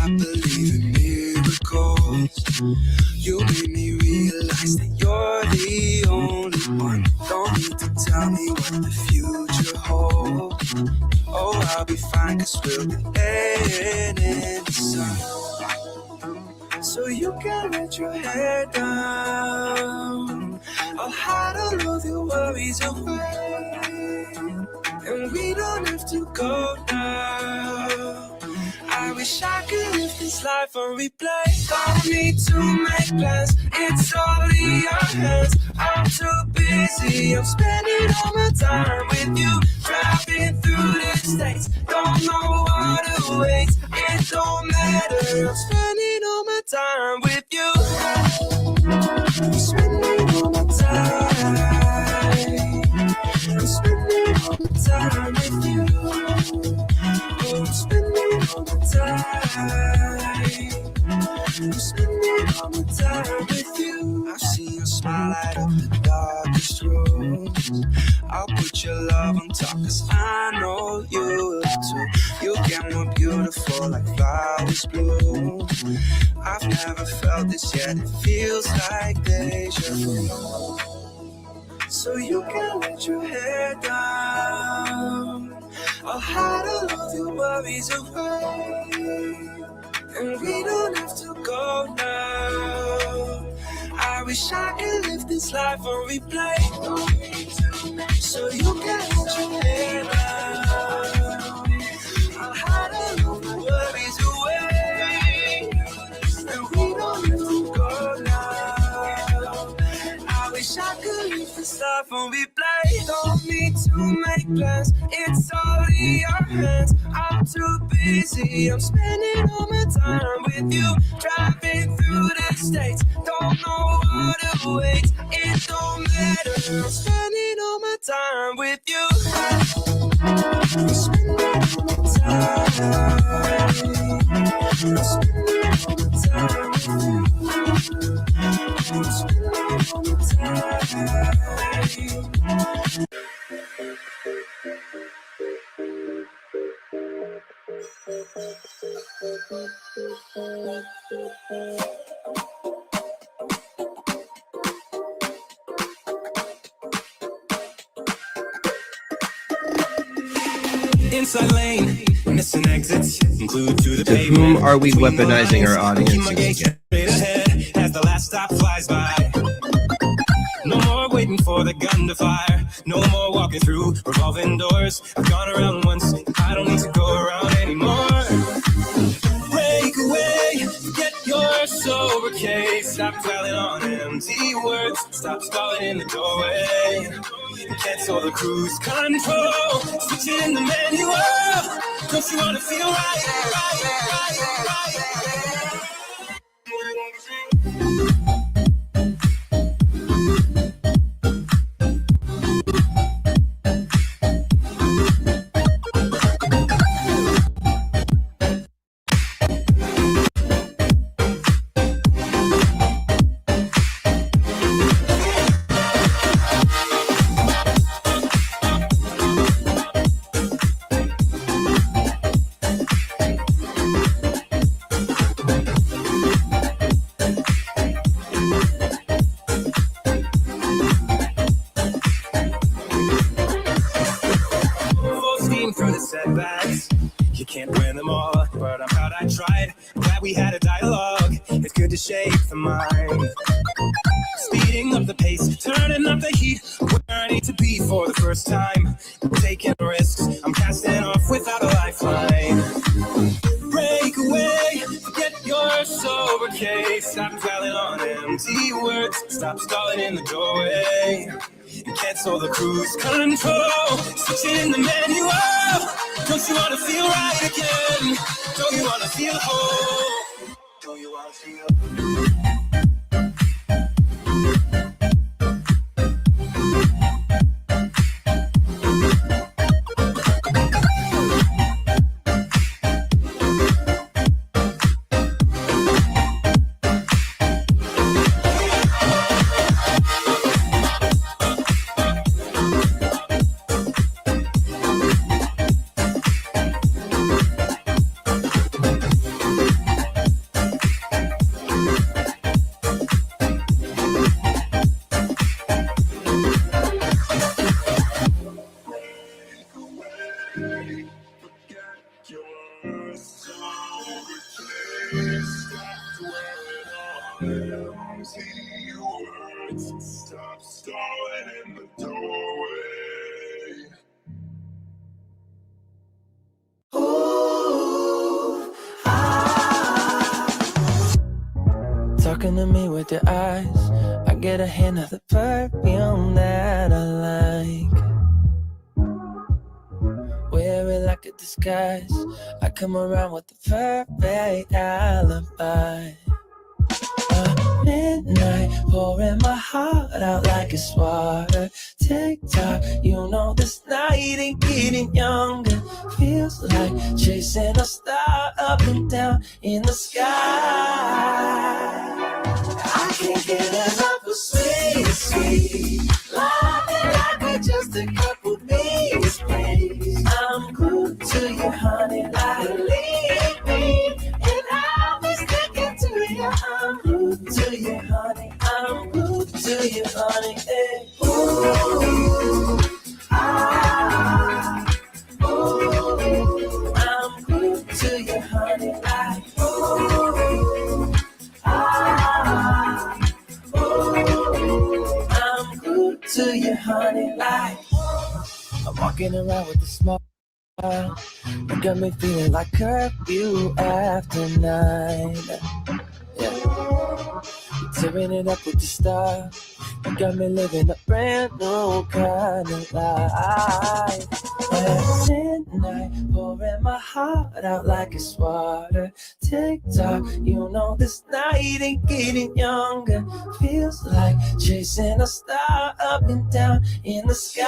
I believe in miracles. You made me realize that you're the only one. Don't need to tell me what the future holds. Oh, I'll be fine, cause we'll be laying in the sun. So you can let your hair down. I'll hide all of your worries away. And we don't have to go now. I wish I could live this life on replay. Don't need to make plans, it's all in your hands. I'm too busy, I'm spending all my time with you. Driving through the states, don't know what awaits. It don't matter, I'm spending all my time with you. I'm spending all my time. I'm spending all my time with you. Oh, I'm spending all my time. I'm spending all my time with you. I've seen your smile light up the darkest rooms. I'll put your love on top, cause I know you will too. You get more beautiful like flowers bloom. I've never felt this yet, it feels like deja vu. So you can let your hair down. I'll hide all of your worries away. And we don't have to go now. I wish I could live this life on replay. So you can let your hair down. I'll hide all of your worries away. And we don't have to go now. I wish I could live this life on replay. Don't need to make plans, it's all in your hands. I'm too busy, I'm spending all my time with you. Driving through the states, don't know what awaits. It don't matter, I'm spending all my time with you. I'm spending all my time. I'm spending all my time with you. I'm spending all my time. Inside lane, missing exits, include to the pavement. Whom are we weaponizing our audience against? Straight ahead as the last stop flies by. No more waiting for the gun to fire. No more walking through revolving doors. I've gone around once, I don't need to go around anymore. Break away, get your sober case. Stop dwelling on empty words. Stop stalling in the doorway. Cancel the cruise control. Switch in the manual. Don't you wanna feel right? Setbacks, you can't win them all, but I'm proud I tried. Glad we had a dialogue. It's good to shape the mind. Speeding up the pace, turning up the heat. Where I need to be for the first time. Taking risks, I'm casting off without a lifeline. Break away, forget your sober case. Stop dwelling on empty words. Stop stalling in the doorway. And cancel the cruise control. Switch in the manual. Don't you wanna feel right again? Don't you wanna feel whole? Don't you wanna feel? into me with your eyes, I get a hint of the perfume that I like. Wear it like a disguise, I come around with the perfect alibi. Midnight, pouring my heart out like it's water. Tick-tock, you know this night ain't getting younger. Feels like chasing a star up and down in the sky. I can't get enough of sweet, sweet love, like we're just a couple days, please. I'm good to you, honey, like leave me, and I'll be sticking to you. I'm good to you, honey, I'm good to you, honey. Hey. Ooh, ah, ooh, I'm good to you, honey, like ooh, ah, ooh, I'm good to you, honey, like I'm walking around with a smile. You got me feeling like curfew after 9. Yeah. You're tearing it up with the style. You got me living a brand new kind of life. At midnight, pouring my heart out like it's water. Tick-tock, you know this night ain't getting younger. Feels like chasing a star up and down in the sky.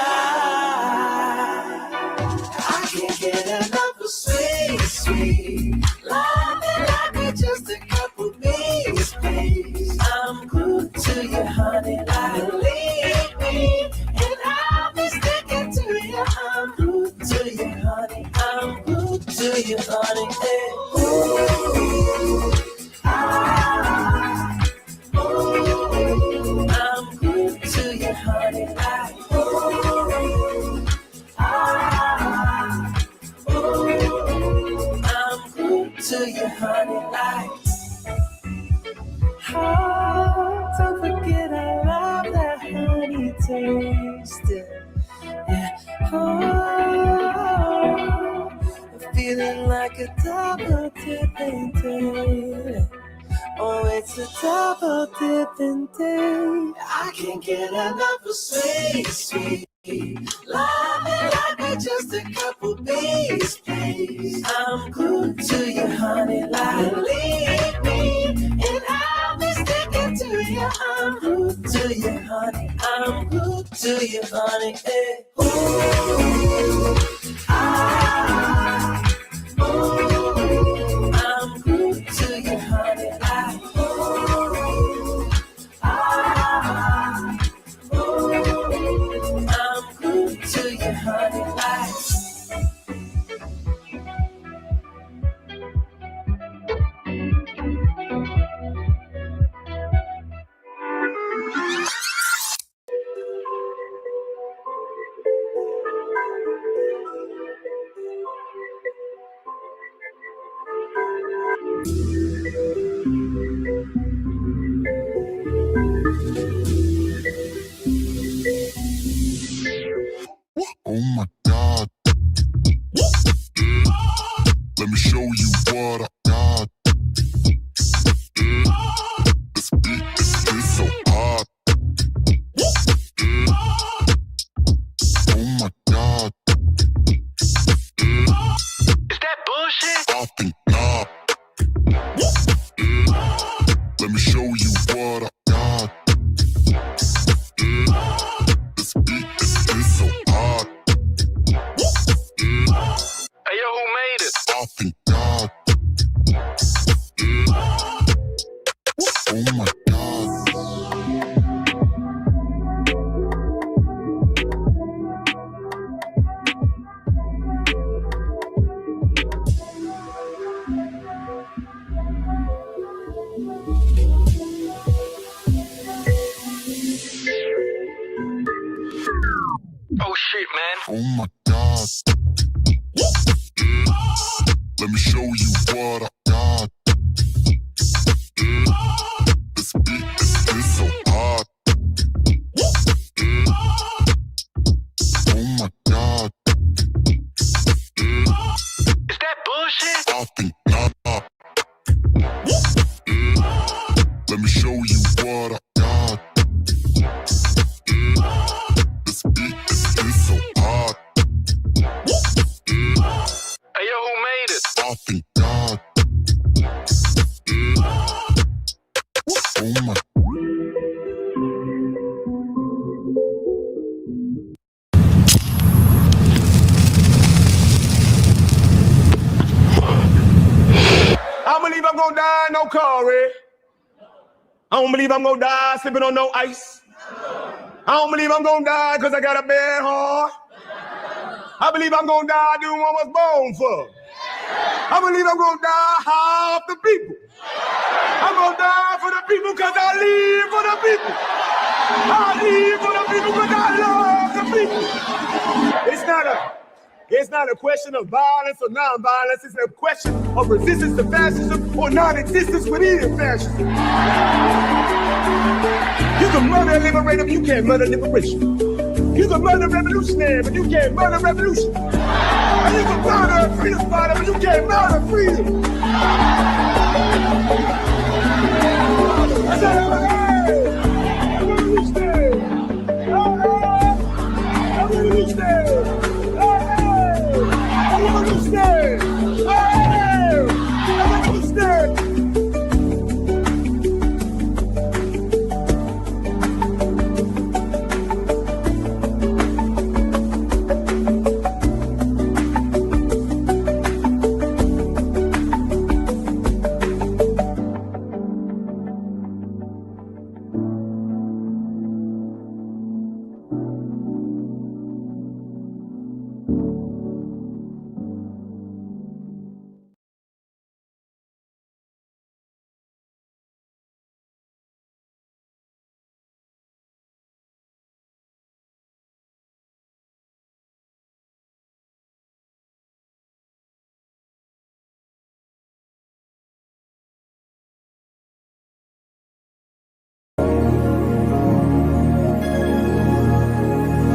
I can't get enough of sweet, sweet love, like we're just a couple days, please. I'm good to you, honey, like leave me, and I'll be sticking to you. I'm good to you, honey, I'm good to you, honey. Hey. Ooh, ah, ooh, I'm good to you, honey, like ooh, ah, ooh, I'm good to you, honey, like. Oh, don't forget I love that honey taste. Yeah. Oh, I'm feeling like a double dipping day. Oh, it's a double dipping day. I can't get enough of sweet, sweet love, like we're just a couple days, please. I'm good to you, honey, like leave me, and I'll be sticking to you. I'm good to you, honey, I'm good to you, honey. Hey. Ooh, ah, ooh, I'm good to you, honey, like ooh, ah, ooh, I'm good to you, honey, like. Oh my God. Let me show you what I got. This beat is so hot. Oh my God. Is that bullshit? I think not. Let me show you what I got. This beat is so hot. Hey, yo, who made it? I think God. Oh my God. Oh, shit, man. Oh my God. Let me show you what I got. This beat is so hot. Oh my God. Is that bullshit? I think not. Let me show I thank God. Oh my. I don't believe I'm gonna die in no car wreck. I don't believe I'm gonna die sleeping on no ice. I don't believe I'm gonna die because I got a bad heart. I believe I'm gonna die doing what I was born for. I believe I'm gonna die high off the people. I'm gonna die for the people because I live for the people. I live for the people because I love the people. It's not a question of violence or non-violence. It's a question of resistance to fascism or non-existence within fascism. You can murder a liberator, but you can't murder liberation. You can murder a revolutionary, but you can't murder revolution. And you can murder a freedom fighter, but you can't murder freedom. I said, hey, I'm gonna reach there. I'm gonna reach there. I'm gonna reach there. I'm gonna reach there.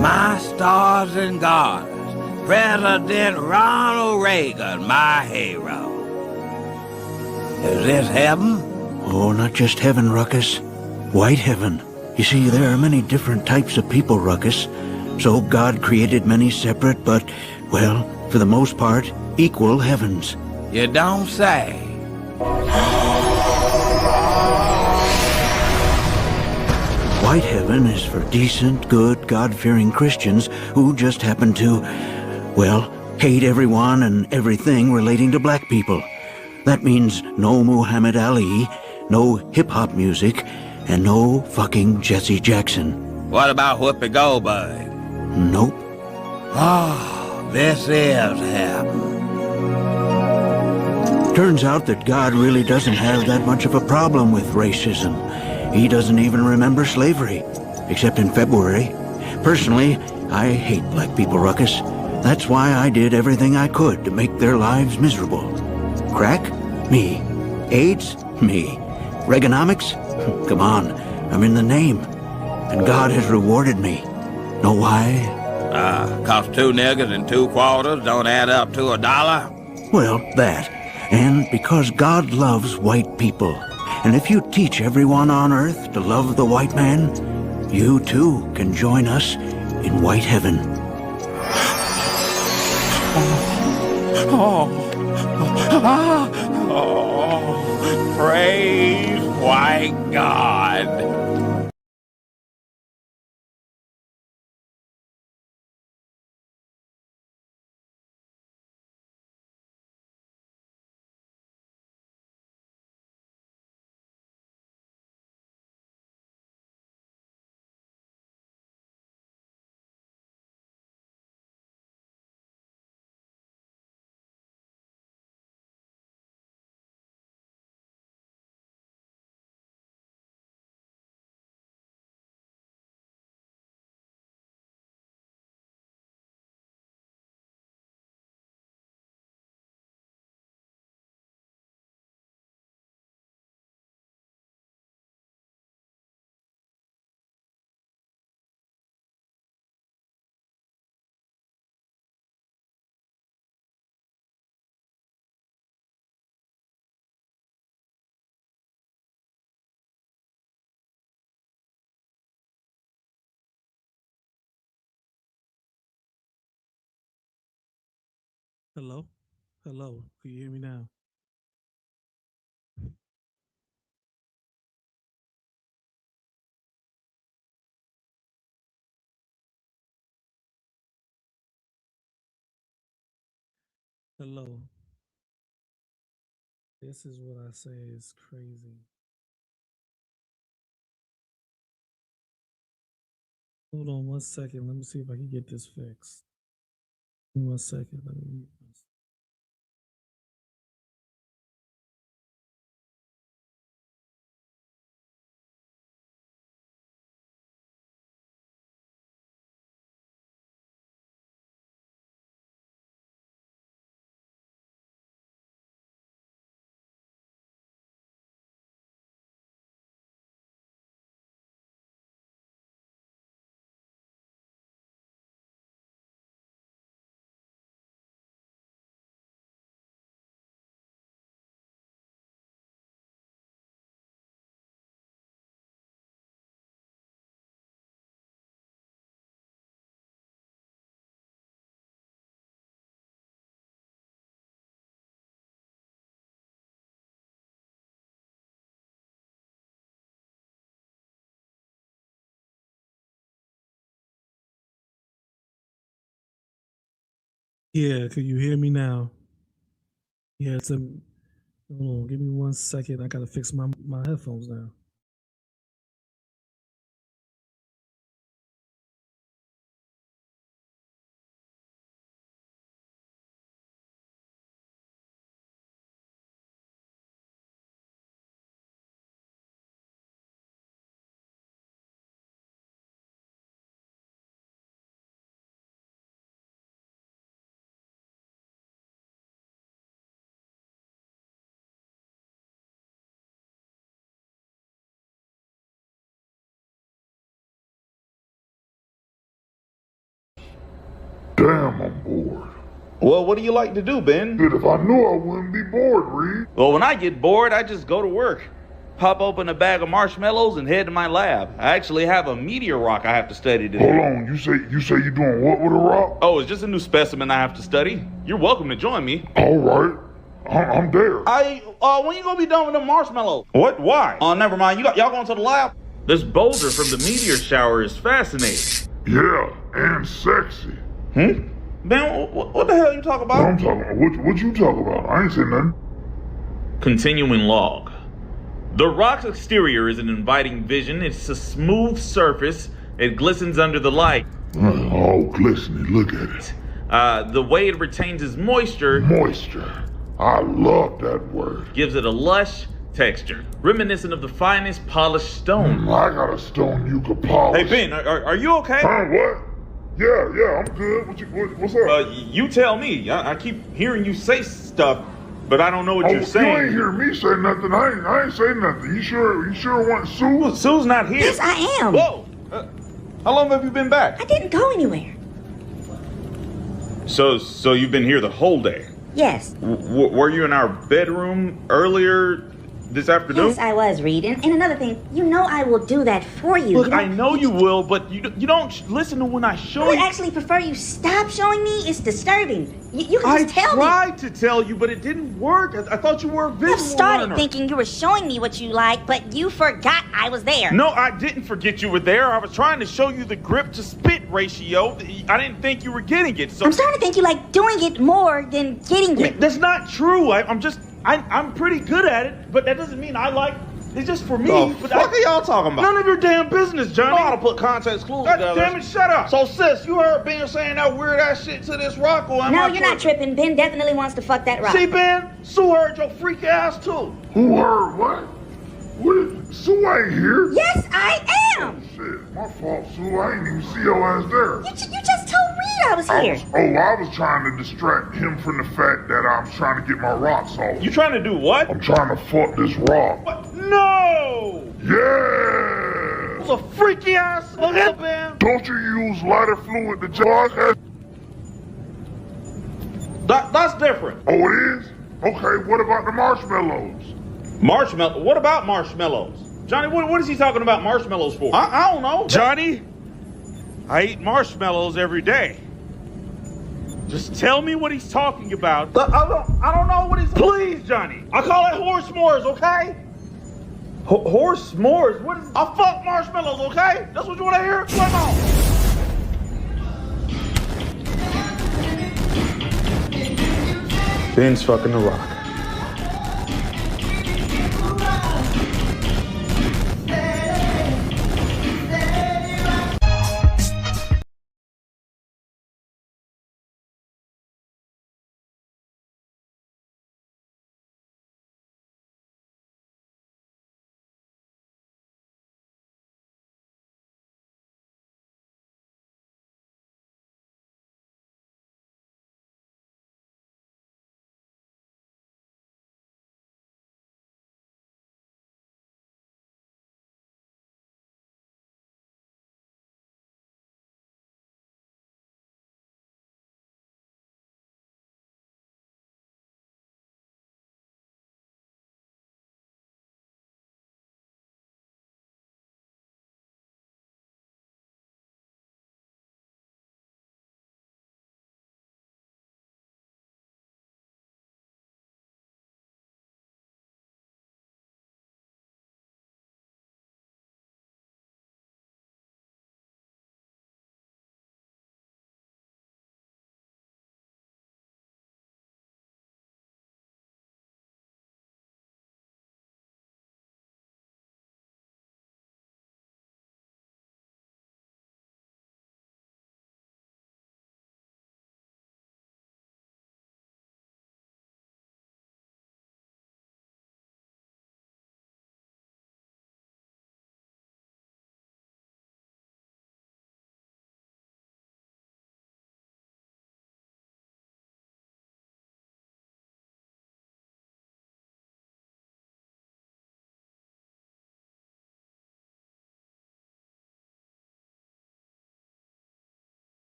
My stars and garters, President Ronald Reagan, my hero. Is this heaven? Oh, not just heaven, Ruckus. White heaven. You see, there are many different types of people, Ruckus. So God created many separate but, well, for the most part, equal heavens. You don't say. White heaven is for decent, good, God-fearing Christians who just happen to, well, hate everyone and everything relating to black people. That means no Muhammad Ali, no hip-hop music, and no fucking Jesse Jackson. What about Whoopi Goldberg? Nope. Oh, this is heaven. Turns out that God really doesn't have that much of a problem with racism. He doesn't even remember slavery, except in February. Personally, I hate black people, Ruckus. That's why I did everything I could to make their lives miserable. Crack? Me. AIDS? Me. Reaganomics? Come on, I'm in the name. And God has rewarded me. Know why? 'Cause 2 niggers and 2 quarters don't add up to $1? Well, that. And because God loves white people. And if you teach everyone on Earth to love the white man, you too can join us in white heaven. Praise white God. Hello? Hello, can you hear me now? Hello. This is what I say is crazy. Hold on 1 second. Let me see if I can get this fixed. 1 second. Let me. Yeah, can you hear me now? Yeah, it's a. Hold on, give me 1 second. I gotta fix my headphones now. Damn, I'm bored. Well, what do you like to do, Ben? Shit, if I knew I wouldn't be bored, Reed. Well, when I get bored, I just go to work. Pop open a bag of marshmallows and head to my lab. I actually have a meteor rock I have to study today. Hold on, you say you doing what with a rock? Oh, it's just a new specimen I have to study. You're welcome to join me. All right, I'm there. When you gonna be done with the marshmallows? What? Why? Oh, never mind. Y'all going to the lab? This boulder from the meteor shower is fascinating. Yeah, and sexy. Ben, what the hell are you talking about? I'm talking about what you talking about? I ain't saying nothing. Continuing log. The rock's exterior is an inviting vision. It's a smooth surface. It glistens under the light. Oh, glistening, look at it. The way it retains its moisture. Moisture. I love that word. Gives it a lush texture, reminiscent of the finest polished stone. I got a stone you could polish. Hey, Ben, are you okay? What? Yeah, I'm good. What's up? You tell me. I keep hearing you say stuff, but I don't know what you're saying. You ain't hear me say nothing. I ain't say nothing. You sure it wasn't Sue? Sue's not here. Yes, I am. Whoa! How long have you been back? I didn't go anywhere. So you've been here the whole day? Yes. Were you in our bedroom earlier this afternoon? Yes, I was reading. And another thing, you know I will do that for you. Look, I know you will, but you don't listen to when I show you. I would actually prefer you stop showing me. It's disturbing. You can just tell me. I tried to tell you, but it didn't work. I thought you were a visual I started learner. thinking you were showing me what you like, but you forgot I was there. No, I didn't forget you were there. I was trying to show you the grip to spit ratio. I didn't think you were getting it. So I'm starting to think you like doing it more than getting it. That's not true. I'm pretty good at it, but that doesn't mean I like. It's just for me. What are y'all talking about? None of your damn business, Johnny. I know how to put context clues together. God damn it, shut up. So, sis, you heard Ben saying that weird ass shit to this rock, or am No, I you're not tripping. Ben definitely wants to fuck that rock. See, Ben? Sue heard your freak ass, too. Who heard what? Sue ain't here. Yes, I am. Shit, my fault, Sue. I ain't even see your ass there. You just told Reed I was here. I was trying to distract him from the fact that I was trying to get my rocks off. You trying to do what? I'm trying to fuck this rock. What? No! Yeah! It's a freaky ass little Ben. Don't you use lighter fluid to jog? That's different. Oh, it is? Okay, what about the marshmallows? Marshmallow? What about marshmallows? Johnny, what is he talking about marshmallows for? I don't know. Johnny, I eat marshmallows every day. Just tell me what he's talking about. I don't know what he's. Please, Johnny. I call it horse s'mores, okay? Horse s'mores? What is? I fuck marshmallows, okay? That's what you want to hear? Come on. Ben's fucking The Rock.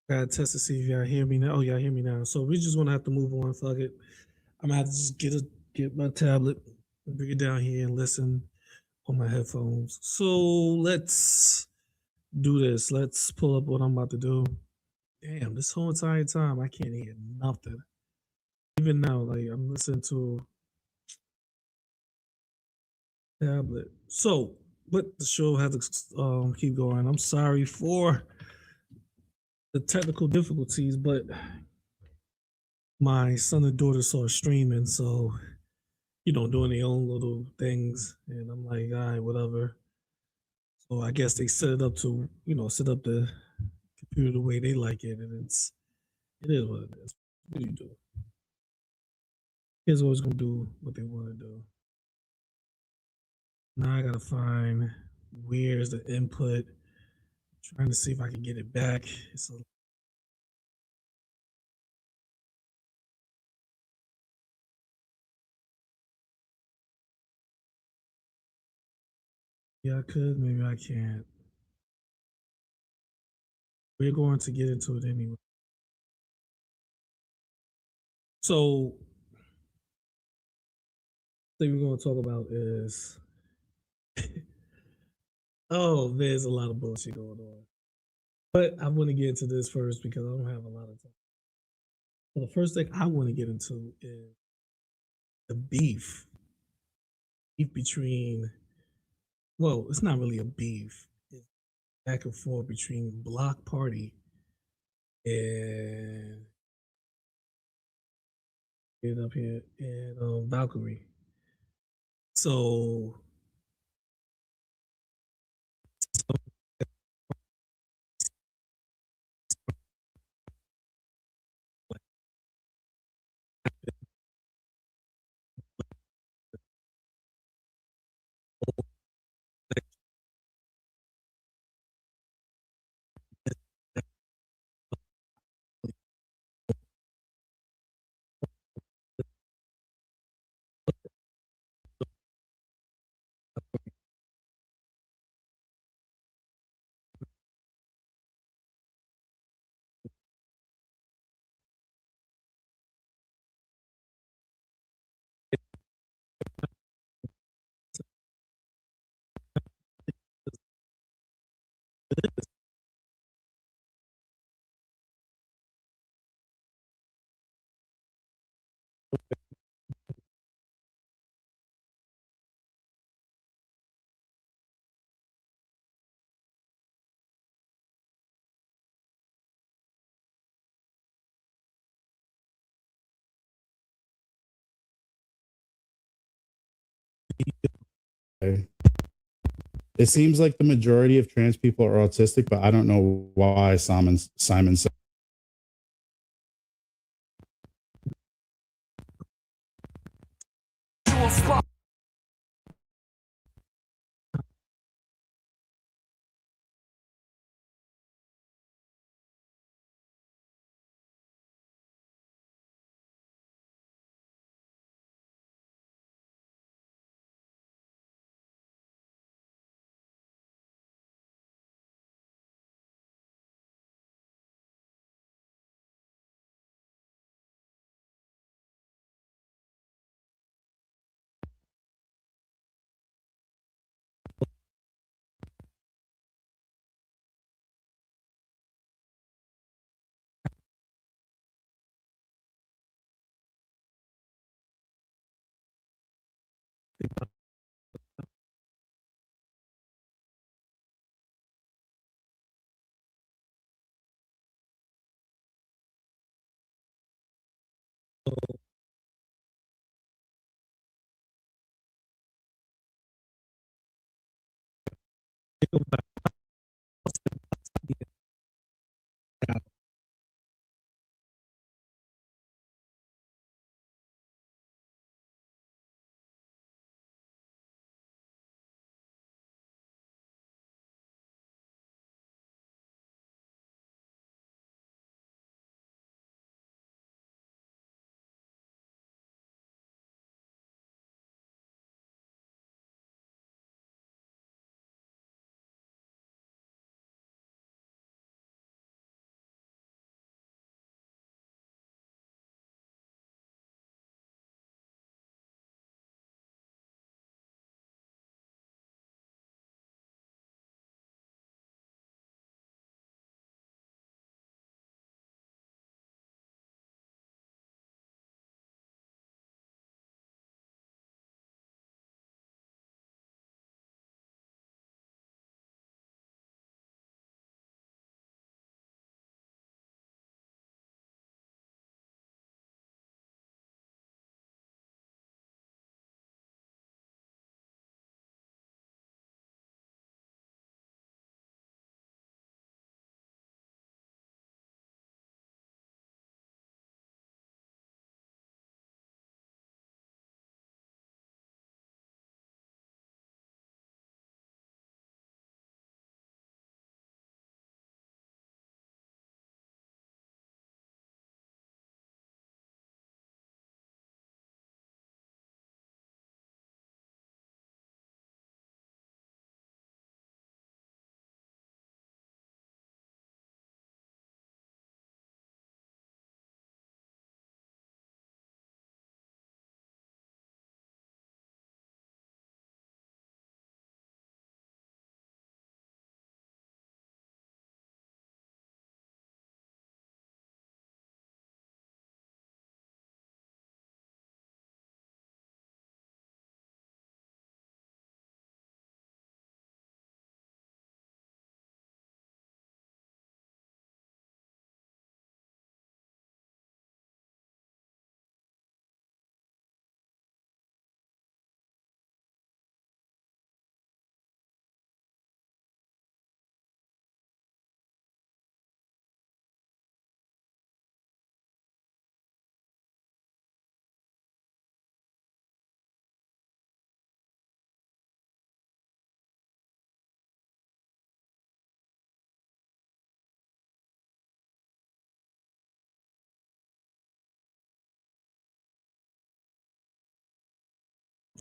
Gotta test to see if y'all hear me now. Oh, y'all hear me now. So we just gonna have to move on. Fuck it. I'm gonna have to just get my tablet, bring it down here, and listen on my headphones. So let's do this. Let's pull up what I'm about to do. Damn, this whole entire time I can't hear nothing. Even now, like I'm listening to tablet. So, but the show had to keep going. I'm sorry for the technical difficulties, but my son and daughter saw streaming, so doing their own little things, and I'm like, all right, whatever. So I guess they set it up to, set up the computer the way they like it, and it is what it is. What do you do? Kids always gonna do what they want to do. Now I gotta find where's the input. Trying to see if I can get it back. Yeah, I could. Maybe I can't. We're going to get into it anyway. So, the thing we're going to talk about is, oh, there's a lot of bullshit going on. But I want to get into this first because I don't have a lot of time. So the first thing I want to get into is the beef. Beef between, well, it's not really a beef. back and forth between Block Party and get up here and Valkyrie. So It seems like the majority of trans people are autistic, but I don't know why Simon said.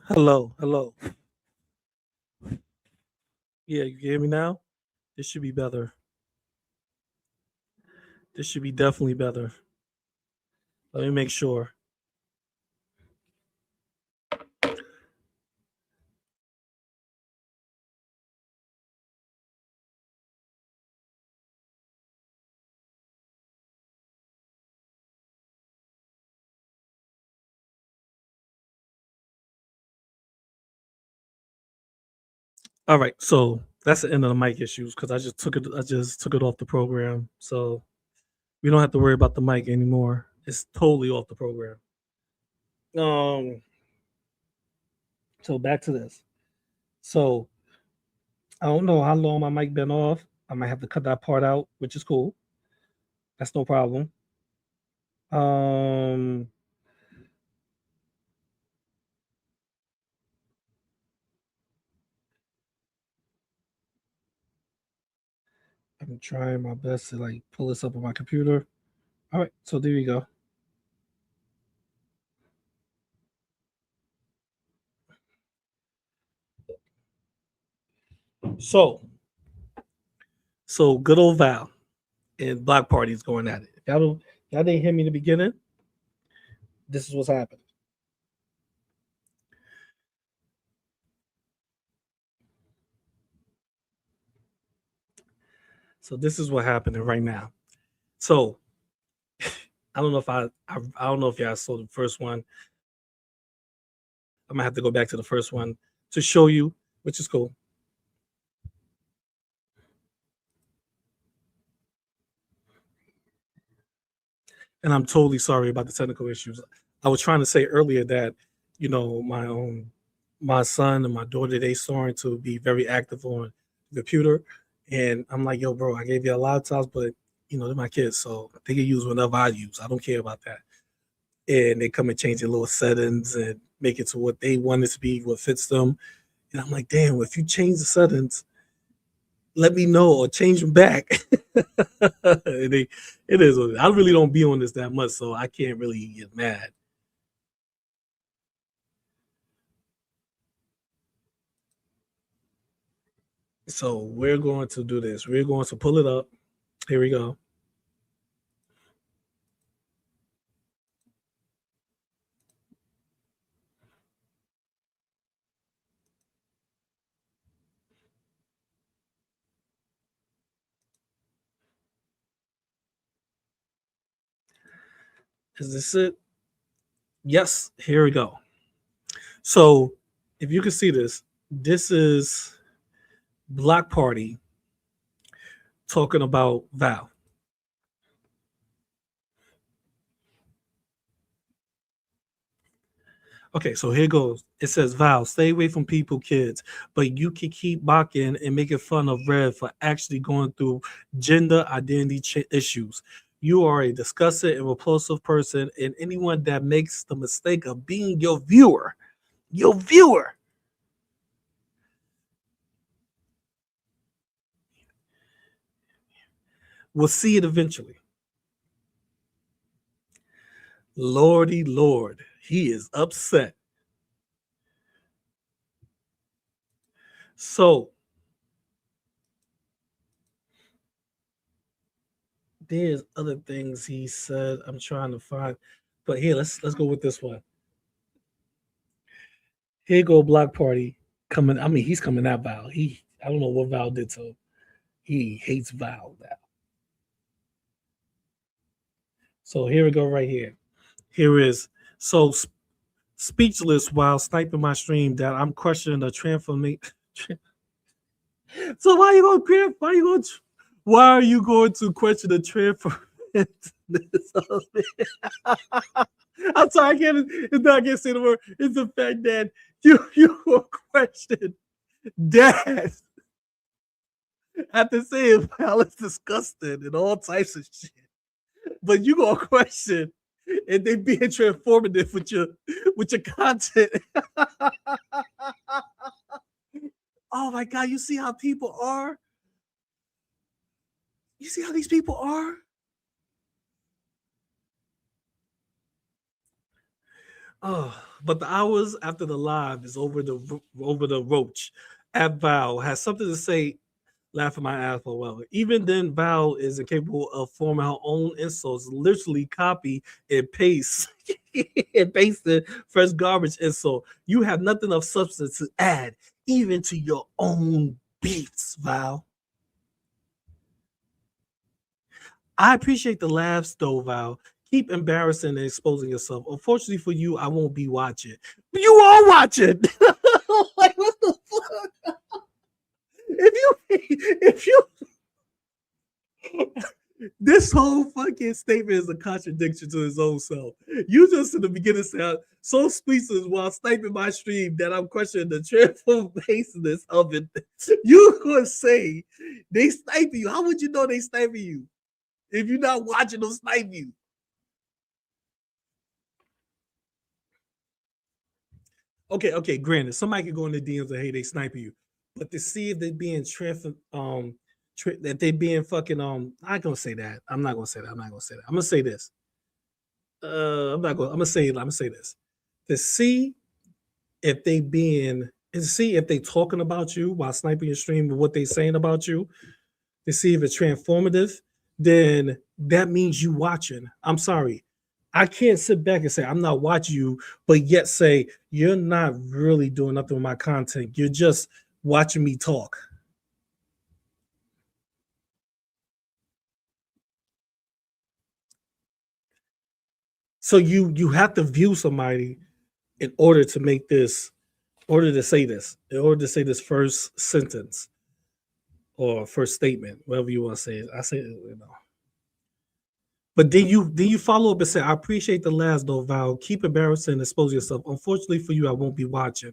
Hello, hello. Yeah, you hear me now? This should be better. This should be definitely better. Let me make sure. All right, so that's the end of the mic issues because I just took it off the program. So we don't have to worry about the mic anymore. It's totally off the program. So back to this. So I don't know how long my mic been off. I might have to cut that part out, which is cool. That's no problem. I'm trying my best to like pull this up on my computer. All right, so there you go. So good old Val and Black Party's going at it. If y'all didn't hear me in the beginning, this is what's happening. So this is what happening right now. So I don't know if I don't know if y'all saw the first one. I'm gonna have to go back to the first one to show you, which is cool. And I'm totally sorry about the technical issues. I was trying to say earlier that, you know, my son and my daughter, they starting to be very active on the computer. And I'm like, yo, bro, I gave you a laptop, but you know, they're my kids, so they can use whatever I use. I don't care about that. And they come and change their little settings and make it to what they want it to be, what fits them. And I'm like, damn, if you change the settings, let me know or change them back. It is. I really don't be on this that much, so I can't really get mad. So we're going to do this. We're going to pull it up. Here we go. Is this it? Yes, here we go. So if you can see this, this is Black Party talking about Val. Okay, so here goes. It says, Val, stay away from people, kids, but you can keep mocking and making fun of Red for actually going through gender identity issues. You are a disgusting and repulsive person, and anyone that makes the mistake of being your viewer will see it eventually. Lordy Lord, he is upset. So there's other things he said. I'm trying to find, but here let's go with this one. Here go Black Party coming. I mean, he's coming at Val. I don't know what Val did to him. He hates Val now. So here we go right here. Here is so speechless while sniping my stream that I'm questioning the transformation. So why are you going to question the transfer? I'm sorry, it's not gonna say the word. It's the fact that you will question that after saying Val is disgusting and all types of shit. But you gonna question and they being transformative with your content. Oh my god, you see how people are? You see how these people are? Oh, but the hours after the live is over the roach. At Val has something to say. Laughing my ass for a while. Even then, Val is incapable of forming her own insults. Literally copy and paste and paste the fresh garbage insult. You have nothing of substance to add, even to your own beats, Val. I appreciate the laughs, though, Val. Keep embarrassing and exposing yourself. Unfortunately for you, I won't be watching. You are watching. Like, what the fuck? If you this whole fucking statement is a contradiction to his own self. You just in the beginning sound so speechless while sniping my stream that I'm questioning the transformationist of it. You could say they sniping you. How would you know they sniping you if you're not watching them snipe you? Okay, granted, somebody could go in the DMs and hey, they sniping you, but to see if they're being that they being fucking I'm not gonna say that. I'm not gonna say that. I'm gonna say this. I'm gonna say this. To see if they talking about you while sniping your stream and what they saying about you, to see if it's transformative, then that means you watching. I'm sorry. I can't sit back and say I'm not watching you, but yet say you're not really doing nothing with my content. You're just watching me talk. So you have to view somebody in order to make this, in order to say this first sentence or first statement, whatever you want to say. I say, you know. But then you follow up and say, I appreciate the last though, Val. Keep embarrassing and expose yourself. Unfortunately for you, I won't be watching.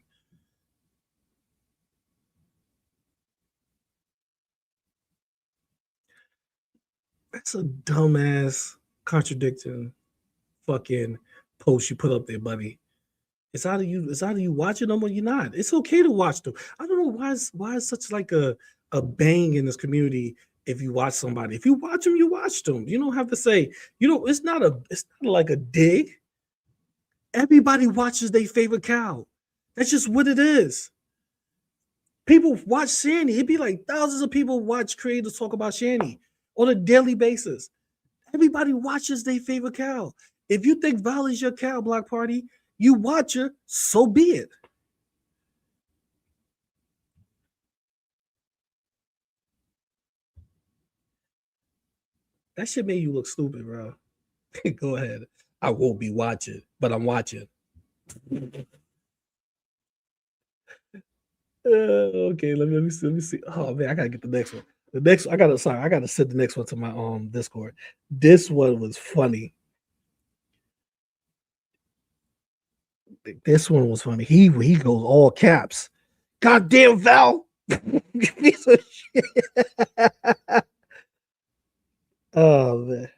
That's a dumbass contradicting fucking post you put up there, buddy. It's either you watching them or you're not. It's okay to watch them. I don't know why is such like a bang in this community. If you watch somebody, if you watch them, you watch them. You don't have to say, it's not like a dig. Everybody watches their favorite cow. That's just what it is. People watch Shanny. It'd be like thousands of people watch creators talk about Shanny on a daily basis. Everybody watches their favorite cow. If you think Val is your cow, Block Party, you watch her, so be it. That shit made you look stupid, bro. Go ahead. I won't be watching, but I'm watching. Okay, let me see. Oh man, I gotta get the next one. I gotta send the next one to my Discord. This one was funny. This one was funny. He goes all caps. Goddamn Val. Piece of shit. Oh man.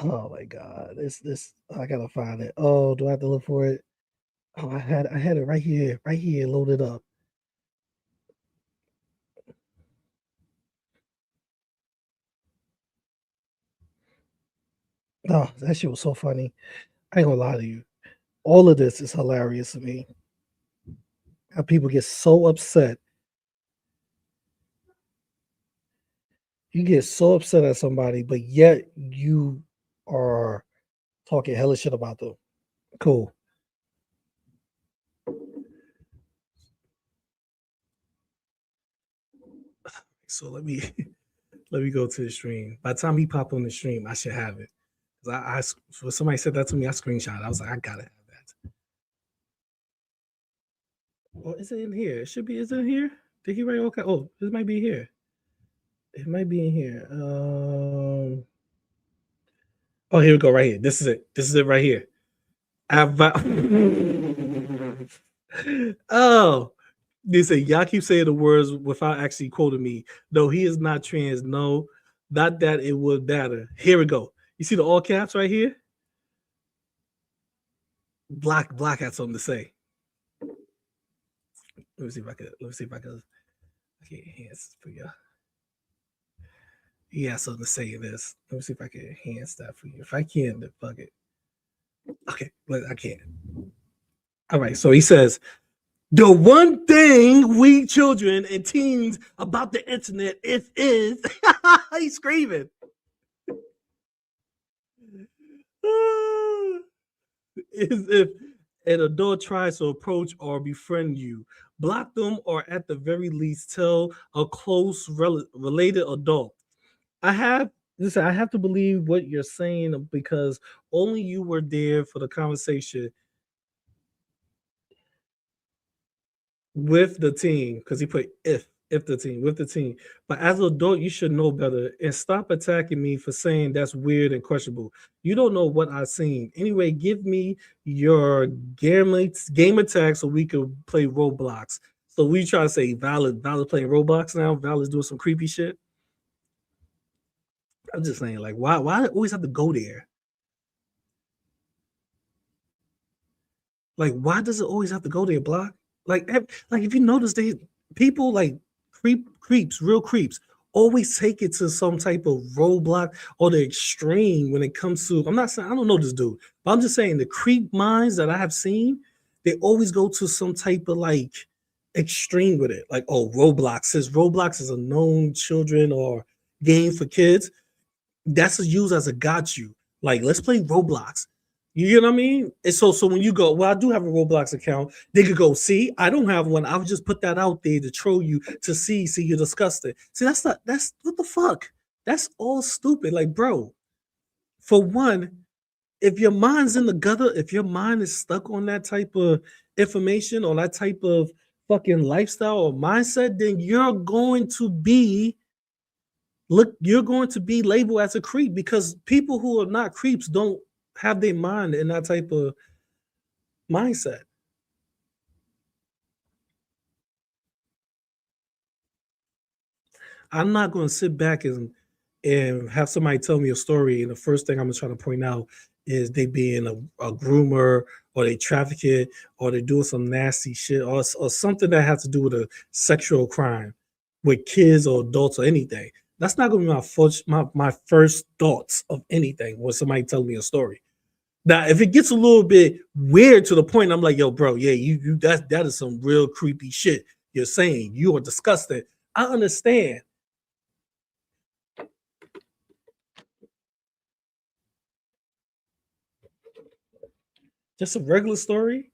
Oh my god. This I gotta find it. Oh, do I have to look for it? Oh, I had it right here, loaded up. Oh, that shit was so funny. I ain't gonna lie to you. All of this is hilarious to me. How people get so upset. You get so upset at somebody, but yet you are talking hella shit about them. Cool. So let me go to the stream. By the time he popped on the stream, I should have it. When somebody said that to me, I screenshot. I was like, I gotta have that. Or is it in here? It should be. Is it in here? Did he write okay? Oh, this might be here. It might be in here. Oh, here we go. Right here. This is it. This is it right here. Oh, they say y'all keep saying the words without actually quoting me. No, he is not trans. No, not that it would matter. Here we go. You see the all caps right here? Black had something to say. Let me see if I can. I can't enhance for you. He has something to say in this. Let me see if I can enhance that for you. If I can, then fuck it. Okay, but I can't. All right, so he says, the one thing we children and teens about the internet is he's screaming. Is if an adult tries to approach or befriend you, block them or at the very least tell a close related adult. I have to believe what you're saying because only you were there for the conversation with the team, because he put if the team with the team. But as an adult, you should know better and stop attacking me for saying that's weird and questionable. You don't know what I've seen. Anyway, give me your game tag so we could play Roblox. So we try to say Valid playing Roblox now. Valid's doing some creepy shit. I'm just saying, like, why always have to go there? Like, why does it always have to go there, Block? Like if you notice, people like real creeps, always take it to some type of roadblock or the extreme when it comes to. I'm not saying I don't know this dude, but I'm just saying the creep minds that I have seen, they always go to some type of like extreme with it. Like, oh, Roblox, since Roblox is a known children or game for kids, that's used as a got you. Like, let's play Roblox. You know what I mean? And so when you go, well, I do have a Roblox account, they could go, see, I don't have one. I would just put that out there to troll you to see you're disgusted. See, that's what the fuck? That's all stupid. Like, bro, for one, if your mind's in the gutter, if your mind is stuck on that type of information or that type of fucking lifestyle or mindset, then you're going to be labeled as a creep, because people who are not creeps don't have their mind in that type of mindset. I'm not going to sit back and have somebody tell me a story, and the first thing I'm going to try to point out is they being a groomer, or they trafficking, or they're doing some nasty shit, or something that has to do with a sexual crime with kids or adults or anything. That's not going to be my first thoughts of anything when somebody tells me a story. Now, if it gets a little bit weird to the point, I'm like, yo, bro, yeah, you that is some real creepy shit you're saying. You are disgusting. I understand. Just a regular story.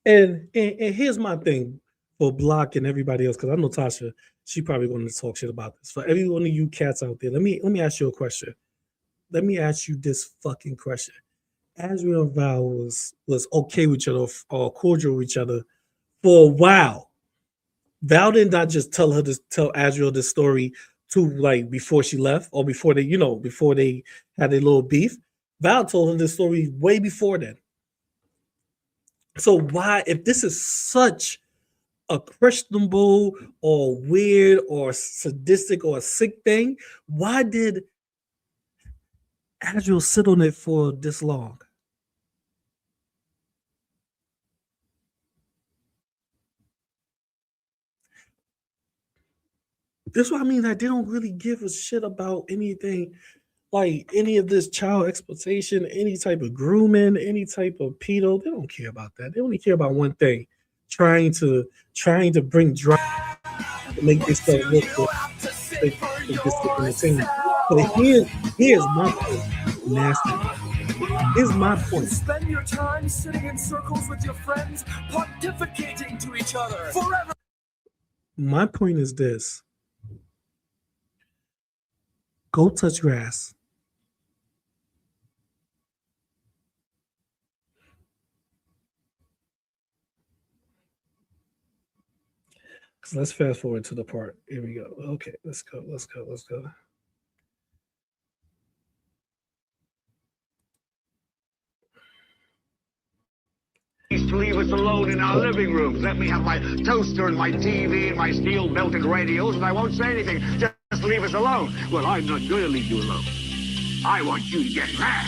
And here's my thing for Block and everybody else, because I know Tasha, she probably going to talk shit about this. For every one of you cats out there, let me ask you a question. Let me ask you this fucking question. AzzRia and Val was okay with each other or cordial with each other for a while. Val did not just tell AzzRia this story before she left, or before they had a little beef. Val told her this story way before then. So why, if this is such a questionable or weird or sadistic or a sick thing, why did AzzRia sit on it for this long? This is what I mean, that they don't really give a shit about anything, like any of this child exploitation, any type of grooming, any type of pedo. They don't care about that. They only care about one thing: trying to bring drama to make this stuff look good. But here's my point. Nasty. Here's my point. Spend your time sitting in circles with your friends, pontificating to each other forever. My point is this: go touch grass. So let's fast forward to the part. Here we go. Okay, let's go. To leave us alone in our living rooms. Let me have my toaster and my TV and my steel-belted radios, and I won't say anything. Just leave us alone. Well, I'm not going to leave you alone. I want you to get mad.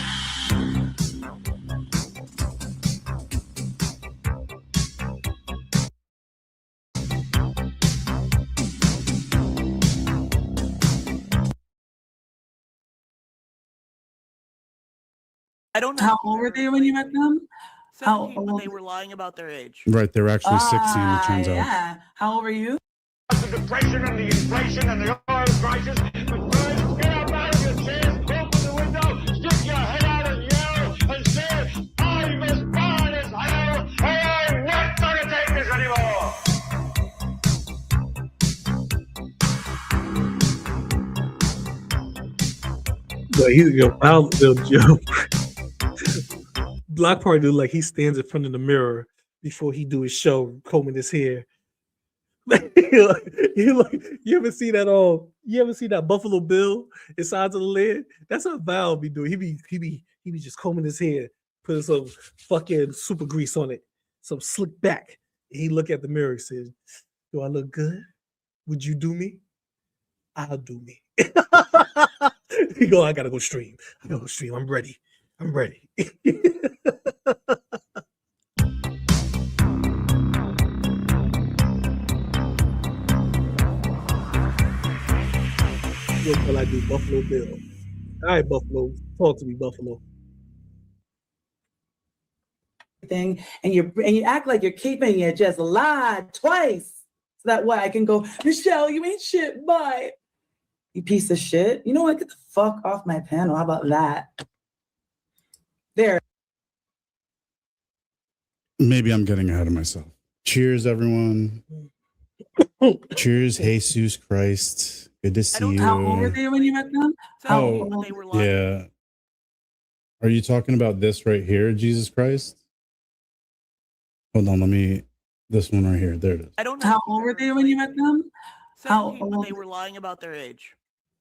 I don't know. How old were they when you met them? 17, but they were lying about their age. Right, they're actually 16, it turns out. Yeah. How old were you? The depression and the inflation and the oil crisis. But first, get up out of your chairs, open the window, stick your head out and yell and say, I'm as bad as hell, and I'm not going to take this anymore. Block party dude, like he stands in front of the mirror before he do his show, combing his hair. You ever see that? You ever see that Buffalo Bill inside of the lid? That's what Val be doing. He be just combing his hair, putting some fucking super grease on it, some slick back. He look at the mirror and says, "Do I look good? Would you do me? I'll do me." He go, "I gotta go stream. I'm ready. What will I do, Buffalo Bill? All right, Buffalo, talk to me, Buffalo. Thing, and you act like you're keeping it, just lied twice. So that way I can go, Michelle, you ain't shit, bye. You piece of shit. You know what? Get the fuck off my panel. How about that? There. Maybe I'm getting ahead of myself. Cheers, everyone. Cheers, Jesus Christ. Good to see you. How old were they when you met them? Yeah. Are you talking about this right here, Jesus Christ? Hold on, this one right here. There it is. I don't know. How old were they when you met them? 17, but they were lying about their age.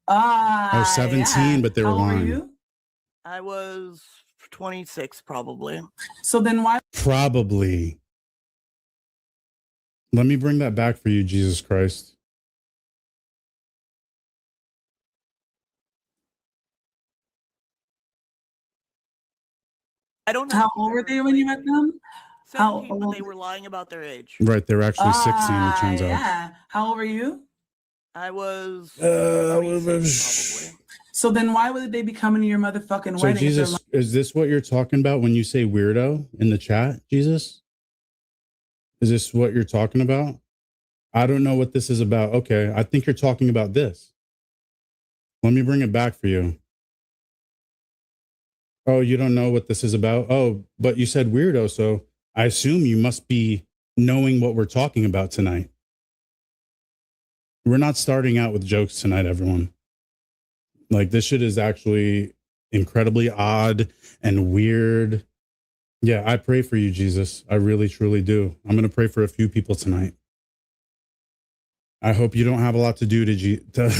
17, yeah. But they were lying. How old were you? I was 26, probably. So then why? Probably. Let me bring that back for you, Jesus Christ. I don't know. How old were they when you met them? 17, but they were lying about their age. Right, they're actually 16, it turns out. Yeah. How old were you? I was 26, probably. So then why would they be coming to your motherfucking So wedding? Jesus, is this what you're talking about when you say weirdo in the chat, Jesus? Is this what you're talking about? I don't know what this is about. Okay, I think you're talking about this. Let me bring it back for you. Oh, you don't know what this is about? Oh, but you said weirdo, so I assume you must be knowing what we're talking about tonight. We're not starting out with jokes tonight, everyone. Like, this shit is actually incredibly odd and weird. Yeah, I pray for you, Jesus. I really, truly do. I'm going to pray for a few people tonight. I hope you don't have a lot to do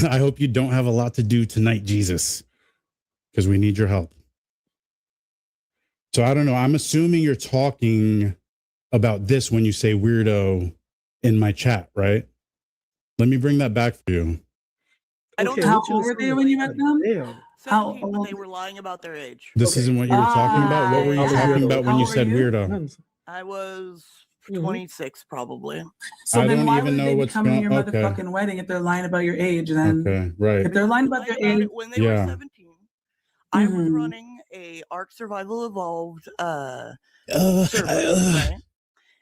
I hope you don't have a lot to do tonight, Jesus, because we need your help. So I don't know. I'm assuming you're talking about this when you say weirdo in my chat, right? Let me bring that back for you. I don't know. How old were they when you met them? 17, but they were lying about their age. This isn't what you were talking about? What were you talking about when you said weirdo? I was 26, probably. So I then don't why even would know they be what's coming to your going. motherfucking wedding if they're lying about your age? Then okay, right. If they're lying about their age, when they were 17, I was running a Ark Survival Evolved server, right?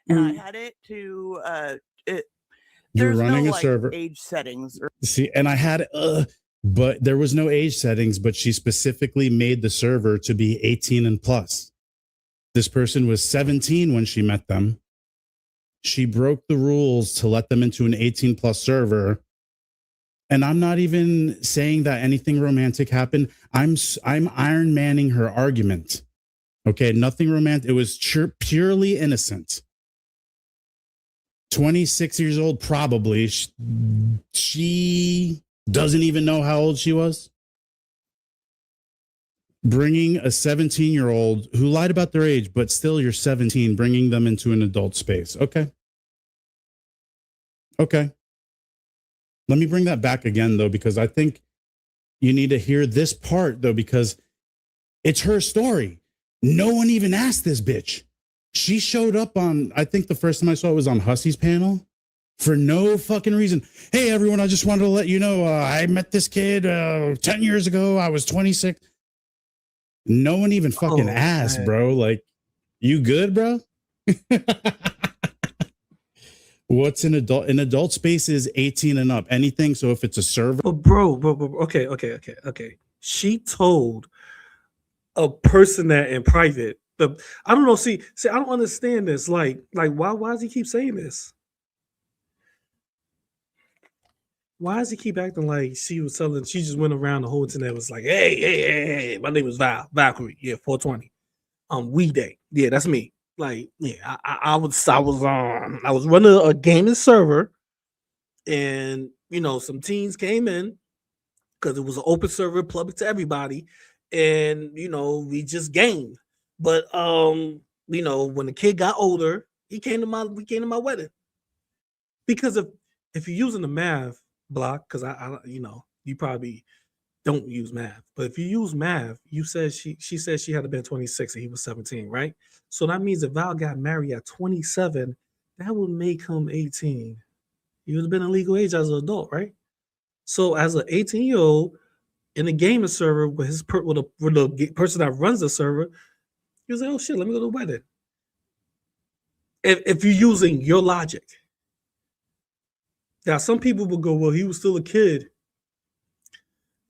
And I had it to You're running no, a server. Age settings. See, and I had but there was no age settings, but she specifically made the server to be 18 and plus. This person was 17 when she met them. She broke the rules to let them into an 18 plus server. And I'm not even saying that anything romantic happened. I'm Iron Manning her argument. Okay, nothing romantic. It was purely innocent. 26 years old, probably. She doesn't even know how old she was. Bringing a 17-year-old who lied about their age, but still you're 17, bringing them into an adult space. Okay. Okay. Let me bring that back again, though, because I think you need to hear this part, though, because it's her story. No one even asked this bitch. She showed up on, I think the first time I saw it was on Hussey's panel for no fucking reason. Hey, everyone, I just wanted to let you know I met this kid 10 years ago. I was 26. No one even fucking asked, man. bro. Like, you good, bro? What's an adult? An adult space is 18 and up. Anything. So if it's a server, But bro, okay. She told a person that in private. I don't know. See, I don't understand this. Like, why does he keep saying this? Why does he keep acting like she was telling? She just went around the whole internet was like, hey, my name is Valkyrie, yeah, 420, we day, yeah, that's me. Like, yeah, I was running a gaming server, and some teens came in because it was an open server, public to everybody, and we just gamed. But when the kid got older, we came to my wedding. Because if you're using the math block, because I you probably don't use math, but if you use math, you said she said she had to been 26 and he was 17, right? So that means if Val got married at 27, that would make him 18. He would have been a legal age as an adult, right? So as an 18-year-old in a gaming server with the person that runs the server, he was like, oh shit, let me go to the wedding. If you're using your logic. Now, some people will go, well, he was still a kid.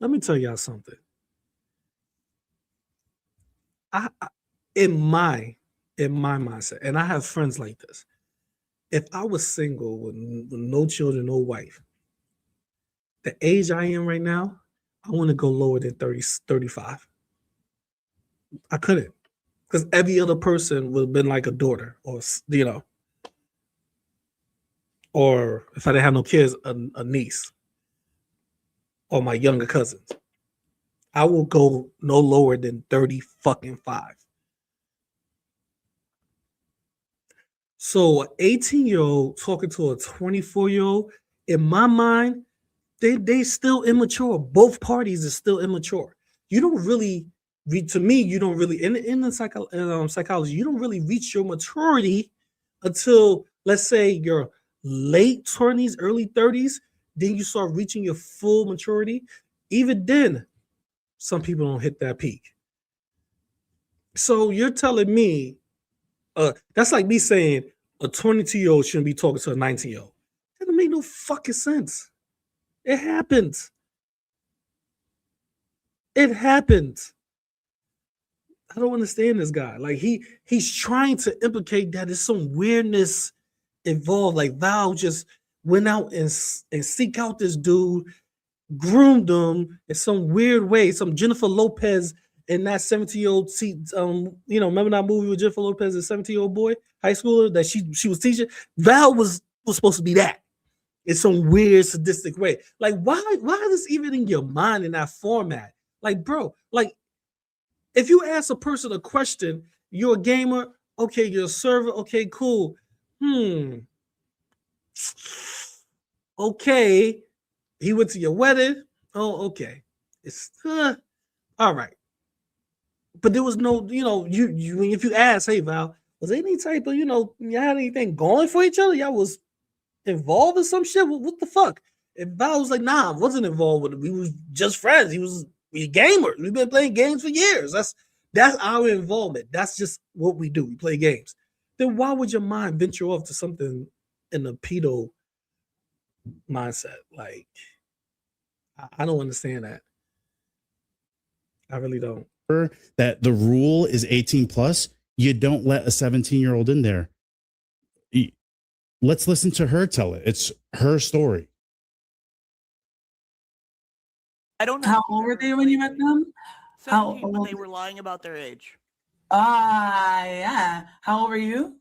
Let me tell y'all something. In my mindset, and I have friends like this, if I was single with no children, no wife, the age I am right now, I want to go lower than 30, 35. I couldn't. Because every other person would have been like a daughter or, or if I didn't have no kids, a niece or my younger cousins. I will go no lower than 30 fucking 5. So an 18-year-old talking to a 24-year-old, in my mind, they still immature. Both parties are still immature. You don't really to me, you don't really in the psychology, you don't really reach your maturity until, let's say, your late 20s, early 30s. Then you start reaching your full maturity. Even then, some people don't hit that peak. So you're telling me that's like me saying a 22-year-old shouldn't be talking to a 19-year-old. That doesn't make no fucking sense. It happens. It happens. I don't understand this guy. Like he's trying to implicate that there's some weirdness involved. Like Val just went out and seek out this dude, groomed him in some weird way. Some Jennifer Lopez in that 17-year-old remember that movie with Jennifer Lopez, a 17-year-old boy, high schooler that she was teaching? Val was supposed to be that in some weird sadistic way. Like why is this even in your mind in that format? Like, bro, like if you ask a person a question, you're a gamer, okay, you're a server, okay, cool. Okay, he went to your wedding. Oh, okay. It's all right. But there was no, you if you ask, hey Val, was there any type of, you had anything going for each other? Y'all was involved in some shit? What the fuck? If Val was like, nah, I wasn't involved with it. We was just friends. We gamers. We've been playing games for years. That's our involvement. That's just what we do. We play games. Then why would your mind venture off to something in a pedo mindset? Like, I don't understand that. I really don't. That the rule is 18 plus, you don't let a 17-year-old in there. Let's listen to her tell it. It's her story. I don't know. How old were they when you met them? 17, but they were lying about their age. Yeah. How old were you?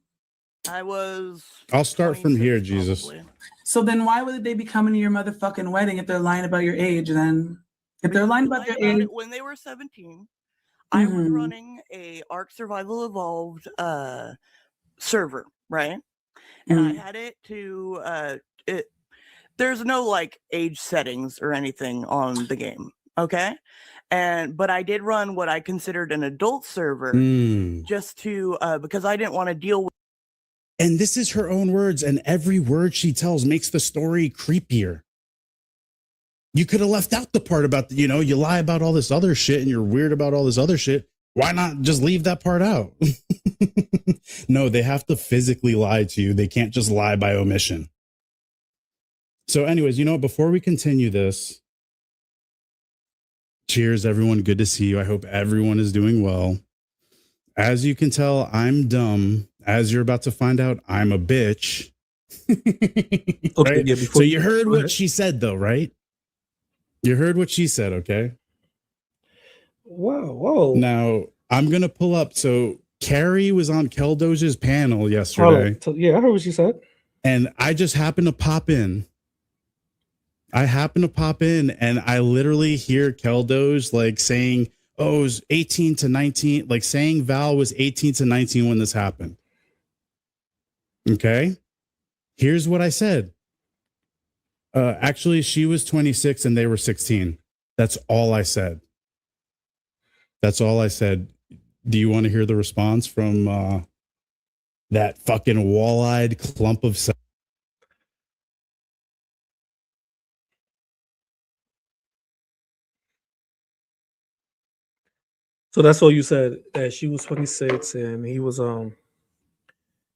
I was. I'll start from here, Jesus. Probably. So then why would they be coming to your motherfucking wedding if they're lying about your age then? If they're lying about their age. When they were 17, I was running a Ark Survival Evolved server, right? And I had it to there's no like age settings or anything on the game, okay? But I did run what I considered an adult server just to because I didn't want to deal with. And this is her own words, and every word she tells makes the story creepier. You could have left out the part about you lie about all this other shit and you're weird about all this other shit. Why not just leave that part out? No, they have to physically lie to you. They can't just lie by omission. So anyways, you know, before we continue this, cheers, everyone. Good to see you. I hope everyone is doing well. As you can tell, I'm dumb. As you're about to find out, I'm a bitch. Okay, right? yeah, So you heard what she said, though, right? You heard what she said, okay? Whoa. Now, I'm going to pull up. So Carrie was on Keldoge's panel yesterday. Yeah, I heard what she said. And I just happened to pop in. And I literally hear Keldoge like saying, oh, it was 18 to 19, like saying Val was 18 to 19 when this happened. Okay. Here's what I said. Actually, she was 26 and they were 16. That's all I said. Do you want to hear the response from that fucking wall-eyed clump of self? So that's all you said, that she was 26 and he was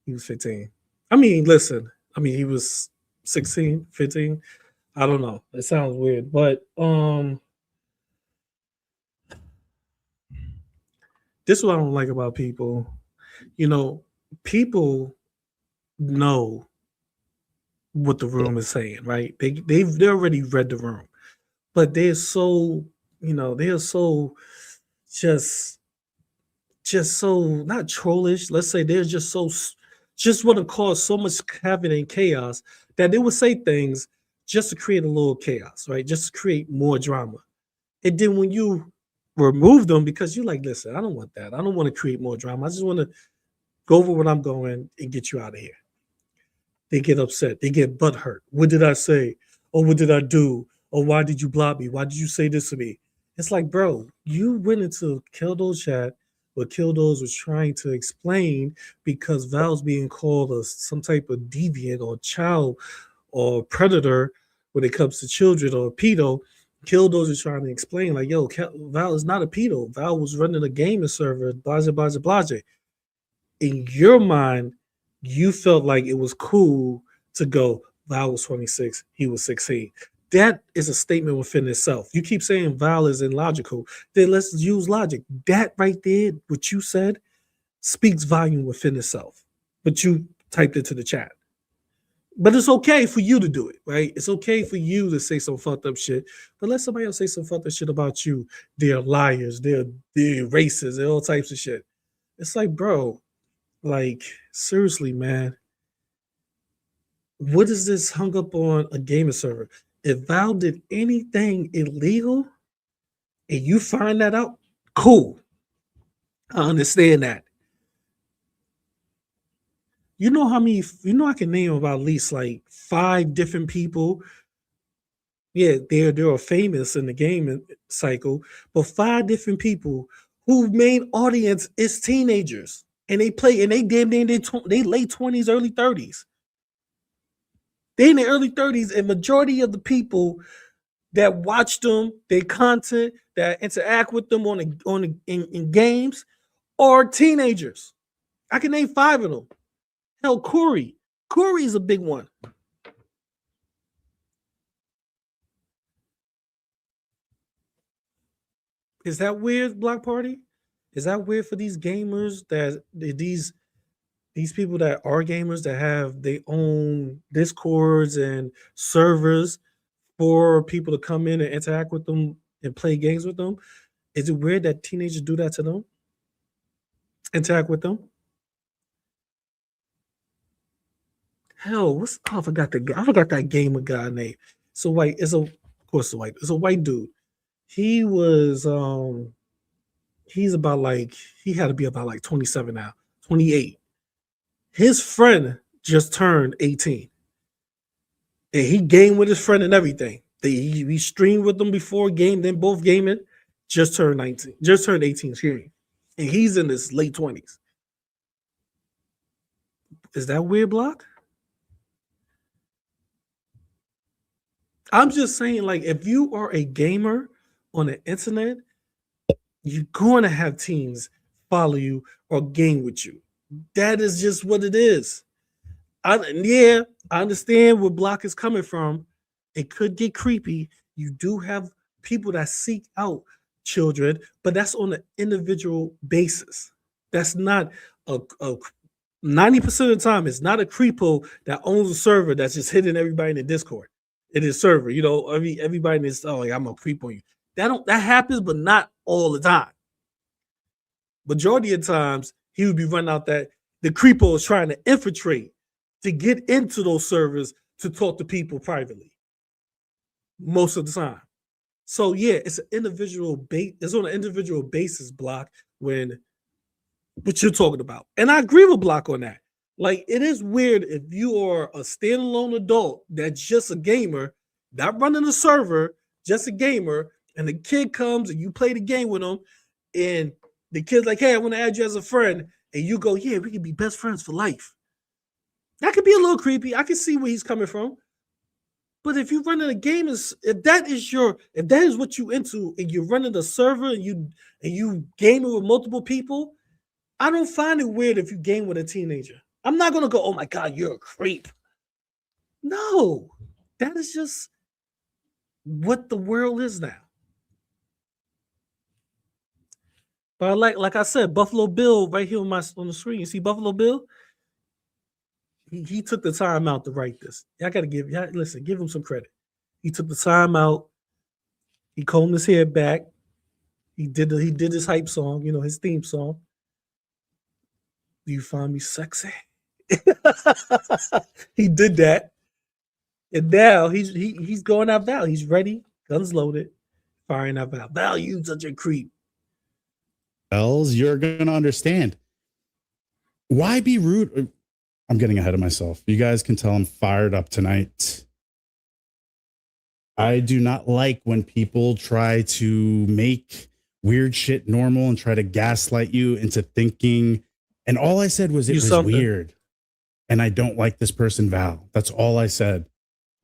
15. I mean, listen, he was 16, 15. I don't know. It sounds weird, but this is what I don't like about people. You know, people know what the room is saying, right? They already read the room, but they're so, they're so just so not trollish. Let's say they're just so just want to cause so much havoc and chaos that they would say things just to create a little chaos, right? Just to create more drama. And then when you remove them, because you're like, listen, I don't want that. I don't want to create more drama. I just want to go over what I'm going and get you out of here. They get upset. They get butthurt. What did I say? Or what did I do? Or why did you block me? Why did you say this to me? It's like, bro, you went into Kildo's chat where Kildo's was trying to explain because Val's being called some type of deviant or child or predator when it comes to children or pedo. Kildo's is trying to explain, like, yo, Val is not a pedo. Val was running a gaming server, blase, blase, blase. In your mind, you felt like it was cool to go, Val was 26, he was 16. That is a statement within itself. You keep saying Val is illogical. Then let's use logic. That right there, what you said, speaks volume within itself. But you typed it to the chat. But it's okay for you to do it, right? It's okay for you to say some fucked up shit. But let somebody else say some fucked up shit about you. They're liars. They're racist. They're all types of shit. It's like, bro, like, seriously, man. What is this hung up on a gaming server? If Val did anything illegal and you find that out, cool. I understand that. You know how many, I can name about at least like 5 different people. Yeah, they're famous in the gaming cycle, but 5 different people whose main audience is teenagers. And they play, and they damn near they late 20s, early 30s. They in the early 30s, and majority of the people that watch them, their content, that interact with them in games, are teenagers. I can name 5 of them. Hell, Corey is a big one. Is that weird, Block Party? Is that weird for these gamers, that these people that are gamers that have their own Discords and servers for people to come in and interact with them and play games with them? Is it weird that teenagers do that to them? Interact with them? Hell, I forgot that gamer guy name. So white. It's a white dude. He was he's about like, he had to be about like 27 now, 28. His friend just turned 18. And he gamed with his friend and everything. We streamed with them before game, then both gaming. Just turned 19, just turned 18, excuse me. And he's in his late 20s. Is that weird, Block? I'm just saying, like, if you are a gamer on the internet, you're going to have teens follow you or game with you. That is just what it is. I understand where Block is coming from. It could get creepy. You do have people that seek out children, but that's on an individual basis. That's not a 90% of the time, it's not a creepo that owns a server that's just hitting everybody in the Discord. It is server, everybody in this, I'm a creep on you. That happens, but not all the time. Majority of times, he would be running out that the creepo is trying to infiltrate to get into those servers to talk to people privately. Most of the time. So yeah, it's an individual base. It's on an individual basis, Block, when what you're talking about. And I agree with Block on that. Like, it is weird if you are a standalone adult that's just a gamer, not running a server, just a gamer, and the kid comes and you play the game with them, and the kid's like, hey, I want to add you as a friend, and you go, yeah, we can be best friends for life. That could be a little creepy. I can see where he's coming from. But if you're running a game, if that is what you into, and you're running a server and you gaming with multiple people, I don't find it weird if you game with a teenager. I'm not gonna go, oh my God, you're a creep. No, that is just what the world is now. But like I said, Buffalo Bill right here on the screen. You see Buffalo Bill? He took the time out to write this. I gotta give him some credit. He took the time out. He combed his hair back. He did his hype song, his theme song. Do you find me sexy? He did that. And now he's going out Val. He's ready, guns loaded, firing out Val. Val, you such a creep. Els, you're gonna understand. Why be rude? I'm getting ahead of myself. You guys can tell I'm fired up tonight. I do not like when people try to make weird shit normal and try to gaslight you into thinking. And all I said was it was weird. And I don't like this person, Val. That's all I said.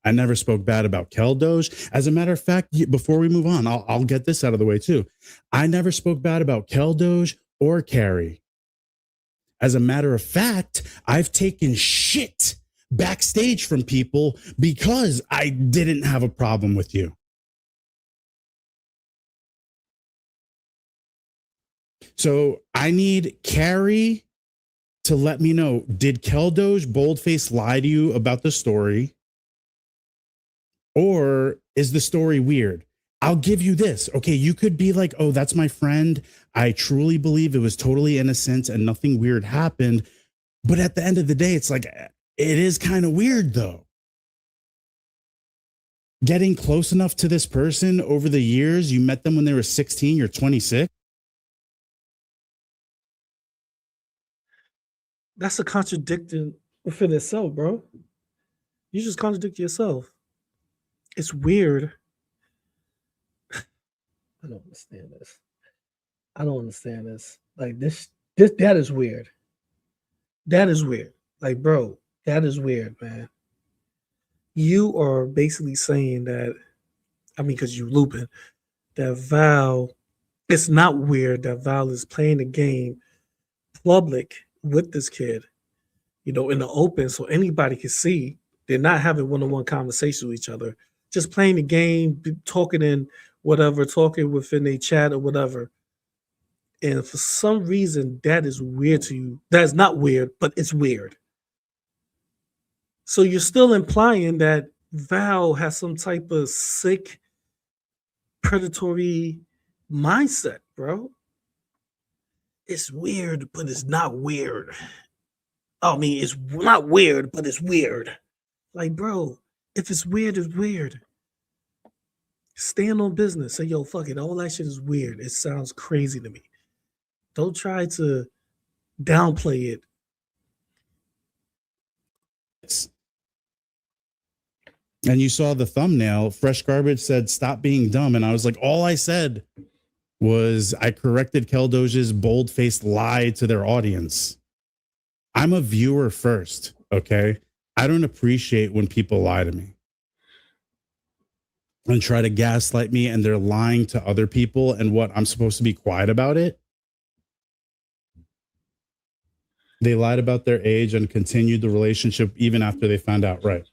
I never spoke bad about Keldoge. As a matter of fact, before we move on, I'll get this out of the way too. I never spoke bad about Keldoge or Carrie. As a matter of fact, I've taken shit backstage from people because I didn't have a problem with you. So I need Carrie to let me know, did Keldoge boldface lie to you about the story? Or is the story weird? I'll give you this. Okay, you could be like, oh, that's my friend. I truly believe it was totally innocent and nothing weird happened. But at the end of the day, it's like, it is kind of weird though. Getting close enough to this person over the years, you met them when they were 16, you're 26. That's a contradiction within itself, bro. You just contradict yourself. It's weird. I don't understand this. Like that is weird. That is weird. Like, bro, that is weird, man. You are basically saying that, because you looping, that Val, it's not weird that Val is playing the game public with this kid, in the open so anybody can see. They're not having one-on-one conversations with each other, just playing the game, talking in whatever, talking within a chat or whatever. And for some reason, that is weird to you. That is not weird, but it's weird. So you're still implying that Val has some type of sick, predatory mindset, bro. It's weird, but it's not weird. It's not weird, but it's weird. Like, bro, if it's weird, it's weird. Stand on business. Say, yo, fuck it. All that shit is weird. It sounds crazy to me. Don't try to downplay it. And you saw the thumbnail. Fresh Garbage said, stop being dumb. And I was like, all I said was I corrected Keldoge's bold-faced lie to their audience. I'm a viewer first, okay? I don't appreciate when people lie to me. and try to gaslight me, and they're lying to other people, and what, I'm supposed to be quiet about it? They lied about their age and continued the relationship even after they found out, right?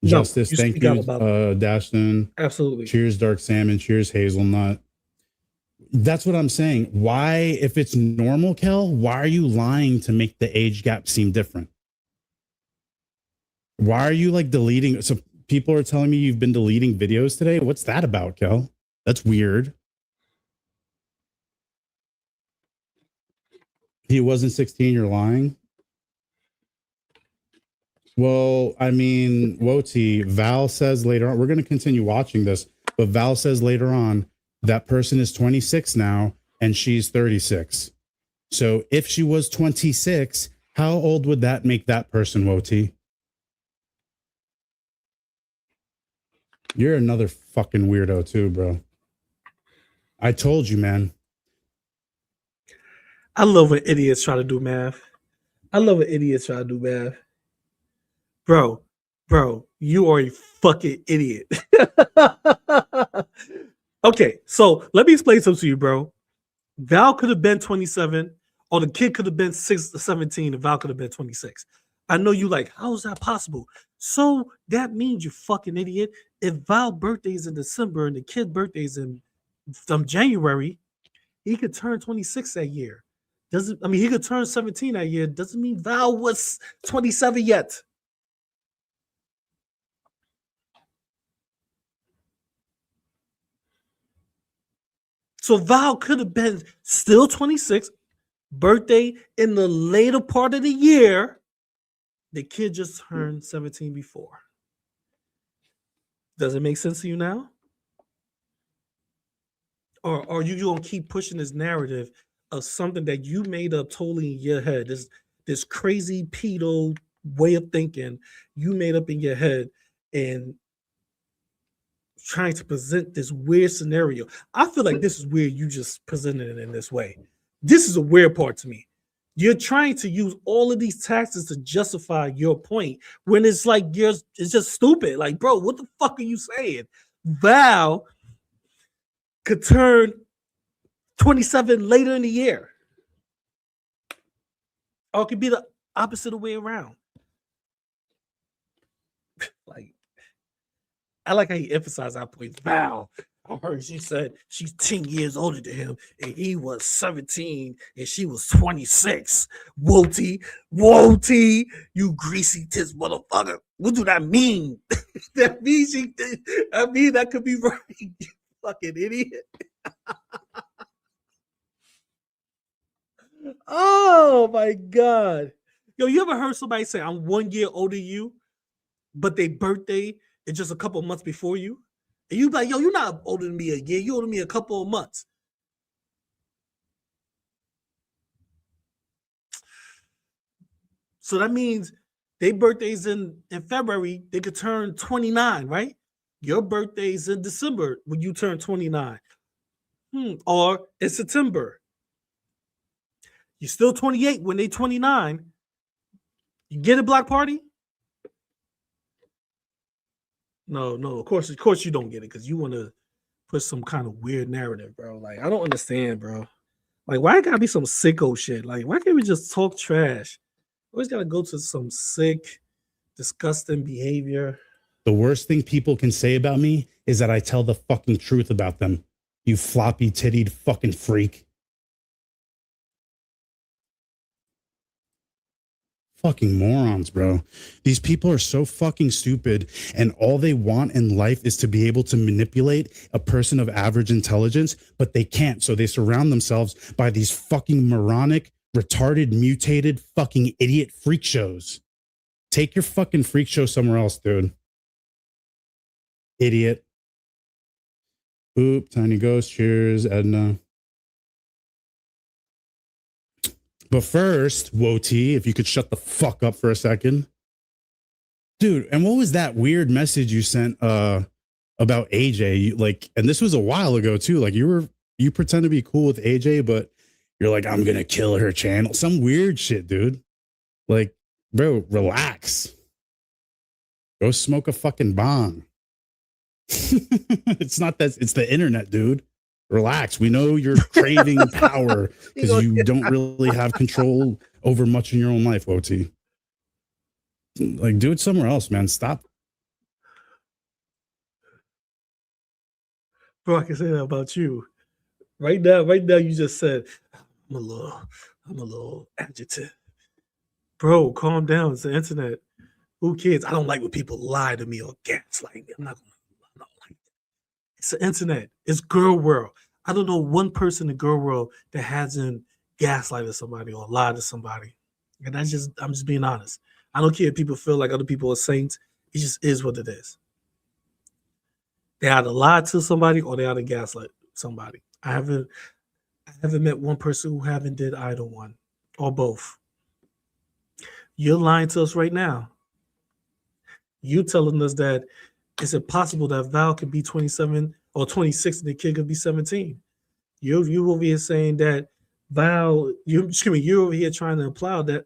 Justice, you thank speak out you, about Dashton. Absolutely. Cheers, Dark Salmon. Cheers, Hazelnut. That's what I'm saying. Why, if it's normal, Kel, why are you lying to make the age gap seem different? Why are you like deleting? So people are telling me you've been deleting videos today. What's that about, Kel? That's weird. He wasn't 16, you're lying? Well, I mean, Woti, Val says later on, we're going to continue watching this, but Val says later on, that person is 26 now and she's 36. So if she was 26, how old would that make that person, Woti? You're another fucking weirdo too, bro. I told you, man. I love when idiots try to do math. I love when idiots try to do math. Bro, you are a fucking idiot. Okay, so let me explain something to you, bro. Val could have been 27, or the kid could have been 17, and Val could have been 26. I know you like, how is that possible? So that means, you fucking idiot, if Val's birthday is in December and the kid's birthday is in January, he could turn 26 that year. He could turn 17 that year. Doesn't mean Val was 27 yet. So Val could have been still 26, birthday in the later part of the year. The kid just turned 17 before. Does it make sense to you now? Or are you going to keep pushing this narrative of something that you made up totally in your head? This crazy pedo way of thinking you made up in your head, and trying to present this weird scenario. I feel like this is weird. You just presented it in this way. This is a weird part to me. You're trying to use all of these tactics to justify your point when it's like it's just stupid. Like, bro, what the fuck are you saying? Val could turn 27 later in the year. Or it could be the opposite of the way around. Like, I like how you emphasize that point. Val, I heard she said she's 10 years older than him, and he was 17 and she was 26. Woti, you greasy tits motherfucker. What do that mean? That means that could be right. You fucking idiot. Oh my God. Yo, you ever heard somebody say, I'm 1 year older than you, but their birthday is just a couple of months before you? And you be like, yo, you're not older than me a year. You're older than me a couple of months. So that means their birthday's in February, they could turn 29, right? Your birthday's in December when you turn 29. Or in September. You're still 28 when they 29. You get a block party? No, of course you don't get it, because you want to put some kind of weird narrative, bro. Like, I don't understand, bro. Like, why it gotta be some sicko shit? Like, why can't we just talk trash? Always gotta go to some sick, disgusting behavior. The worst thing people can say about me is that I tell the fucking truth about them. You floppy tittied fucking freak. Fucking morons, bro. These people are so fucking stupid, and all they want in life is to be able to manipulate a person of average intelligence, but they can't. So they surround themselves by these fucking moronic, retarded, mutated, fucking idiot freak shows. Take your fucking freak show somewhere else, dude. Idiot. Oop, Tiny Ghost. Cheers, Edna. But first, Woti, if you could shut the fuck up for a second. Dude, and what was that weird message you sent about AJ? And this was a while ago too. Like, you pretend to be cool with AJ, but you're like, I'm gonna kill her channel. Some weird shit, dude. Like, bro, relax. Go smoke a fucking bong. It's not that. It's the internet, dude. Relax. We know you're craving power because you don't really have control over much in your own life, OT. Like, do it somewhere else, man. Stop. Bro, I can say that about you. Right now, you just said, I'm a little agitated. Bro, calm down. It's the internet. Who cares? I don't like when people lie to me or gaslight me. I'm not like that. It's the internet. It's girl world. I don't know one person in girl world that hasn't gaslighted somebody or lied to somebody. And I'm just being honest. I don't care if people feel like other people are saints. It just is what it is. They either lied to somebody or they either gaslight somebody. I haven't met one person who haven't did either one or both. You're lying to us right now. You telling us that it's impossible that Val could be 27 or 26 and the kid could be 17. You over here saying that Val, you're over here trying to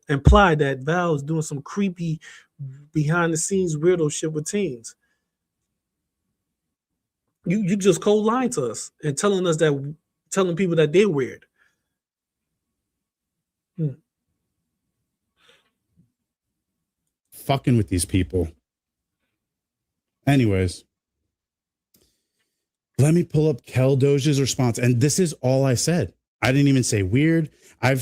imply that Val is doing some creepy behind the scenes weirdo shit with teens. You just cold lying to us and telling people that they're weird. Fucking with these people. Anyways, let me pull up Keldoge's response. And this is all I said. I didn't even say weird. I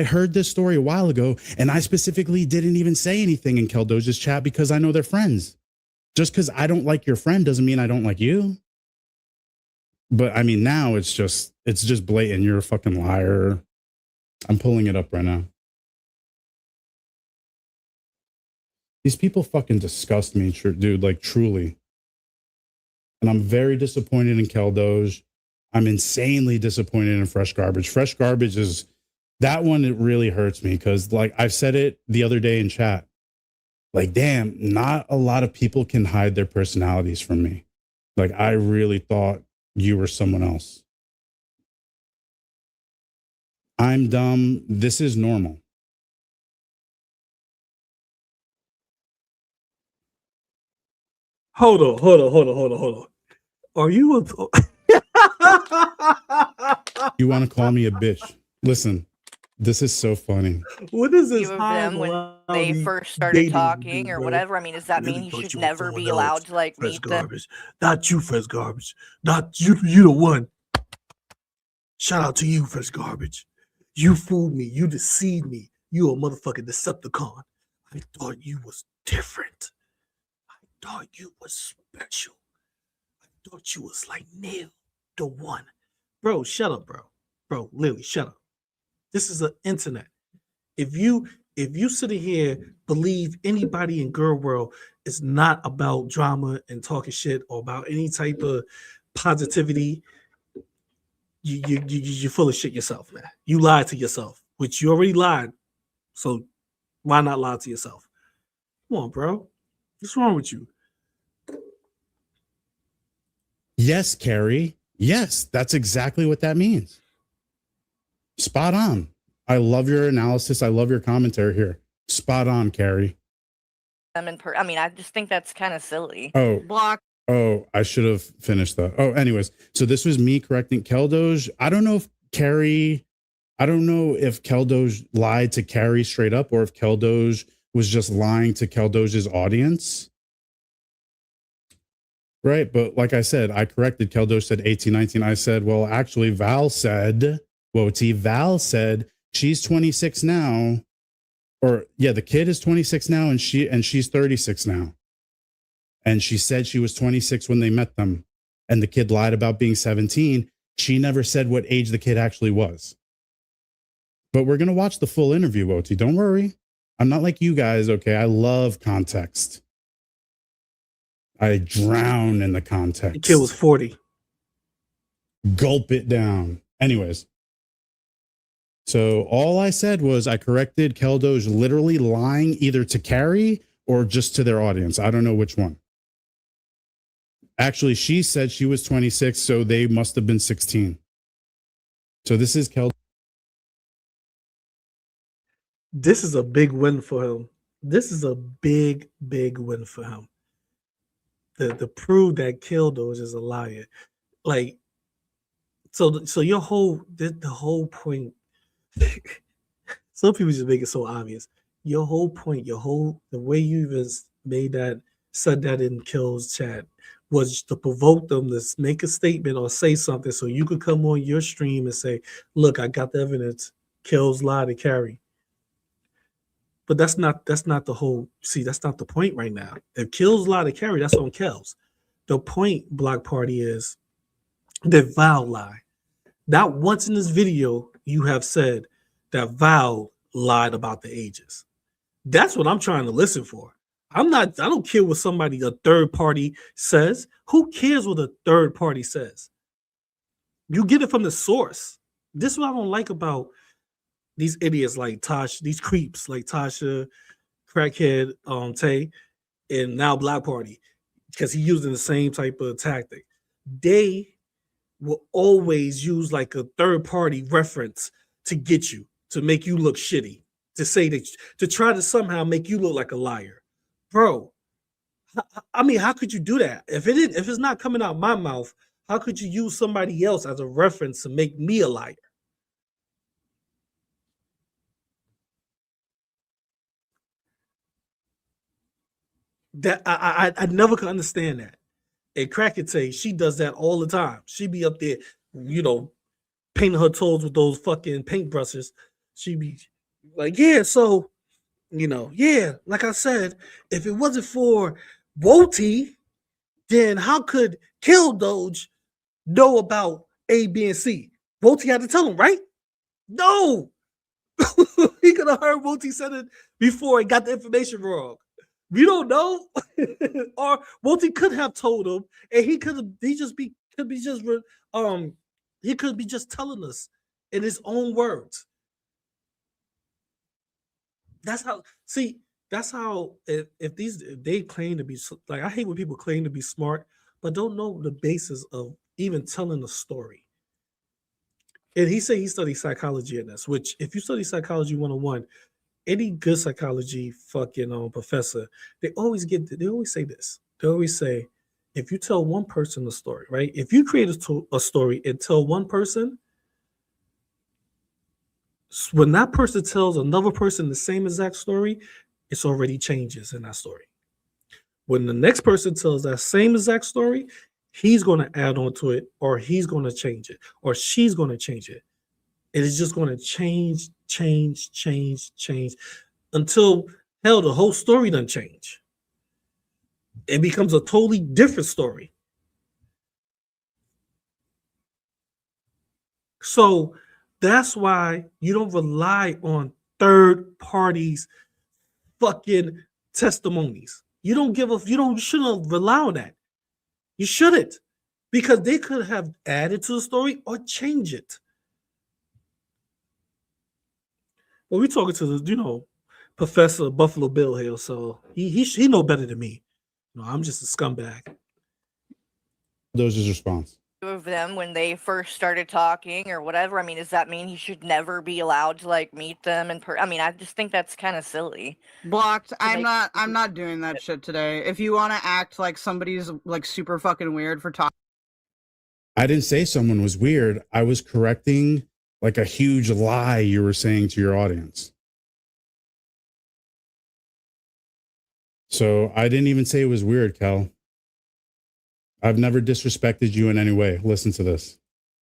heard this story a while ago, and I specifically didn't even say anything in Keldoge's chat because I know they're friends. Just because I don't like your friend doesn't mean I don't like you. But I mean, now it's just blatant. You're a fucking liar. I'm pulling it up right now. These people fucking disgust me, dude, like truly. And I'm very disappointed in Keldoge. I'm insanely disappointed in Fresh Garbage. Fresh Garbage is that one. It really hurts me because, like, I've said it the other day in chat. Like, damn, not a lot of people can hide their personalities from me. Like, I really thought you were someone else. I'm dumb. This is normal. Hold on. Are you You want to call me a bitch? Listen, this is so funny. What is this? Of them when they first started talking or whatever. I mean, does that mean he should never be allowed to like meet them? Not you, Fresh Garbage. Not you. You the one. Shout out to you, Fresh Garbage. You fooled me. You deceived me. You a motherfucking Decepticon. I thought you was different. I thought you was special. I thought you was like Neil, the one. Bro, shut up, bro. Bro, literally, shut up. This is the internet. If you sitting here believe anybody in girl world is not about drama and talking shit or about any type of positivity, you're full of shit yourself, man. You lied to yourself, which you already lied. So why not lie to yourself? Come on, bro. What's wrong with you? Yes, Carrie. Yes, that's exactly what that means. Spot on. I love your analysis. I love your commentary here. Spot on, Carrie. I mean, I just think that's kind of silly. Oh, I should have finished that. Oh, anyways. So this was me correcting Keldoge. I don't know if Keldoge lied to Carrie straight up or if Keldoge was just lying to Keldoge's audience. Right. But like I said, I corrected. Keldoge said 18, 19. I said, well, actually, Val said she's 26 now. Or yeah, the kid is 26 now and she's 36 now. And she said she was 26 when they met them. And the kid lied about being 17. She never said what age the kid actually was. But we're going to watch the full interview, OT. Don't worry. I'm not like you guys, okay? I love context. I drown in the context. The kid was 40. Gulp it down. Anyways. So all I said was I corrected Keldoge literally lying either to Carrie or just to their audience. I don't know which one. Actually, she said she was 26, so they must have been 16. So this is Keldoge. This is a big win for him. This is a big win for him. the prove that Killdoge is a liar. Like, so your whole the whole point. Some people just make it so obvious. Your whole point, the way you even said that in Kill's chat was to provoke them to make a statement or say something so you could come on your stream and say, look, I got the evidence. Kill's lie to carry. But that's not the whole, that's not the point right now. If Kill's lie to carry, that's on Kells. The point, Block Party, is that Val lie. Not once in this video you have said that Val lied about the ages. That's what I'm trying to listen for. I don't care what a third party says. Who cares what a third party says? You get it from the source. This is what I don't like about these idiots like Tasha, these creeps like Tasha, crackhead, Tay, and now Black Party, because he's using the same type of tactic. They will always use like a third party reference to get you, to make you look shitty, to say that, to try to somehow make you look like a liar. Bro, I mean, how could you do that? If it's not coming out my mouth, how could you use somebody else as a reference to make me a liar? That I never could understand that. And Cracketay, she does that all the time. She be up there, painting her toes with those fucking paintbrushes. She be like, yeah, so, yeah, like I said, if it wasn't for Woti, then how could Killdoge know about A, B, and C? Woti had to tell him, right? No. He could have heard Woti said it before and got the information wrong. We don't know. Or Woti could have told him, and he could be just telling us in his own words. That's how if they claim to be, like, I hate when people claim to be smart but don't know the basis of even telling a story. And he said he studied psychology in this, which if you study psychology 101, any good psychology fucking professor, they always say this. They always say, if you tell one person a story, right? If you create a story and tell one person, when that person tells another person the same exact story, it's already changes in that story. When the next person tells that same exact story, he's going to add on to it, or he's going to change it, or she's going to change it. It is just going to change until, hell, the whole story doesn't change. It becomes a totally different story. So that's why you don't rely on third parties' fucking testimonies. You shouldn't rely on that. You shouldn't, because they could have added to the story or change it. Well, we're talking to the, Professor Buffalo Bill here, so he know better than me. I'm just a scumbag. Those his response. Of them when they first started talking or whatever. I mean, does that mean he should never be allowed to meet them I mean, I just think that's kind of silly. Blocked. I'm not doing that shit today. If you want to act like somebody's super fucking weird for talking, I didn't say someone was weird. I was correcting a huge lie you were saying to your audience. So I didn't even say it was weird, Kel. I've never disrespected you in any way. Listen to this.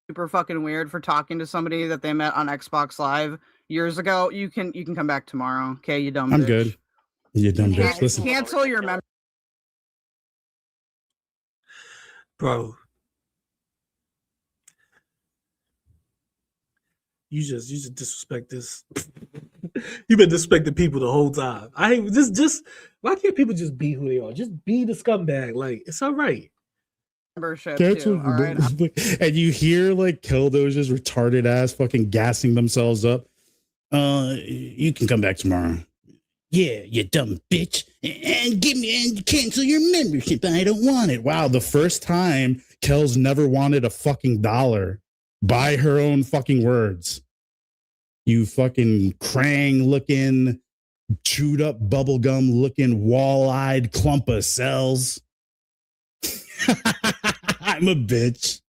Super fucking weird for talking to somebody that they met on Xbox Live years ago. You can come back tomorrow. Okay, you dumb bitch. I'm good. You dumb bitch. Listen. Cancel your membership. Bro. You just disrespect this. You've been disrespecting people the whole time. I hate just why can't people just be who they are? Just be the scumbag. It's all right. Membership too, all right? And you hear Killdoge's retarded ass fucking gassing themselves up. You can come back tomorrow. Yeah, you dumb bitch. And give me and cancel your membership. I don't want it. Wow, the first time Kel's never wanted a fucking dollar. By her own fucking words. You fucking Krang looking, chewed up bubblegum looking, wall-eyed clump of cells. I'm a bitch.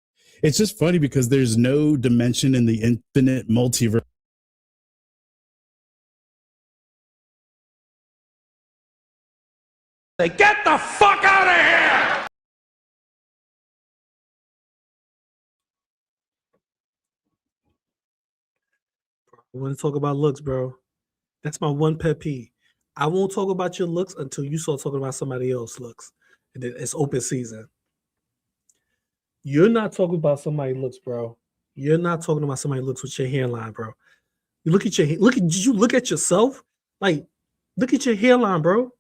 It's just funny because there's no dimension in the infinite multiverse. Get the fuck out of here! I want to talk about looks, bro. That's my one pet peeve. I won't talk about your looks until you start talking about somebody else's looks. And then it's open season. You're not talking about somebody's looks, bro. You're not talking about somebody's looks with your hairline, bro. You look at your did you look at yourself? Like, look at your hairline, bro.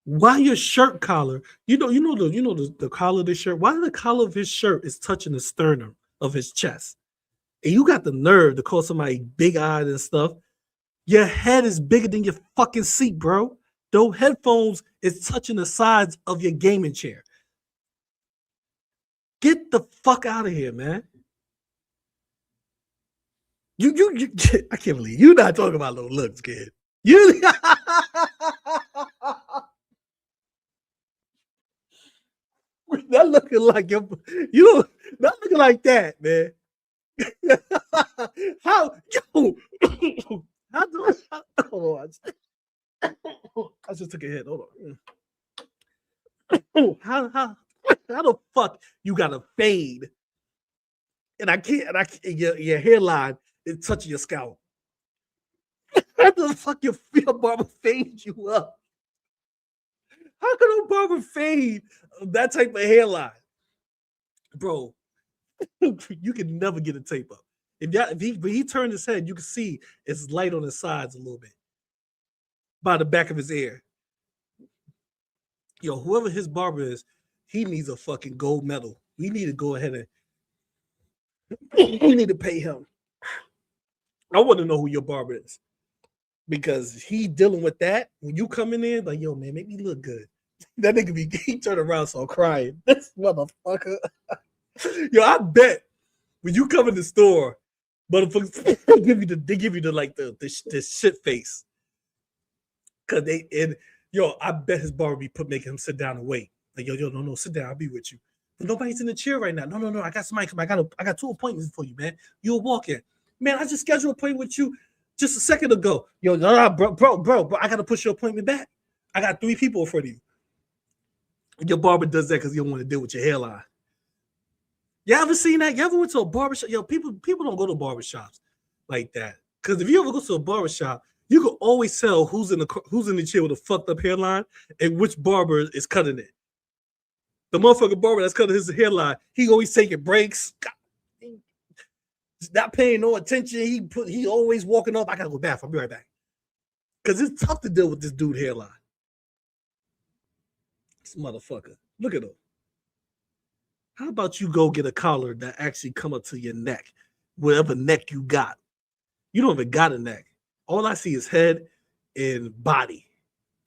Why your shirt collar? You know the collar of the shirt. Why the collar of his shirt is touching the sternum of his chest? And you got the nerve to call somebody big-eyed and stuff. Your head is bigger than your fucking seat, bro. Those headphones is touching the sides of your gaming chair. Get the fuck out of here, man. You I can't believe you're not talking about no looks, kid. You not looking like you not looking like that, man. How hold on. I just took a hit. Hold on. How the fuck you got a fade? And I can't your hairline is touching your scalp. How the fuck your barber fade you up? How can a barber fade that type of hairline? Bro, you can never get a tape up. If he turned his head, you can see it's light on the sides a little bit. By the back of his ear. Yo, whoever his barber is, he needs a fucking gold medal. We need to go ahead and we need to pay him. I want to know who your barber is. Because he dealing with that. When you come in there, like, yo, man, make me look good. That nigga he turned around so crying. This motherfucker. Yo, I bet when you come in the store, motherfuckers they give you the shit face. Cause I bet his barber be making him sit down and wait. Like, yo, no, sit down, I'll be with you. But nobody's in the chair right now. No, I got somebody come. I got 2 appointments for you, man. You'll walk in. Man, I just scheduled an appointment with you just a second ago. Yo, no, bro, I gotta push your appointment back. I got 3 people in front of you. Your barber does that because you don't want to deal with your hairline. You ever seen that? You ever went to a barbershop? Yo, people don't go to barbershops like that. Because if you ever go to a barbershop, you can always tell who's in the chair with a fucked up hairline and which barber is cutting it. The motherfucking barber that's cutting his hairline, he always taking breaks. Not paying no attention. He always walking off. I gotta go bath. I'll be right back. Because it's tough to deal with this dude hairline. This motherfucker. Look at him. How about you go get a collar that actually come up to your neck, whatever neck you got. You don't even got a neck. All I see is head and body.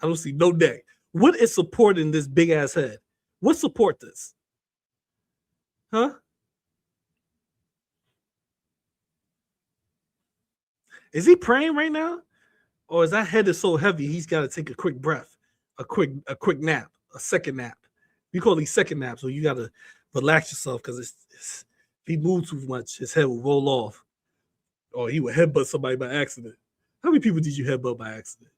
I don't see no neck. What is supporting this big ass head? What support this? Huh? Is he praying right now? Or is that head is so heavy he's got to take a quick breath, a quick nap, a second nap? We call these second naps, so you got to relax yourself because if he moves too much, his head will roll off. Or he would headbutt somebody by accident. How many people did you headbutt by accident?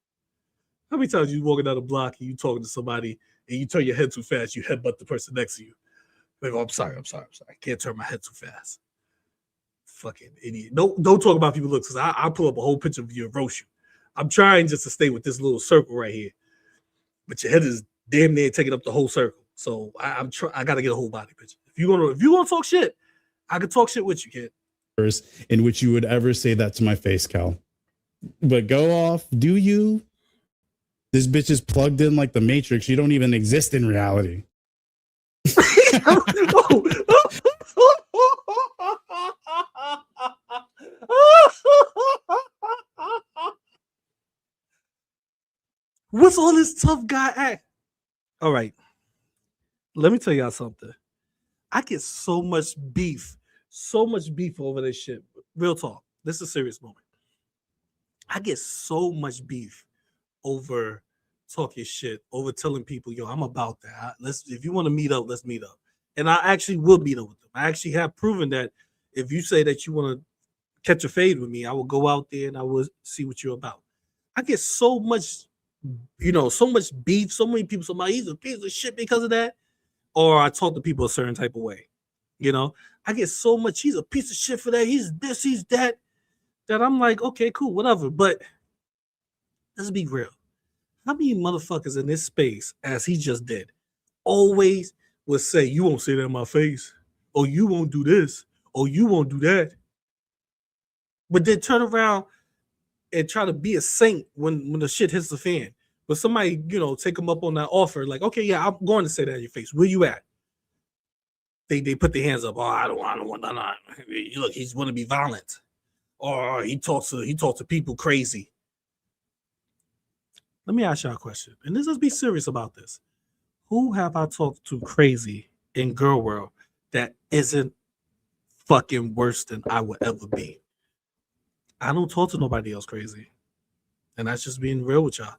How many times you walking down the block and you talking to somebody and you turn your head too fast, you headbutt the person next to you? Like, oh, I'm sorry. I can't turn my head too fast. Fucking idiot. Don't talk about people looks because I'll pull up a whole picture of you and roast you. I'm trying just to stay with this little circle right here. But your head is damn near taking up the whole circle. So I gotta get a whole body picture. If you wanna talk shit, I can talk shit with you, kid. In which you would ever say that to my face, Cal. But go off, do you? This bitch is plugged in like the Matrix. You don't even exist in reality. What's all this tough guy act? All right. Let me tell y'all something. I get so much beef over this shit. Real talk. This is a serious moment. I get so much beef over talk your shit over telling people, yo, I'm about that. If you want to meet up, let's meet up. And I actually will meet up with them. I actually have proven that if you say that you want to catch a fade with me, I will go out there and I will see what you're about. I get so much, so much beef, so many people, he's a piece of shit because of that. Or I talk to people a certain type of way. I get so much, he's a piece of shit for that. He's this, he's that I'm like, okay, cool, whatever. But let's be real. How many motherfuckers in this space, as he just did, always would say, you won't say that in my face, or you won't do this, or you won't do that. But then turn around and try to be a saint when the shit hits the fan. But somebody, take them up on that offer, like, okay, yeah, I'm going to say that in your face. Where you at? They put their hands up. Oh, I don't want to. Look, he's want to be violent, or he talks to people crazy. Let me ask y'all a question, and let's be serious about this. Who have I talked to crazy in girl world that isn't fucking worse than I would ever be? I don't talk to nobody else crazy, and that's just being real with y'all.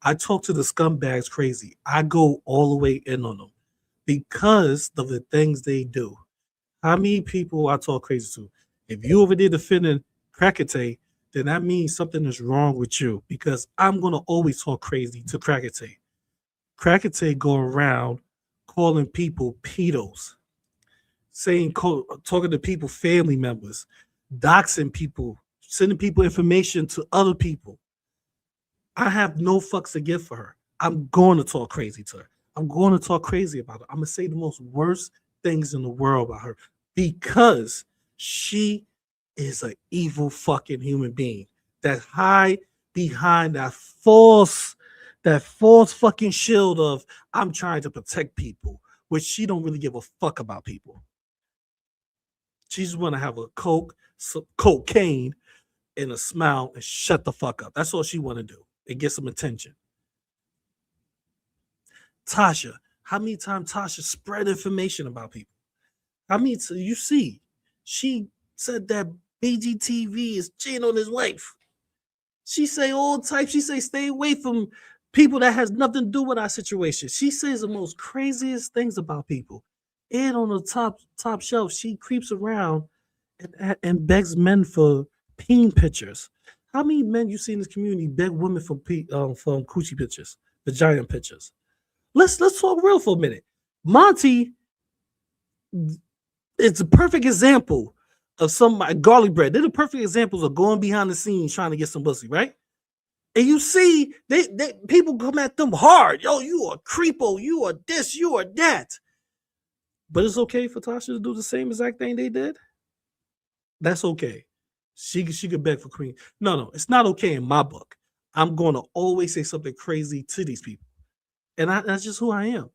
I talk to the scumbags crazy. I go all the way in on them because of the things they do. How many people I talk crazy to? If you over there defending Krakate, then that means something is wrong with you, because I'm going to always talk crazy to Krakate. Krakate go around calling people pedos, talking to people, family members, doxing people, sending people information to other people. I have no fucks to give for her. I'm going to talk crazy to her. I'm going to talk crazy about her. I'm going to say the most worst things in the world about her because she is an evil fucking human being that hide behind that false fucking shield of I'm trying to protect people, which she don't really give a fuck about people. She just want to have a cocaine and a smile and shut the fuck up. That's all she want to do and get some attention. Tasha, how many times Tasha spread information about people? How many you see? She said that BGTV is cheating on his wife. She say all types. She say stay away from people that has nothing to do with our situation. She says the most craziest things about people. And on the top shelf, she creeps around and begs men for peen pictures. How many men you see in this community beg women for coochie pictures, vagina pictures? Let's talk real for a minute. Monty, it's a perfect example of somebody, garlic bread. They're the perfect examples of going behind the scenes trying to get some pussy, right? And you see, they people come at them hard. Yo, you are creepo, you are this, you are that. But it's okay for Tasha to do the same exact thing they did. That's okay. She could beg for queen. No, it's not okay in my book. I'm going to always say something crazy to these people. And that's just who I am.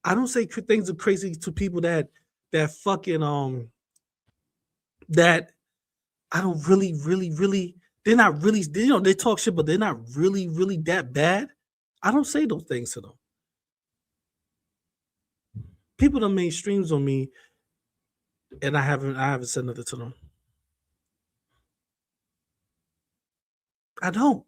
I don't say things are crazy to people that fucking that I don't really, they're not really, they talk shit, but they're not really that bad. I don't say those things to them. People done made streams on me, and I haven't said nothing to them. I don't.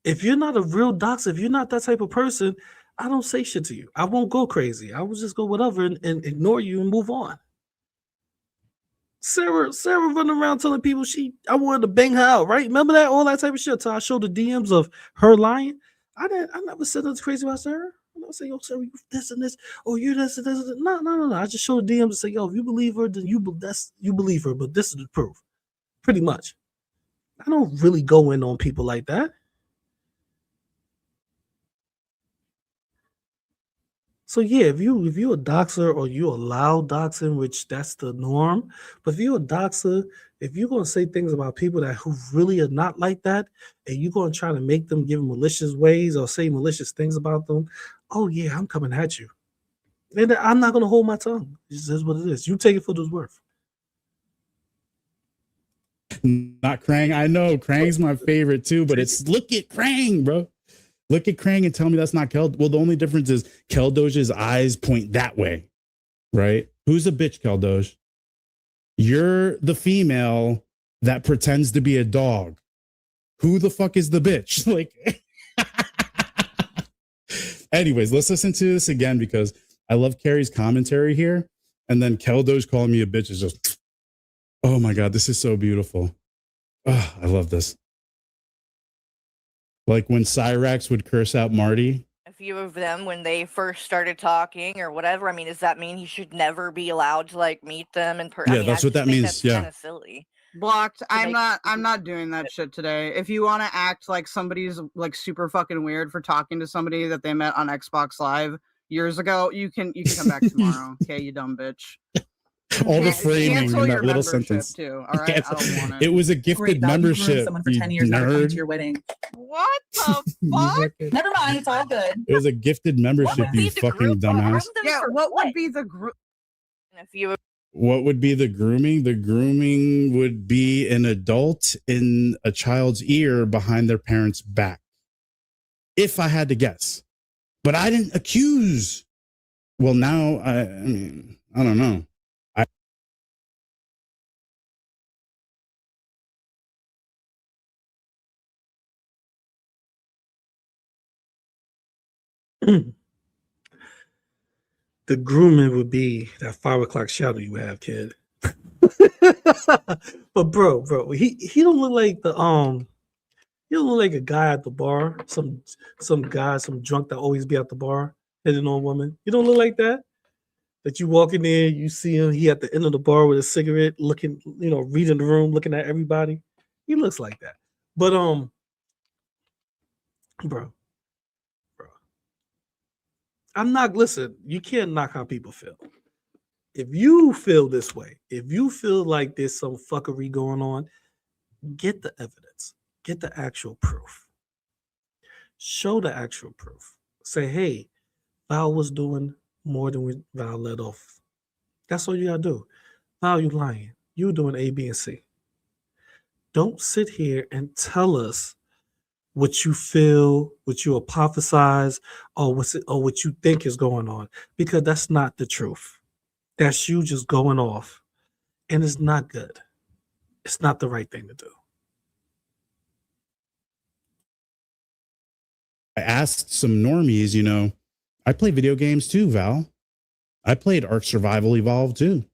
If you're not a real doxer, if you're not that type of person, I don't say shit to you. I won't go crazy. I will just go whatever and ignore you and move on. Sarah running around telling people I wanted to bang her out, right? Remember that? All that type of shit. So I showed the DMs of her lying. I never said nothing crazy about Sarah. I never say, yo, Sarah, you this and this, or you this and this. No. I just showed the DMs and say, yo, if you believe her, then you believe her, but this is the proof. Pretty much. I don't really go in on people like that. So yeah, if you're a doxer or you allow doxing, which that's the norm, but if you're a doxer, if you're gonna say things about people who really are not like that, and you're gonna try to make them give malicious ways or say malicious things about them, oh yeah, I'm coming at you. And I'm not gonna hold my tongue. This is what it is. You take it for what it's worth. Not Krang. I know Krang's my favorite too, but it's look at Krang, bro. Look at Krang and tell me that's not Kel. Well, the only difference is Keldoge's eyes point that way, right? Who's a bitch, Keldoge? You're the female that pretends to be a dog. Who the fuck is the bitch? Like, Anyways, let's listen to this again because I love Carrie's commentary here. And then Keldo's calling me a bitch is just, oh my God, this is so beautiful. Oh, I love this. Like when Cyrax would curse out Marty. A few of them when they first started talking or whatever. I mean, does that mean he should never be allowed to like meet them in person? Yeah, that's what that means. That's Yeah. kind of silly. Blocked. I'm not doing that shit today. If you want to act like somebody's like super fucking weird for talking to somebody that they met on Xbox Live years ago, you can come back tomorrow. Okay, you dumb bitch. All the framing in that little sentence. Too, all right? I don't want it was a gifted membership. Someone for 10 years never came to your wedding. What the fuck? Never mind, it's all good. It was a gifted membership, you fucking dumbass. Yeah, what would be the group? What would be the grooming? The grooming would be an adult in a child's ear behind their parents' back. If I had to guess. But I didn't accuse. Well, now, I mean, I don't know. The grooming would be that 5 o'clock shadow you have, kid. But bro, he don't look like the he don't look like a guy at the bar. Some guy, some drunk that always be at the bar hitting on women. You don't look like that. That you walk in there, you see him. He at the end of the bar with a cigarette, looking, reading the room, looking at everybody. He looks like that. But bro. I'm not, listen, you can't knock how people feel. If you feel this way, if you feel like there's some fuckery going on, get the evidence, get the actual proof. Show the actual proof. Say, hey, Val was doing more than Val let off. That's all you gotta do. Val, you lying. You doing A, B, and C. Don't sit here and tell us what you feel, what you hypothesize, or what you think is going on, because that's not the truth. That's you just going off, and it's not good. It's not the right thing to do. I asked some normies, I play video games too, Val. I played Ark Survival Evolved too.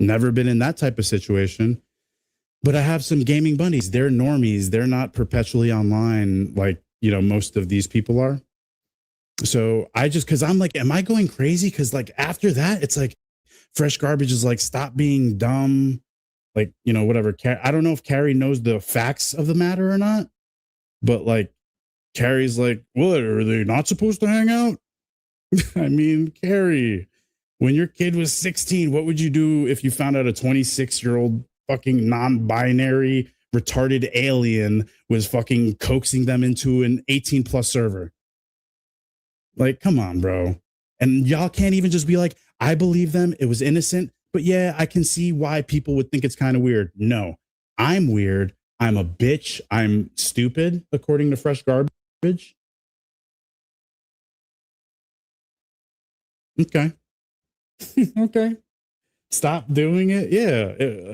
Never been in that type of situation. But I have some gaming buddies. They're normies. They're not perpetually online like, most of these people are. So because I'm like, am I going crazy? Because like after that, it's like Fresh Garbage is like, stop being dumb. Like, whatever. I don't know if Carrie knows the facts of the matter or not. But like, Carrie's like, what? Are they not supposed to hang out? I mean, Carrie, when your kid was 16, what would you do if you found out a 26-year-old fucking non-binary retarded alien was fucking coaxing them into an 18+ server? Like, come on, bro. And y'all can't even just be like, I believe them. It was innocent. But yeah, I can see why people would think it's kind of weird. No, I'm weird. I'm a bitch. I'm stupid, according to Fresh Garbage. Okay. Okay. Stop doing it. Yeah.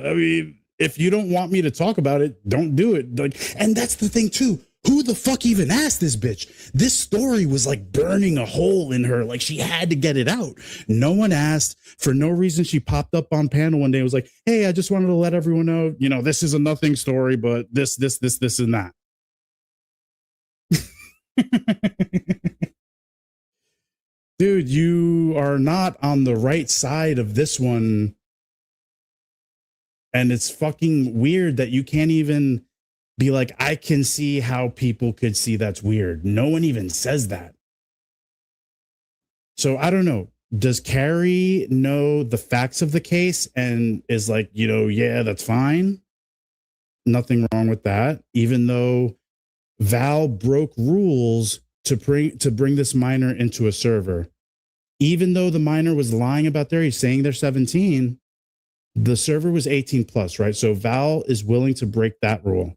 I mean, if you don't want me to talk about it, don't do it. Like, and that's the thing too. Who the fuck even asked this bitch? This story was like burning a hole in her. Like she had to get it out. No one asked. For no reason, she popped up on panel one day and was like, hey, I just wanted to let everyone know, this is a nothing story, but this, and that. Dude, you are not on the right side of this one. And it's fucking weird that you can't even be like, I can see how people could see that's weird. No one even says that. So I don't know. Does Carrie know the facts of the case and is like, yeah, that's fine. Nothing wrong with that. Even though Val broke rules to bring this minor into a server. Even though the minor was lying about their age, saying they're 17, the server was 18+, right? So Val is willing to break that rule.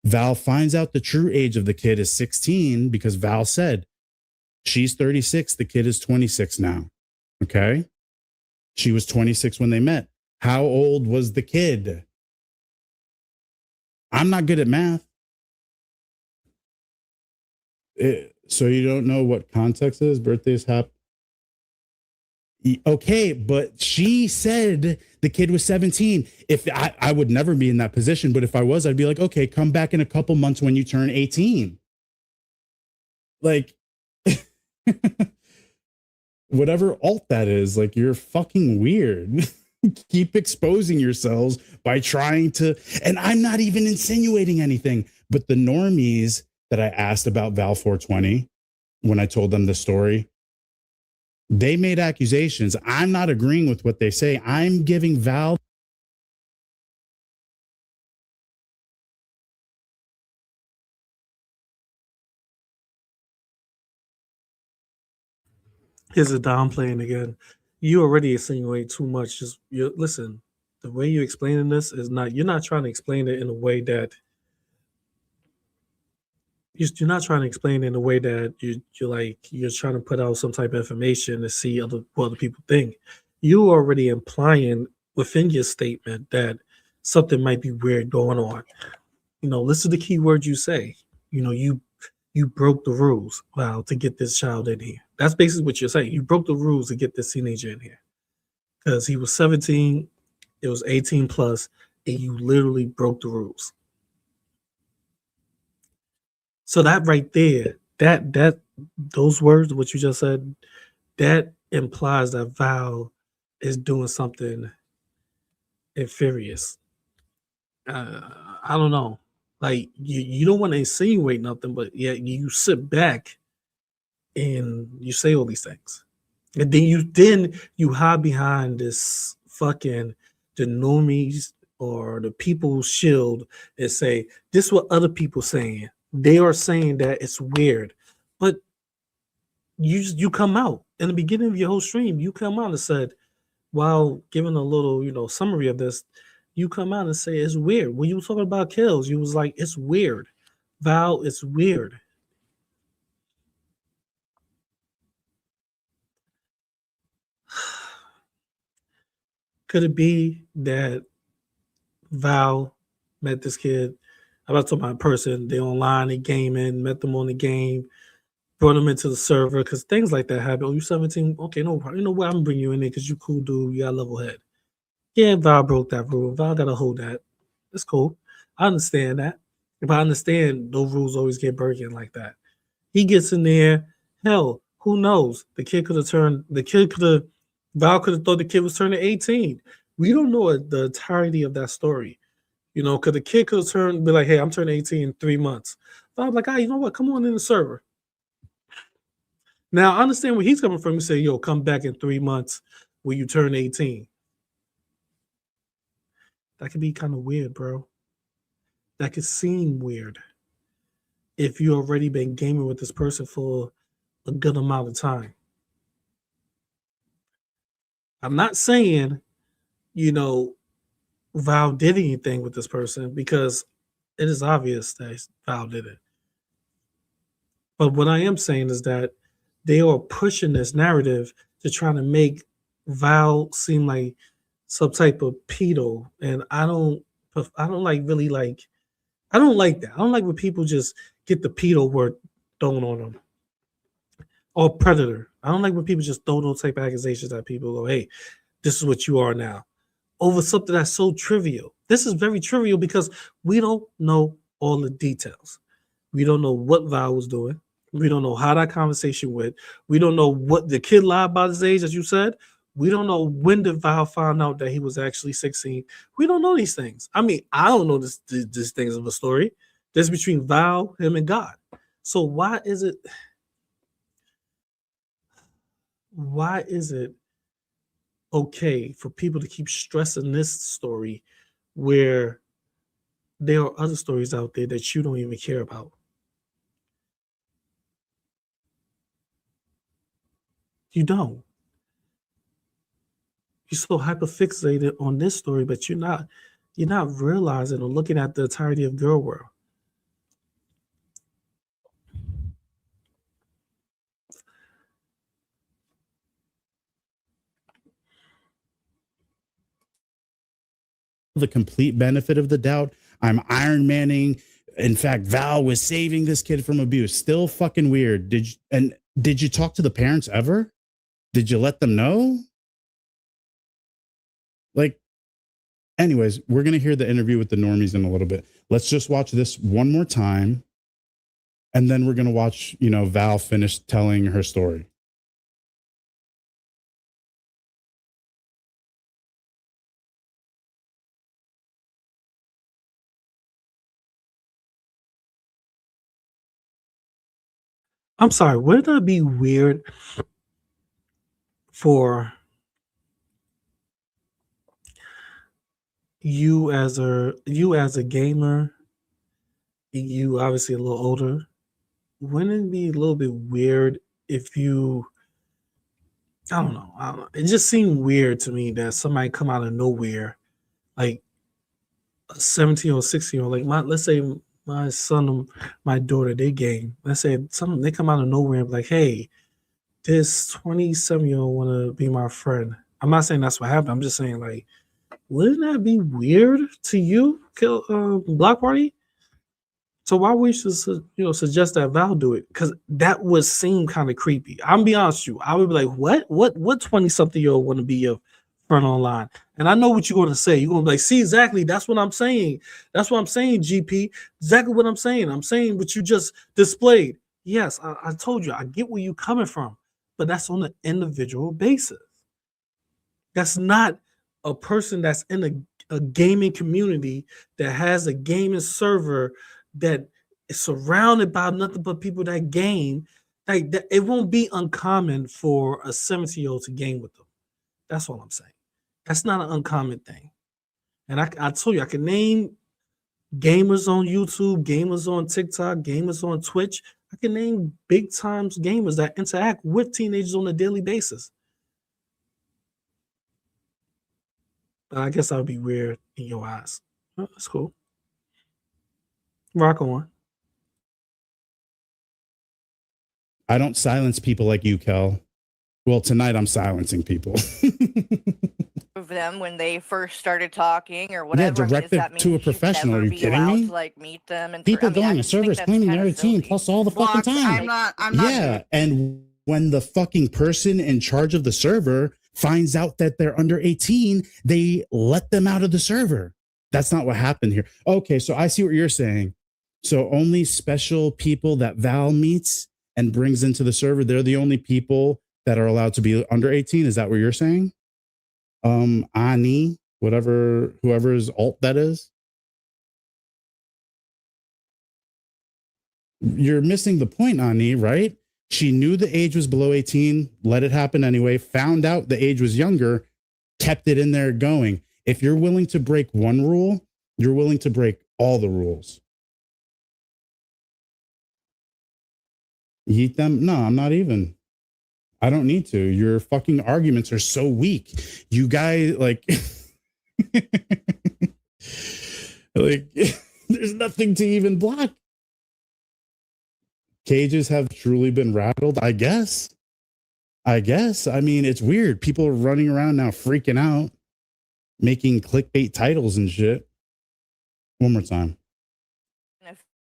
Val finds out the true age of the kid is 16 because Val said she's 36. The kid is 26 now. Okay. She was 26 when they met. How old was the kid? I'm not good at math. So you don't know what context is? Birthdays happen. Okay, but she said the kid was 17. If I would never be in that position, but if I was, I'd be like, okay, come back in a couple months when you turn 18. Like, whatever alt that is, like, you're fucking weird. Keep exposing yourselves by trying to, and I'm not even insinuating anything, but the normies that I asked about Val 420 when I told them the story, they made accusations. I'm not agreeing with what they say. I'm giving Val. Here's a downplaying again. You already insinuate too much. Just listen. The way you're explaining this is not. You're not trying to explain it in a way that. You're not trying to explain it in a way that you're trying to put out some type of information to see what other people think. You already implying within your statement that something might be weird going on. Listen to the key words you say. You broke the rules, to get this child in here. That's basically what you're saying. You broke the rules to get this teenager in here because he was 17, it was 18 plus, and you literally broke the rules. So that right there, that those words, what you just said, that implies that Val is doing something infurious. I don't know. Like you don't want to insinuate nothing, but yet you sit back and you say all these things. And then you hide behind this fucking the normies or the people's shield and say, this is what other people saying. They are saying that it's weird. But you come out in the beginning of your whole stream, you come out and said, while giving a little, summary of this, you come out and say it's weird. When you were talking about kills, you was like, it's weird. Val, it's weird. Could it be that Val met this kid? I'm not talking about a person. They online, they gaming, met them on the game, brought them into the server because things like that happen. Oh, you 17? Okay, no problem. You know what? I'm gonna bring you in there because you cool dude. You got a level head. Yeah, Val broke that rule. Val gotta hold that. It's cool. I understand that. If I understand, those rules always get broken like that. He gets in there. Hell, who knows? Val could have thought the kid was turning 18. We don't know the entirety of that story. Because the kid could have be like, hey, I'm turning 18 in 3 months. Val's like, you know what? Come on in the server. Now, I understand where he's coming from. He say, yo, come back in 3 months when you turn 18. That could be kind of weird, bro. That could seem weird if you already been gaming with this person for a good amount of time. I'm not saying, Val did anything with this person because it is obvious that Val did it. But what I am saying is that they are pushing this narrative to try to make Val seem like some type of pedo, and I don't like that. I don't like that. I don't like when people just get the pedo word thrown on them. Or predator. I don't like when people just throw those type of accusations at people. Go, hey, this is what you are now. Over something that's so trivial. This is very trivial because we don't know all the details. We don't know what Val was doing. We don't know how that conversation went. We don't know what the kid lied about his age, as you said. We don't know when did Val find out that he was actually 16. We don't know these things. I mean, I don't know these things of a story. That's between Val, him, and God. So why is it okay for people to keep stressing this story where there are other stories out there that you don't even care about? You don't. You're so hyperfixated on this story, but you're not realizing or looking at the entirety of girl world. The complete benefit of the doubt. I'm Iron Manning In fact, Val was saving this kid from abuse. Still fucking weird. Did you talk to the parents ever? Did you let them know? Like, anyways, we're going to hear the interview with the normies in a little bit. Let's just watch this one more time. And then we're going to watch, Val finish telling her story. I'm sorry, wouldn't that be weird for you as a gamer, you obviously a little older, wouldn't it be a little bit weird if you I don't know. It just seemed weird to me that somebody come out of nowhere, like a 17 or 16-year-old, like let's say my son or my daughter, they game. Let's say they come out of nowhere and be like, hey, this 27-year-old want to be my friend. I'm not saying that's what happened. I'm just saying, like, wouldn't that be weird to you, Block Party? So why would you suggest that Val do it? Because that would seem kind of creepy. I'm be honest with you. I would be like, what 20-something-year-old want to be your friend online? And I know what you're going to say. You're going to be like, see, exactly. That's what I'm saying. That's what I'm saying, GP. Exactly what I'm saying. I'm saying what you just displayed. Yes, I told you. I get where you're coming from. But that's on an individual basis. That's not a person that's in a gaming community that has a gaming server that is surrounded by nothing but people that game. Like that, it won't be uncommon for a 17-year-old to game with them. That's all I'm saying. That's not an uncommon thing. And I told you, I can name gamers on YouTube, gamers on TikTok, gamers on Twitch. I can name big times gamers that interact with teenagers on a daily basis. But I guess that would be weird in your eyes. Oh, that's cool. Rock on. I don't silence people like you, Kel. Well, tonight I'm silencing people. Of them when they first started talking or whatever. Yeah, direct it to a professional. Are you kidding me? To, like, meet them and people going to servers claiming they're 18 plus all the fucking time. I'm not. Yeah, and when the fucking person in charge of the server finds out that they're under 18, they let them out of the server. That's not what happened here. Okay, so I see what you're saying. So only special people that Val meets and brings into the server, they're the only people that are allowed to be under 18. Is that what you're saying? Ani, whoever's alt that is. You're missing the point, Ani, right? She knew the age was below 18, let it happen anyway, found out the age was younger, kept it in there going. If you're willing to break one rule, you're willing to break all the rules. Yeet them? No, I'm not even. I don't need to. Your fucking arguments are so weak. You guys, like, there's nothing to even block. Cages have truly been rattled, I guess. I mean, it's weird. People are running around now freaking out, making clickbait titles and shit. One more time.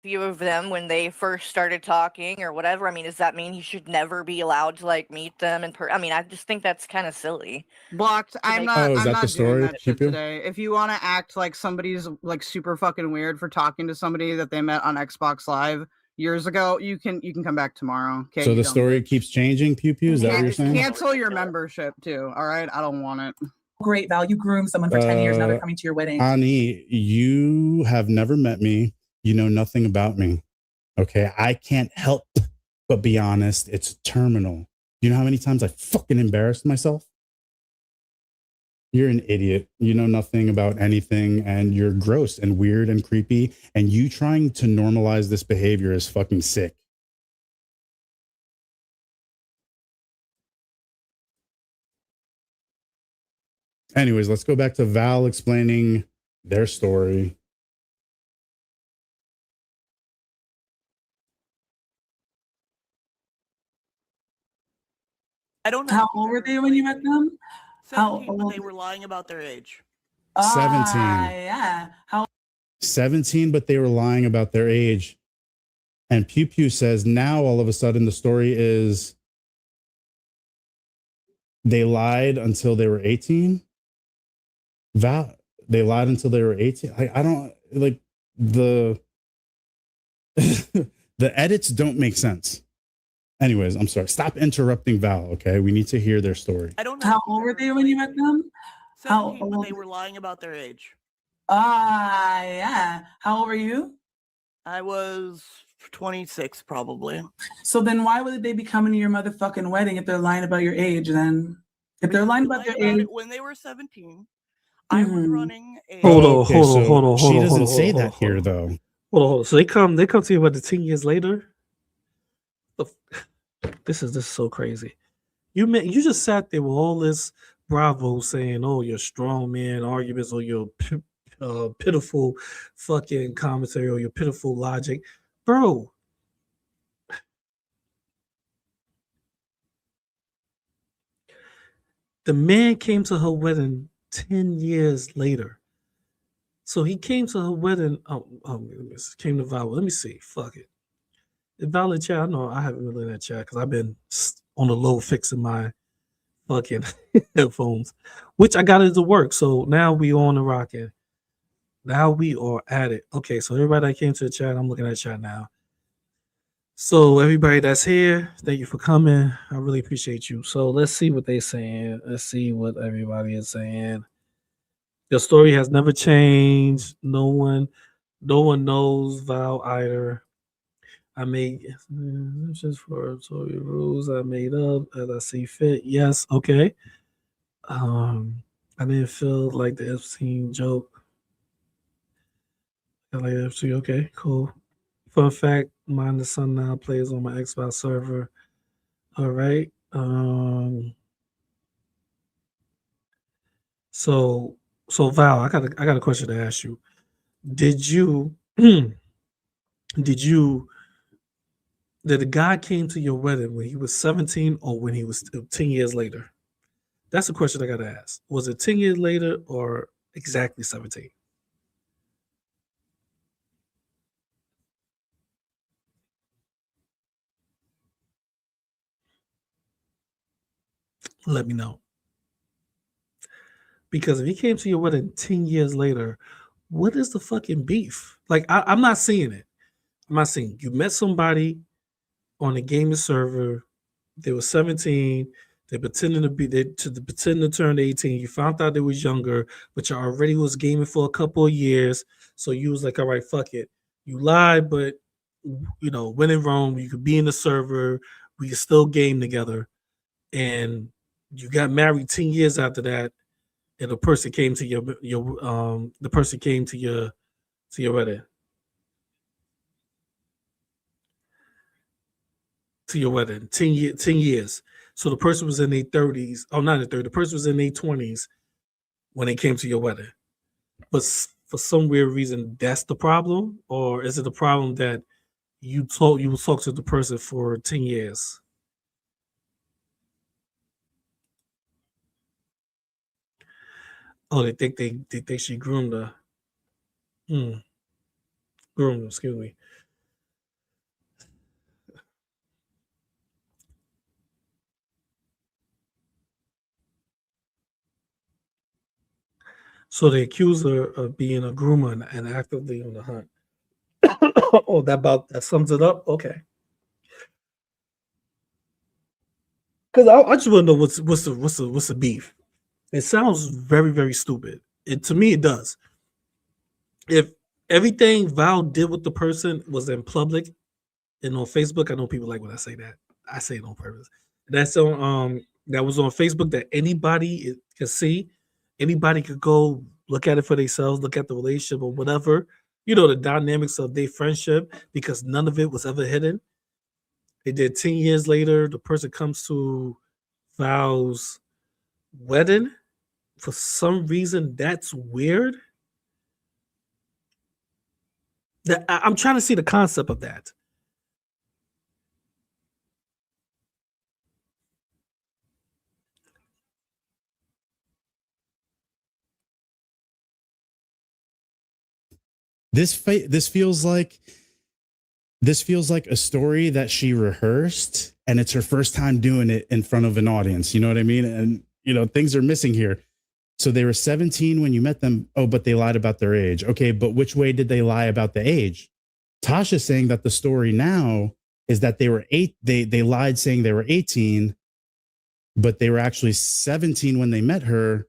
Few of them when they first started talking or whatever. I mean, does that mean he should never be allowed to, like, meet them I mean, I just think that's kind of silly. Blocked. I'm not. Oh, is I'm that not the story? doing that shit today. If you want to act like somebody's like super fucking weird for talking to somebody that they met on Xbox Live years ago, you can come back tomorrow. Okay. So the story keeps changing. Pew pew. Is that what you're saying? Cancel your membership too. All right. I don't want it. Great value. Groom someone for 10 years. Now they're coming to your wedding. Ani, you have never met me. You know nothing about me. Okay, I can't help but be honest. It's terminal. You know how many times I fucking embarrassed myself? You're an idiot. You know nothing about anything, and you're gross and weird and creepy, and you trying to normalize this behavior is fucking sick. Anyways, let's go back to Val explaining their story. I don't know. How old were they when you met them? 17, but they were lying about their age. 17. Yeah. How? 17, but they were lying about their age. And Pew Pew says now all of a sudden the story is they lied until they were 18. They lied until they were 18. I don't like the the edits don't make sense. Anyways, I'm sorry. Stop interrupting Val, okay? We need to hear their story. I don't know. How old were they when you met them? 17, but they were lying about their age. Yeah. How old were you? I was 26, probably. So then why would they be coming to your motherfucking wedding if they're lying about your age then? If they're lying about their age. When they were 17, I was running a... Hold on. She doesn't say that here, though. Hold on. So they come to you about 10 years later? This is so crazy. You just sat there with all this bravo saying, oh, your strong man arguments or your pitiful fucking commentary or your pitiful logic. Bro. The man came to her wedding 10 years later. So he came to her wedding. Came to Val. Let me see. Fuck it. Valid chat. No, I haven't really in that chat because I've been on the low fixing my fucking headphones, which I got it to work. So now we on the rocking. Now we are at it. Okay, so everybody that came to the chat, I'm looking at the chat now. So everybody that's here, thank you for coming. I really appreciate you. So let's see what they're saying. Let's see what everybody is saying. The story has never changed. No one knows Val either. I made just for story rules I made up as I see fit. Yes, okay. I didn't feel like the Epstein joke. I like Epstein. Okay, cool. Fun fact: mine the son now plays on my Xbox server. All right. So Val, I got a question to ask you. Did the guy came to your wedding when he was 17 or when he was 10 years later? That's a question I got to ask. Was it 10 years later or exactly 17? Let me know. Because if he came to your wedding 10 years later, what is the fucking beef? Like, I'm not seeing it. I'm not seeing you met somebody on a gaming server. They were 17. They pretending to pretend to turn 18. You found out they was younger, but you already was gaming for a couple of years. So you was like, all right, fuck it. You lied, but when in Rome, you could be in the server. We could still game together. And you got married 10 years after that. And the person came to your wedding. To your wedding, 10 years. So the person was in their 30s. Oh, not in their 30s. The person was in their 20s when they came to your wedding. But for some weird reason, that's the problem? Or is it the problem that you will talk to the person for 10 years? Oh, they think she groomed her. Groomed, excuse me. So they accuse her of being a groomer and actively on the hunt. Oh, that sums it up. Okay. Because I just want to know what's the beef. It sounds very, very stupid. To me, it does. If everything Val did with the person was in public and on Facebook, I know people like when I say that. I say it on purpose. That's on that was on Facebook that anybody could see. Anybody could go look at it for themselves, look at the relationship or whatever. The dynamics of their friendship, because none of it was ever hidden. They did 10 years later, the person comes to Val's wedding. For some reason, that's weird. I'm trying to see the concept of that. This feels like a story that she rehearsed, and it's her first time doing it in front of an audience. You know what I mean? And things are missing here. So they were 17 when you met them. Oh, but they lied about their age. Okay, but which way did they lie about the age? Tasha's saying that the story now is that they were they lied saying they were 18, but they were actually 17 when they met her.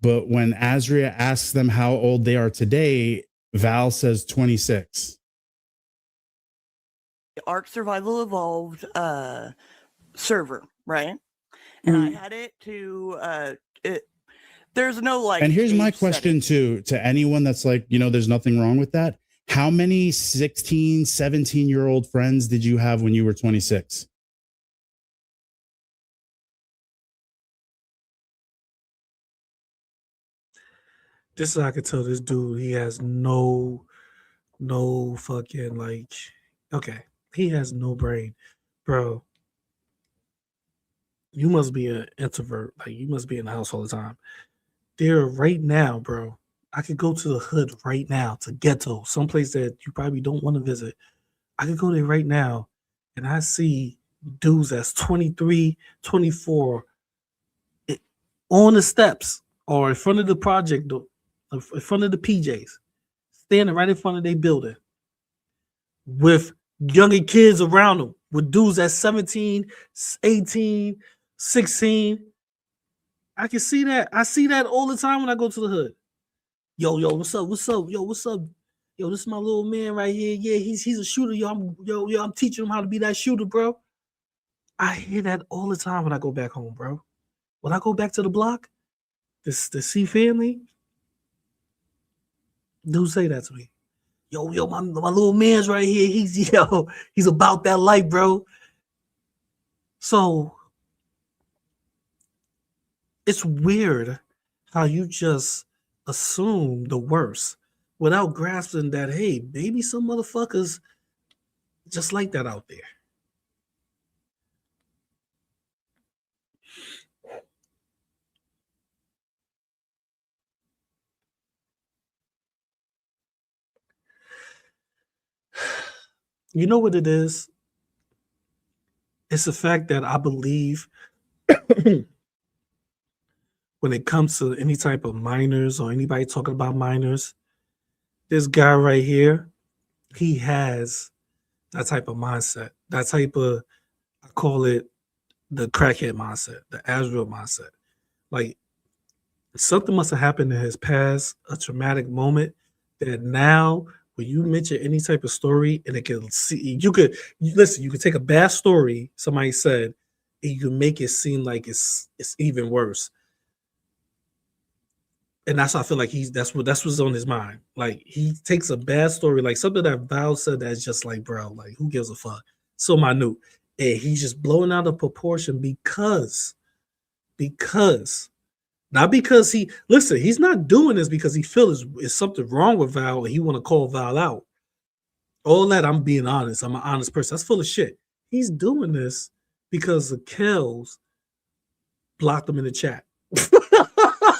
But when AzzRia asks them how old they are today, Val says 26. Ark Survival Evolved server, right? And I had it to there's no like. And here's my age question to anyone that's like, there's nothing wrong with that. How many 16, 17-year-old friends did you have when you were 26? This is how I could tell this dude he has no fucking like, okay, he has no brain, bro. You must be an introvert. Like, you must be in the house all the time. There right now, bro. I could go to the hood right now, to ghetto, someplace that you probably don't want to visit. I could go there right now, and I see dudes that's 23, 24 on the steps or in front of the project, in front of the PJs, standing right in front of their building with younger kids around them, with dudes at 17, 18, 16. I can see that. I see that all the time when I go to the hood. Yo, what's up? Yo, what's up? Yo, this is my little man right here. Yeah, he's a shooter. I'm teaching him how to be that shooter, bro. I hear that all the time when I go back home, bro. When I go back to the block, the C family, dudes say that to me. Yo, my little man's right here. He's about that life, bro. So it's weird how you just assume the worst without grasping that, hey, maybe some motherfuckers just like that out there. You know what it is? It's the fact that I believe when it comes to any type of minors or anybody talking about minors, this guy right here, he has that type of mindset, that type of, I call it the crackhead mindset, the AzzRia mindset. Like, something must have happened in his past, a traumatic moment, that now when you mention any type of story and it can see, you could take a bad story somebody said and you can make it seem like it's even worse. And that's how I feel like that's what's on his mind. Like, he takes a bad story, like something that Val said that's just like, bro, like, who gives a fuck? So minute. And he's just blowing out of proportion because not because he's not doing this because he feels is something wrong with Val and he want to call Val out. All that, I'm being honest. I'm an honest person. That's full of shit. He's doing this because the Kells blocked him in the chat.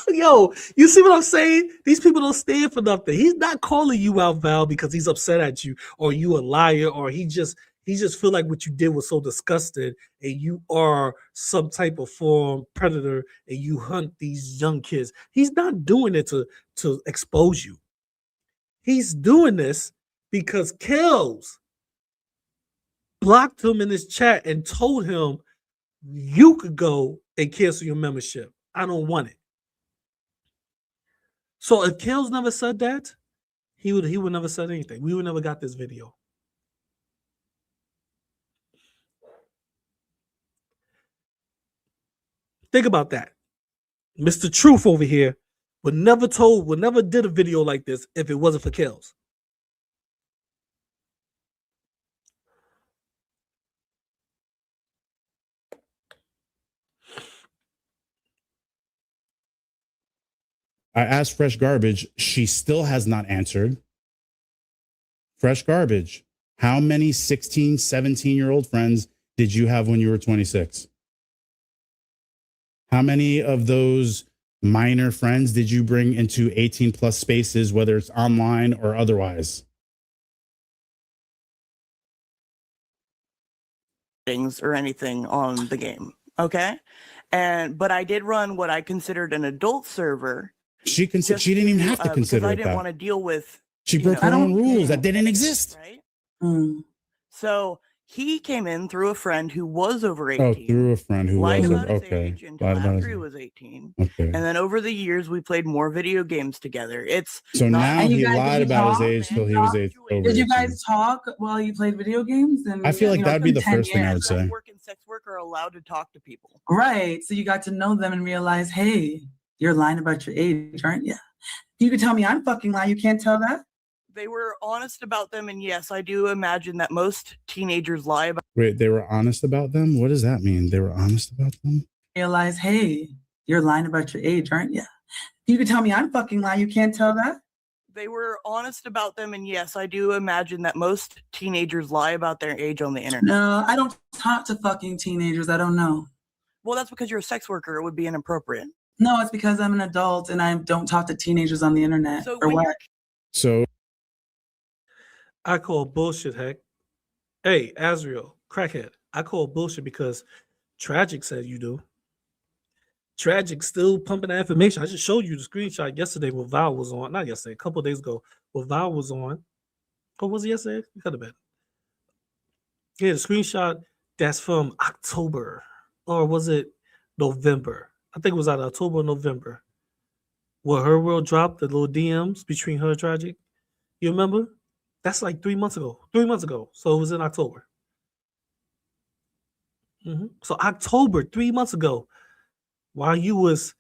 Yo, you see what I'm saying? These people don't stand for nothing. He's not calling you out, Val, because he's upset at you or you a liar or he just feel like what you did was so disgusting and you are some type of form predator and you hunt these young kids. He's not doing it to expose you. He's doing this because Kells blocked him in his chat and told him you could go and cancel your membership. I don't want it. So if Kells never said that, he would never said anything. We would never got this video. Think about that. Mr. Truth over here would never did a video like this if it wasn't for Kells. I asked Fresh Garbage. She still has not answered. Fresh Garbage. How many 16, 17-year-old friends did you have when you were 26? How many of those minor friends did you bring into 18 plus spaces, whether it's online or otherwise? Things or anything on the game. Okay. But I did run what I considered an adult server. She didn't even have to consider because I it didn't that. want to deal with. She broke her own rules that didn't exist. Right. So he came in through a friend who was over 18. Oh, through a friend who lied was about his okay. age until after he was 18. Okay. And then over the years, we played more video games together. It's So not- now he lied about his age till he was over Did you 18. guys talk while you played video games? And I feel like that'd be the it's been first 10 thing I would years. say. Work and sex work are allowed to talk to people. Right. So you got to know them and realize, hey, you're lying about your age, aren't you? You could tell me I'm fucking lying. You can't tell that? They were honest about them, and yes, I do imagine that most teenagers lie about. Wait, they were honest about them? What does that mean? They were honest about them? Realize, hey, you're lying about your age, aren't you? You could tell me I'm fucking lying. You can't tell that? They were honest about them, and yes, I do imagine that most teenagers lie about their age on the internet. No, I don't talk to fucking teenagers. I don't know. Well, that's because you're a sex worker. It would be inappropriate. No, it's because I'm an adult and I don't talk to teenagers on the internet. So or what? So I call bullshit, heck. Hey, AzzRia, crackhead. I call bullshit because Tragic said you do. Tragic still pumping that information. I just showed you the screenshot yesterday where Val was on. Not yesterday, a couple of days ago, where Val was on. Or was it yesterday? It could have been. Yeah, the screenshot that's from October. Or was it November? I think it was either October or November. Where her world dropped the little DMs between her and Tragic. You remember? That's like 3 months ago. 3 months ago. So it was in October. So October, 3 months ago, while you was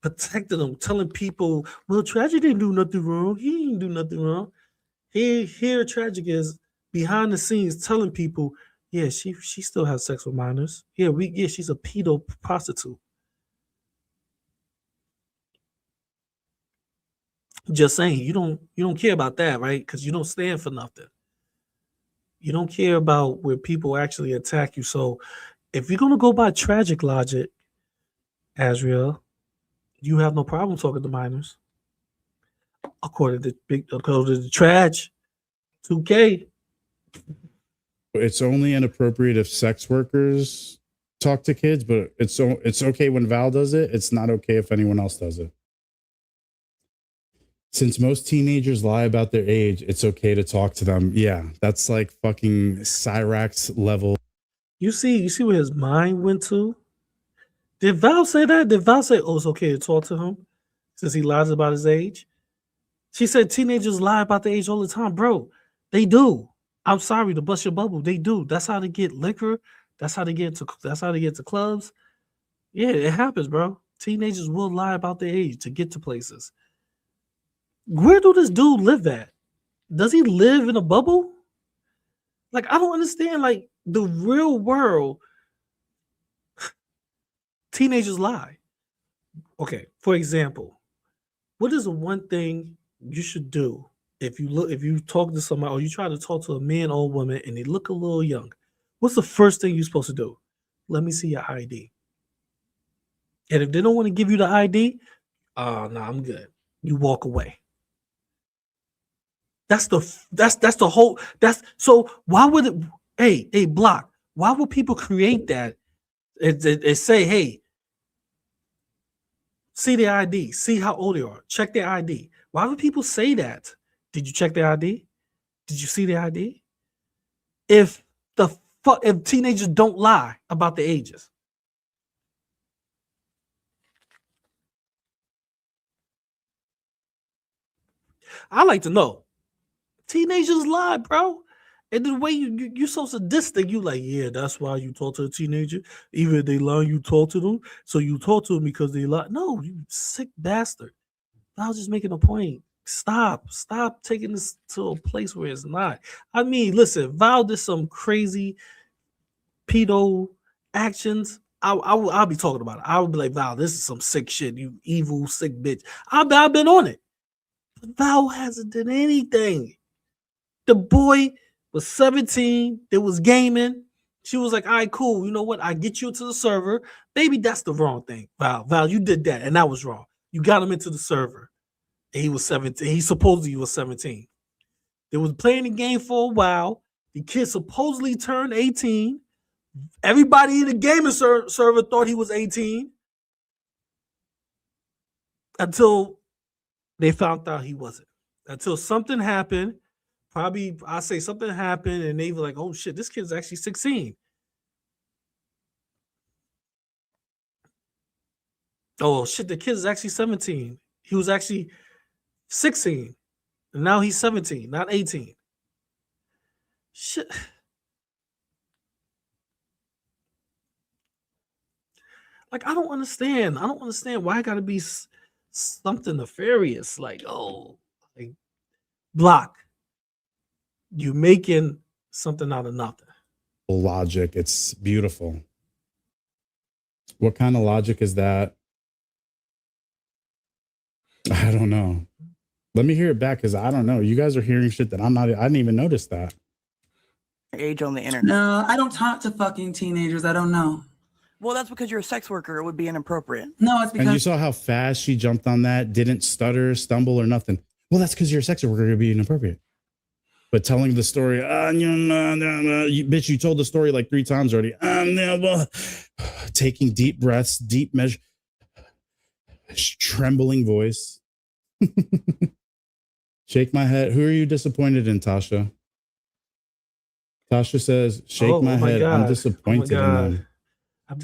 protecting them, telling people, well, Tragic didn't do nothing wrong. He didn't do nothing wrong. Here Tragic is behind the scenes telling people, yeah, she still has sex with minors. Yeah, she's a pedo prostitute. Just saying, you don't care about that, right? Because you don't stand for nothing. You don't care about where people actually attack you. So if you're gonna go by Tragic logic, AzzRia, you have no problem talking to minors. According to the Traj 2K. it's only inappropriate if sex workers talk to kids, but it's okay when Val does it. It's not okay if anyone else does it. Since most teenagers lie about their age, it's okay to talk to them. Yeah, that's like fucking Cyrax level. You see where his mind went to? Did Val say that? Did Val say, oh, it's okay to talk to him since he lies about his age? She said teenagers lie about their age all the time. Bro, they do. I'm sorry to bust your bubble. They do. That's how they get liquor. That's how they get to clubs. Yeah, it happens, bro. Teenagers will lie about their age to get to places. Where do this dude live at? Does he live in a bubble? Like, I don't understand. Like, the real world, teenagers lie. Okay, for example, what is the one thing you should do if you talk to somebody or you try to talk to a man or a woman and they look a little young? What's the first thing you're supposed to do? Let me see your ID. And if they don't want to give you the ID, no, I'm good. You walk away. So why would it, hey, Block, why would people create that and say, hey, see their ID, see how old they are, check their ID? Why would people say that? Did you check their ID? Did you see their ID? If teenagers don't lie about their ages. I like to know. Teenagers lie, bro. And the way you're so sadistic, you like, yeah, that's why you talk to a teenager. Even if they lie, you talk to them. So you talk to them because they lie. No, you sick bastard. I was just making a point. Stop taking this to a place where it's not. I mean, listen, Val did some crazy pedo actions. I'll be talking about it. I would be like, Val, this is some sick shit. You evil, sick bitch. I've been on it. But Val hasn't done anything. The boy was 17. There was gaming. She was like, all right, cool. You know what? I get you to the server. Maybe that's the wrong thing. Val, you did that, and that was wrong. You got him into the server. And he was 17. He supposedly was 17. They was playing the game for a while. The kid supposedly turned 18. Everybody in the gaming server thought he was 18 until they found out he wasn't. Until something happened. Probably, I say something happened, and they were like, oh shit, this kid's actually 16. Oh shit, the kid is actually 17. He was actually 16. And now he's 17, not 18. Shit. Like, I don't understand. I don't understand why I gotta be something nefarious. Like, oh, like, block. You making something out of nothing. Logic. It's beautiful. What kind of logic is that? I don't know. Let me hear it back because I don't know. You guys are hearing shit that I'm not. I didn't even notice that. Age on the internet. No, I don't talk to fucking teenagers. I don't know. Well, that's because you're a sex worker. It would be inappropriate. No, it's because. And you saw how fast she jumped on that, didn't stutter, stumble, or nothing. Well, that's because you're a sex worker. It would be inappropriate. But telling the story, bitch, you told the story like 3 times already. Taking deep breaths, deep measure, trembling voice. Shake my head. Who are you disappointed in, Tasha? Tasha says, shake my head. God. I'm disappointed in them.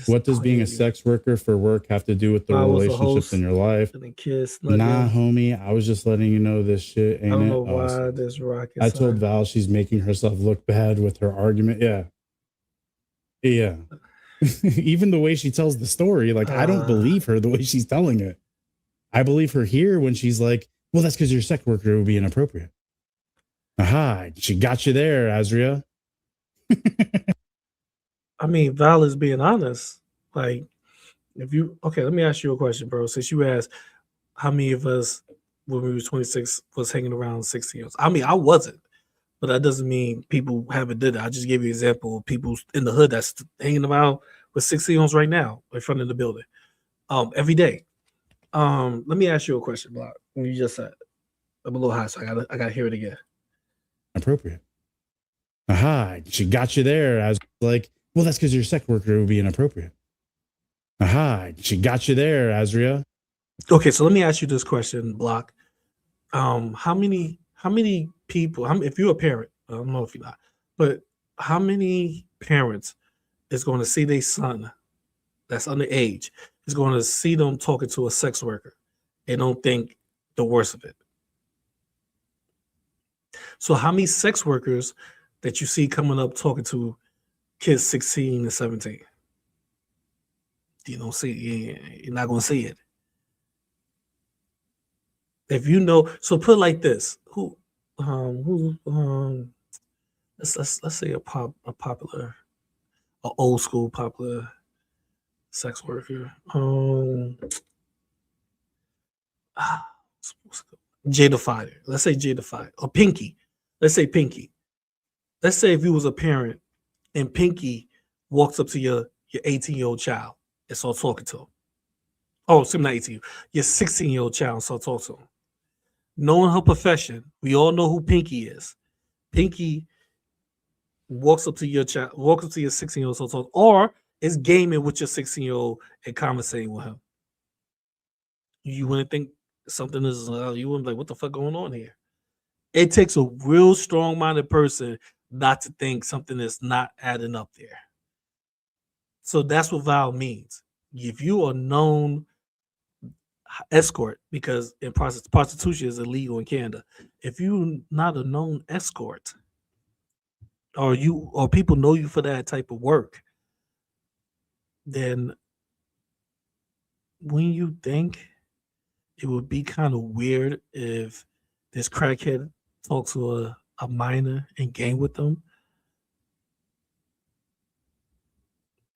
What does being a sex worker for work have to do with the relationships in your life? Nah, homie. I was just letting you know this shit. Ain't I don't it? know why this rocket. I told Val she's making herself look bad with her argument. Yeah. Yeah. Even the way she tells the story, like, I don't believe her the way she's telling it. I believe her here when she's like, well, that's because you're a sex worker. It would be inappropriate. Aha. She got you there, AzzRia. I mean, Val is being honest. Like, if you let me ask you a question, bro. Since you asked how many of us when we were 26 was hanging around 16 years. I mean, I wasn't, but that doesn't mean people haven't did it. I just gave you an example of people in the hood that's hanging around with 16-year-olds right now in front of the building, every day. Let me ask you a question, Block. When you just said, I'm a little high, so I gotta hear it again. Appropriate. Aha, she got you there. I was like, well, that's because you're a sex worker. It would be inappropriate. Aha, she got you there, AzzRia. Okay, so let me ask you this question, Block. How many people, if you're a parent, I don't know if you're not, but how many parents is going to see their son that's underage is going to see them talking to a sex worker and don't think the worst of it? So how many sex workers that you see coming up talking to kids 16 and 17? You don't see it. You're not going to see it. If you know, so put it like this: let's say an old school popular sex worker. Jada Fighter. Let's say Jada Fighter or Pinky. Let's say Pinky. Let's say if you was a parent and Pinky walks up to your 18-year-old child and starts talking to him. Oh, so not 18, your 16-year-old child and starts talking to him. Knowing her profession, we all know who Pinky is. Pinky walks up to your child, walks up to your 16-year-old, or is gaming with your 16-year-old and conversating with him. You wouldn't think something is, you wouldn't be like, what the fuck going on here? It takes a real strong-minded person not to think something is not adding up there. So that's what Val means. If you are known escort, because in prostitution is illegal in Canada. If you're not a known escort, or people know you for that type of work, then when you think it would be kind of weird if this crackhead talks to a minor and game with them,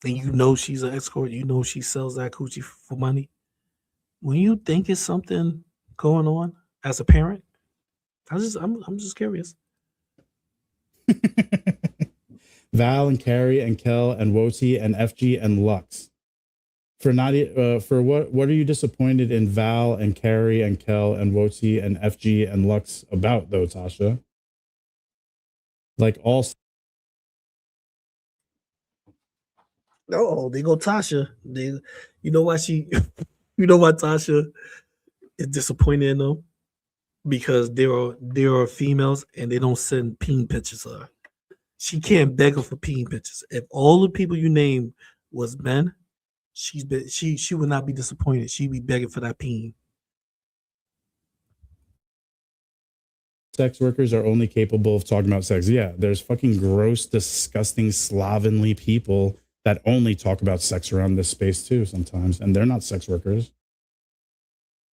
and you know she's an escort, you know she sells that coochie for money. When you think it's something going on as a parent, I'm just curious. Val and Carrie and Kel and Woti and FG and Lux. For what are you disappointed in Val and Carrie and Kel and Woti and FG and Lux about though, Tasha? Like all. Oh, they go Tasha. You know why Tasha is disappointed in them? Because there are females and they don't send peen pictures of her. She can't beg her for peen pictures. If all the people you name was men, she would not be disappointed. She'd be begging for that peen. Sex workers are only capable of talking about sex. Yeah, there's fucking gross, disgusting, slovenly people that only talk about sex around this space too sometimes, and they're not sex workers.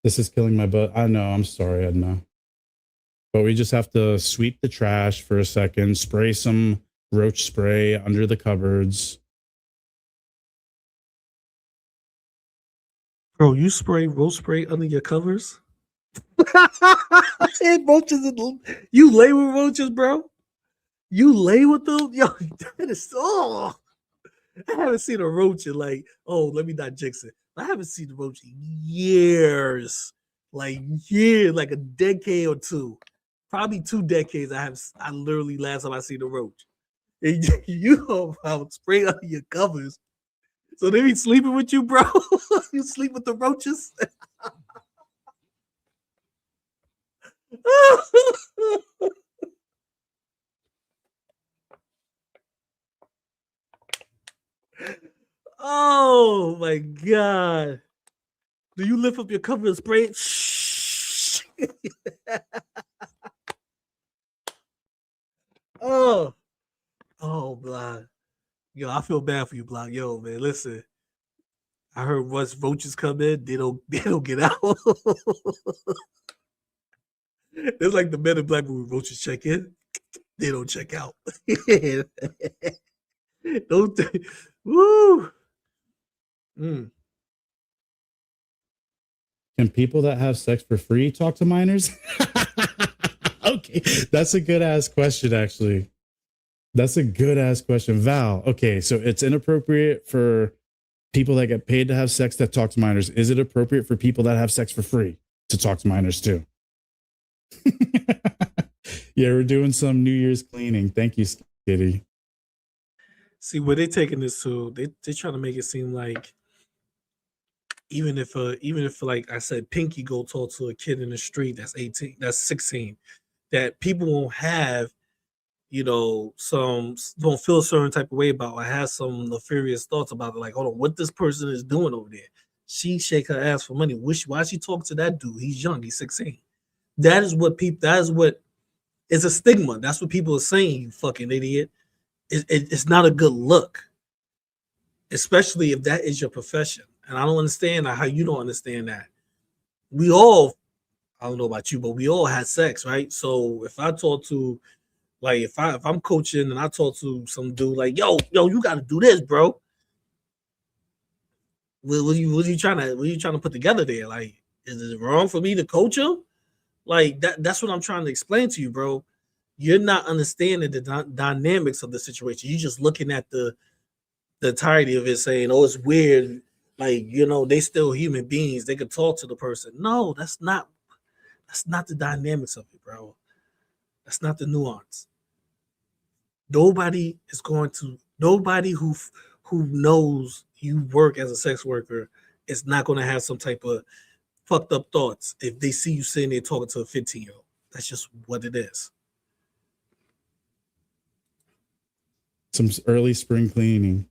This is killing my butt. I know, I'm sorry, Edna. But we just have to sweep the trash for a second, spray some roach spray under the cupboards. Bro, you spray roach spray under your covers? Roaches you lay with roaches, bro? You lay with them? Yo, that is I haven't seen a roach in like, let me not jinx it. I haven't seen a roach in years. Like a decade or two. Probably 2 decades. I literally last time I seen a roach. And you know about spray under your covers. So they be sleeping with you, bro? You sleep with the roaches? Oh my god. Do you lift up your cover and spray it? Oh, Block. Yo, I feel bad for you, Block. Yo, man, listen. I heard once roaches come in, they don't get out. It's like the Men in Black movie. Roaches check in, they don't check out. Don't woo. Can people that have sex for free talk to minors? Okay, that's a good ass question, actually. That's a good ass question. Val, okay, so it's inappropriate for people that get paid to have sex that talk to minors. Is it appropriate for people that have sex for free to talk to minors too? Yeah, we're doing some New Year's cleaning. Thank you, Skitty. See, where they taking this to, they trying to make it seem like even if like I said, Pinky go talk to a kid in the street that's 18, that's 16, that people won't have, don't feel a certain type of way about, or have some nefarious thoughts about it. Like, hold on, what this person is doing over there? She shake her ass for money. Why she talk to that dude? He's young. He's 16. That is what it's a stigma. That's what people are saying, you fucking idiot. It's not a good look, especially if that is your profession. And I don't understand how you don't understand that. We all, I don't know about you, but we all had sex, right? So if I talk to, like, if I'm coaching and I talk to some dude like, yo, you got to do this, bro. What are you trying to put together there? Like, is it wrong for me to coach him? Like that's what I'm trying to explain to you, bro. You're not understanding the dynamics of the situation. You're just looking at the entirety of it, saying, "Oh, it's weird." Like, they still human beings. They could talk to the person. No, that's not the dynamics of it, bro. That's not the nuance. Nobody who knows you work as a sex worker is not going to have some type of fucked up thoughts if they see you sitting there talking to a 15-year-old. That's just what it is. Some early spring cleaning.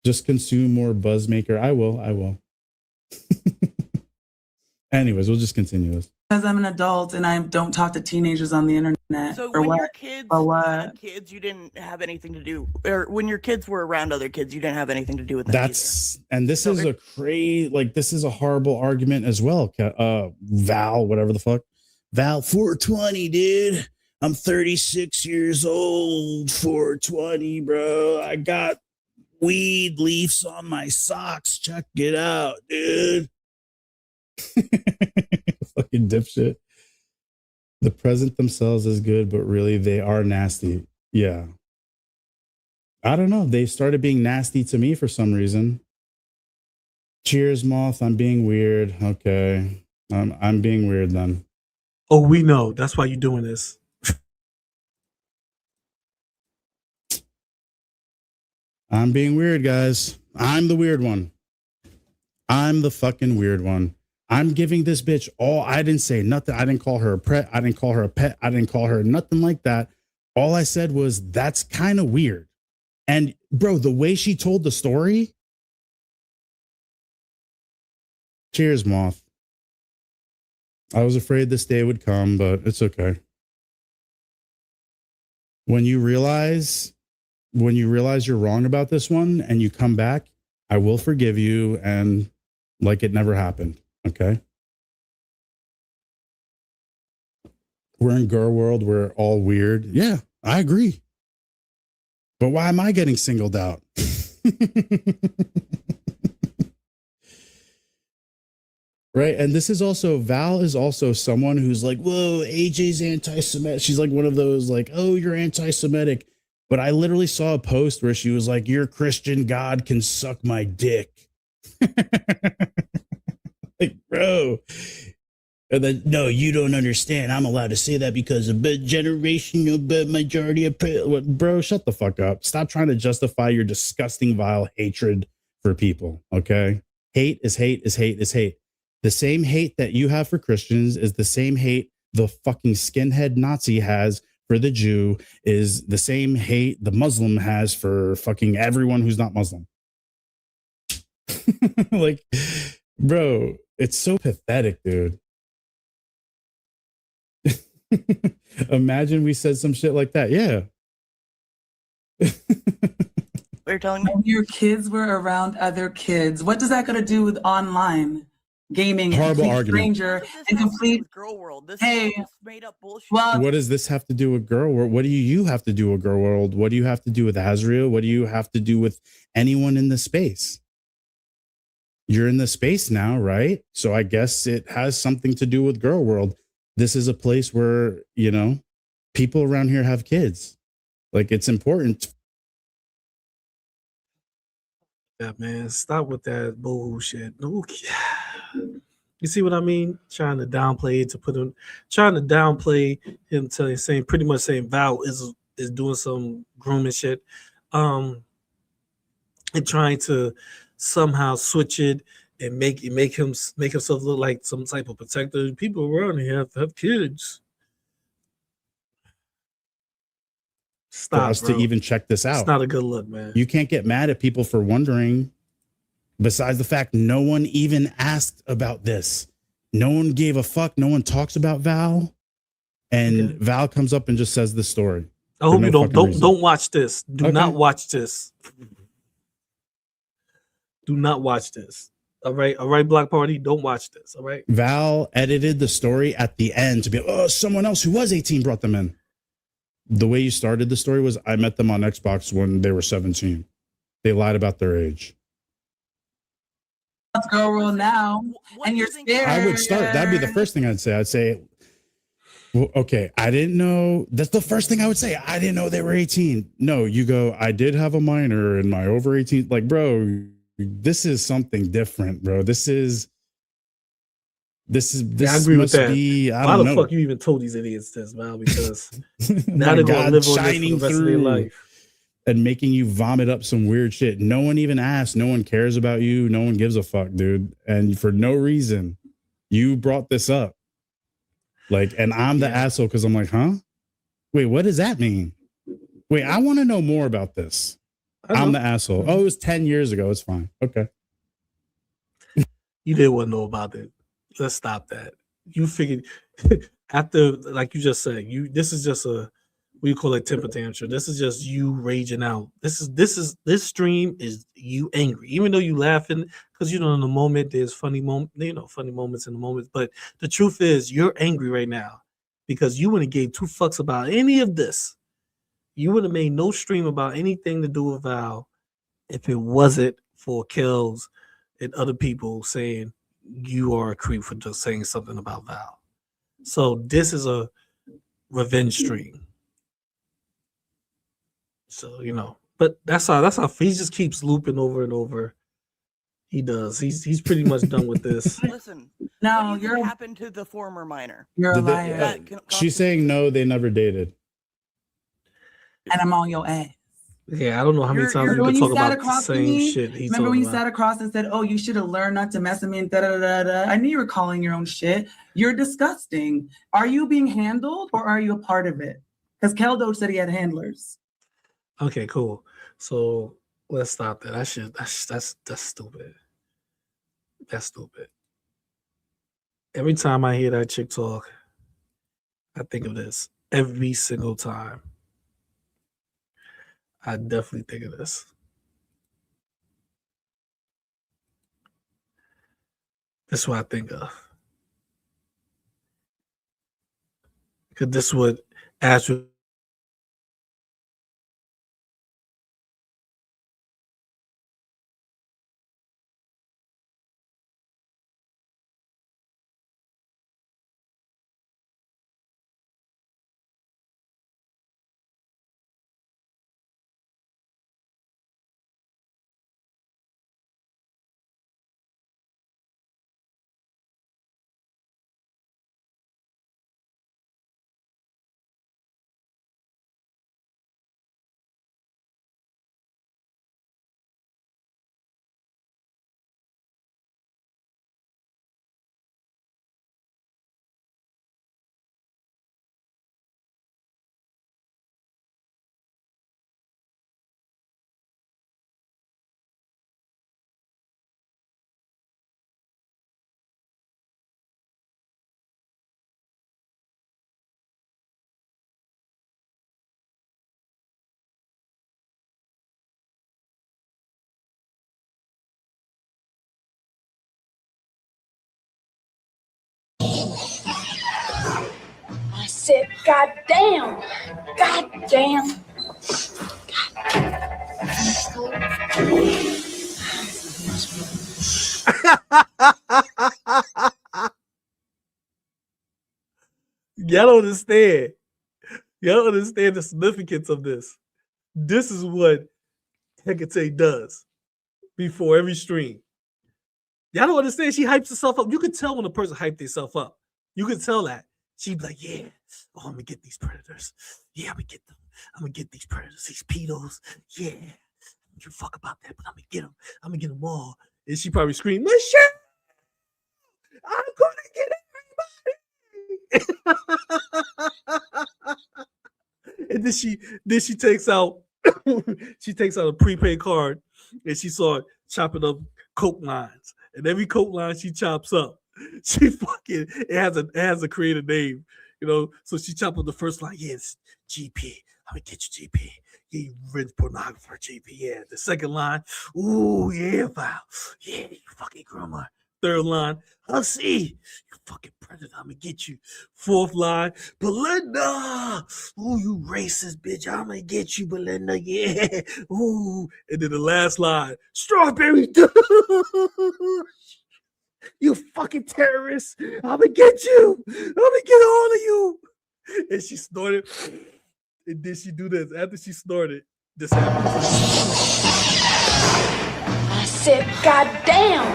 Just consume more Buzzmaker. I will. Anyways, we'll just continue this. Because I'm an adult and I don't talk to teenagers on the internet. So or when what? your kids had kids, you didn't have anything to do, or when your kids were around other kids, you didn't have anything to do with them. This is a horrible argument as well. Val, whatever the fuck. Val, 420, dude. I'm 36 years old, 420, bro. I got weed leaves on my socks. Check it out, dude. Fucking dipshit. The present themselves is good, but really they are nasty. Yeah. I don't know. They started being nasty to me for some reason. Cheers, Moth. I'm being weird. Okay. I'm being weird then. Oh, we know. That's why you're doing this. I'm being weird, guys. I'm the weird one. I'm the fucking weird one. I'm giving this bitch all. I didn't say nothing. I didn't call her a pet. I didn't call her a pet. I didn't call her nothing like that. All I said was, that's kind of weird. And bro, the way she told the story. Cheers, Moth. I was afraid this day would come, but it's okay. When you realize you're wrong about this one and you come back, I will forgive you and like it never happened. Okay. We're in girl world. We're all weird. Yeah, I agree. But why am I getting singled out? Right. And this is also, Val is also someone who's like, whoa, AJ's anti-Semitic. She's like one of those like, oh, you're anti-Semitic. But I literally saw a post where she was like, your Christian God can suck my dick. Like, bro. And then, no, you don't understand. I'm allowed to say that because of the generational majority of bro, shut the fuck up. Stop trying to justify your disgusting, vile hatred for people. Okay. Hate is hate is hate is hate. The same hate that you have for Christians is the same hate the fucking skinhead Nazi has for the Jew, is the same hate the Muslim has for fucking everyone who's not Muslim. Like, bro, it's so pathetic, dude. Imagine we said some shit like that. Yeah. We're telling you. When your kids were around other kids, what does that got to do with online gaming? Horrible complete argument. stranger and complete girl world. This hey, is made up bullshit. Well, what does this have to do with girl world? What do you have to do with girl world? What do you have to do with AzzRia? What do you have to do with anyone in the space? You're in the space now, right? So I guess it has something to do with girl world. This is a place where, you know, people around here have kids. Like, it's important. Yeah, man, stop with that boo shit. No, you see what I mean? Trying to downplay it, trying to downplay him saying pretty much saying Val is doing some grooming shit, and trying to somehow switch it and make himself look like some type of protector. People around here have kids. Stop, for us bro. to even check this out. It's not a good look, man. You can't get mad at people for wondering. Besides the fact no one even asked about this. No one gave a fuck. No one talks about Val. And Val comes up and just says the story. I hope you don't watch this. Do not watch this. Do not watch this. All right, Black Party, don't watch this. All right. Val edited the story at the end to be, oh, someone else who was 18 brought them in. The way you started the story was, I met them on Xbox when they were 17. They lied about their age. Let's go roll now. And you're scared. I would start. That'd be the first thing I'd say. I'd say, well, okay, I didn't know. That's the first thing I would say. I didn't know they were 18. No, you go, I did have a minor in my over 18. Like, bro, this is something different, bro. This I agree with that. Why the fuck you even told these idiots this, Val? Because now they're going to live on this for the rest of their life. And making you vomit up some weird shit. No one even asked. No one cares about you. No one gives a fuck, dude. And for no reason, you brought this up. Like, and I'm the asshole because I'm like, huh? Wait, what does that mean? Wait, I want to know more about this. I'm the asshole. Oh, it was 10 years ago. It's fine. Okay. You didn't want to know about it. Let's stop that. You figured after, like you just said, this is just a, we call it temper tantrum. This is just you raging out. This stream is you angry, even though you laughing because you know in the moment there's funny moments in the moment. But the truth is you're angry right now because you wouldn't have gave two fucks about any of this. You would have made no stream about anything to do with Val if it wasn't for kills and other people saying you are a creep for just saying something about Val. So this is a revenge stream. So, But that's how he just keeps looping over and over. He does. He's pretty much done with this. Listen, No, what do you think happened to the former minor? You're a Did they- liar. she's saying no, they never dated. And I'm on your ass. Yeah, I don't know how many times we when can you talk sat about the across from same me, shit he's remember when talking you sat about. across and said, "Oh, you should have learned not to mess with me," and da da da da. I knew you were calling your own shit. You're disgusting. Are you being handled or are you a part of it? Because Keldo said he had handlers. Okay, cool. So let's stop that. That's stupid. That's stupid. Every time I hear that chick talk, I think of this. Every single time. I definitely think of this. This is what I think of. Because this would AzzRia I said, God damn. God damn. Y'all don't understand. Y'all don't understand the significance of this. This is what Hecate does before every stream. Y'all don't understand. She hypes herself up. You can tell when a person hyped themselves up. You can tell that. She'd be like, yeah, oh, I'm gonna get these predators. Yeah, I'm gonna get them. I'm gonna get these predators, these pedos. Yeah, I don't give a fuck about that, but I'm gonna get them. I'm gonna get them all. And she probably screamed, Michelle, I'm gonna get everybody. And then she takes out a prepaid card and she saw chopping up coke lines. And every coke line she chops up, she fucking it has a creative name, you know. So she chopped up the first line, yes, GP. I'm gonna get you, GP. Yeah, you rich pornographer, GP. Yeah. The second line, ooh, yeah, Val. Yeah, you fucking grandma. Third line, I'll see. You fucking predator, I'm gonna get you. Fourth line, Belinda. Ooh, you racist bitch. I'm gonna get you, Belinda. Yeah. Ooh. And then the last line, strawberry. You fucking terrorist. I'm gonna get you. I'm gonna get all of you. And she snorted. And then she do this. After she snorted, this happened. I said, God damn.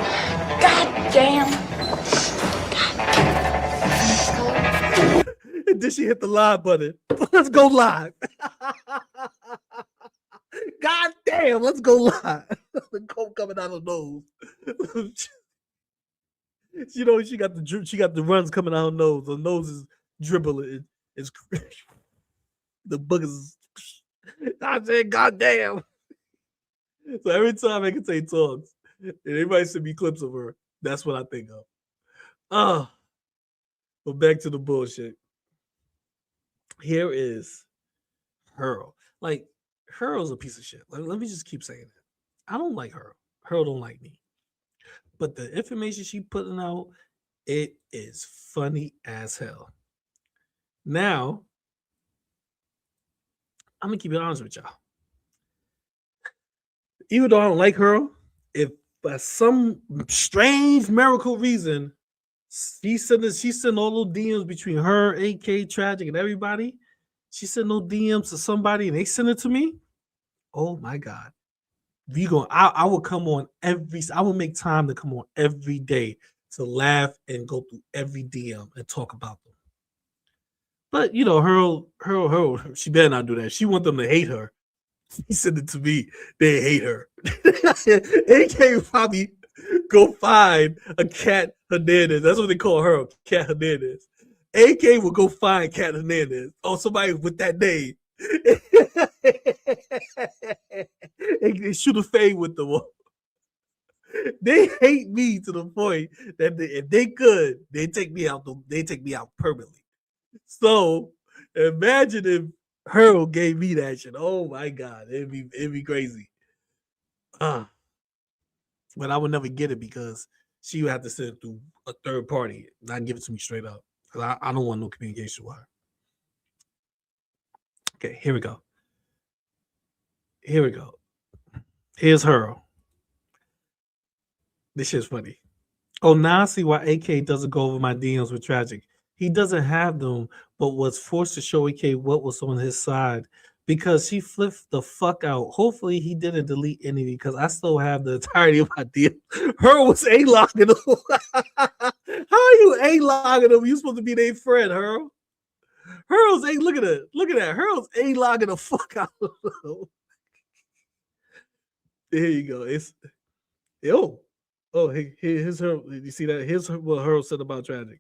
God damn. And then she hit the live button. Let's go live. God damn, let's go live. The coke coming out of her nose. You know, she got the runs coming out her nose. Her nose is dribbling. It's the boogers. I said, God damn. So every time Hecate talks, and everybody send me clips of her, that's what I think of. But back to the bullshit. Here is Hurl. Like, Hurl's a piece of shit. Like, let me just keep saying that. I don't like Hurl. Hurl don't like me. But the information she putting out, it is funny as hell. Now, I'm gonna keep it honest with y'all. Even though I don't like Hurl, if by some strange miracle reason she sent all those DMs between her, AK, Tragic, and everybody, she sent no DMs to somebody and they send it to me, Oh my God. I will come on I will make time to come on every day to laugh and go through every DM and talk about them. But you know, Hurl, she better not do that. She want them to hate her. He said it to me. They hate her. AK probably go find a Cat Hernandez. That's what they call her, Cat Hernandez. AK will go find Cat Hernandez. Oh, somebody with that name. And shoot a fade with them. They hate me to the point that if they could, they take me out. They take me out permanently. So imagine if Hurl gave me that shit. Oh my God, it'd be crazy. But I would never get it because she would have to send it through a third party, not give it to me straight up. Because I don't want no communication with her. Okay, here we go. Here's Hurl. This shit's funny. Oh, now I see why AK doesn't go over my DMs with Tragic. He doesn't have them, but was forced to show AK what was on his side because she flipped the fuck out. Hopefully he didn't delete any because I still have the entirety of my DM. Hurl was A-logging them. How are you A-logging them? You're supposed to be their friend, Hurl. Hurl's A, look at it. Look at that. Hurl's A-logging the fuck out of them. There you go. Here's Hurl. You see that? Here's what Hurl said about Tragic.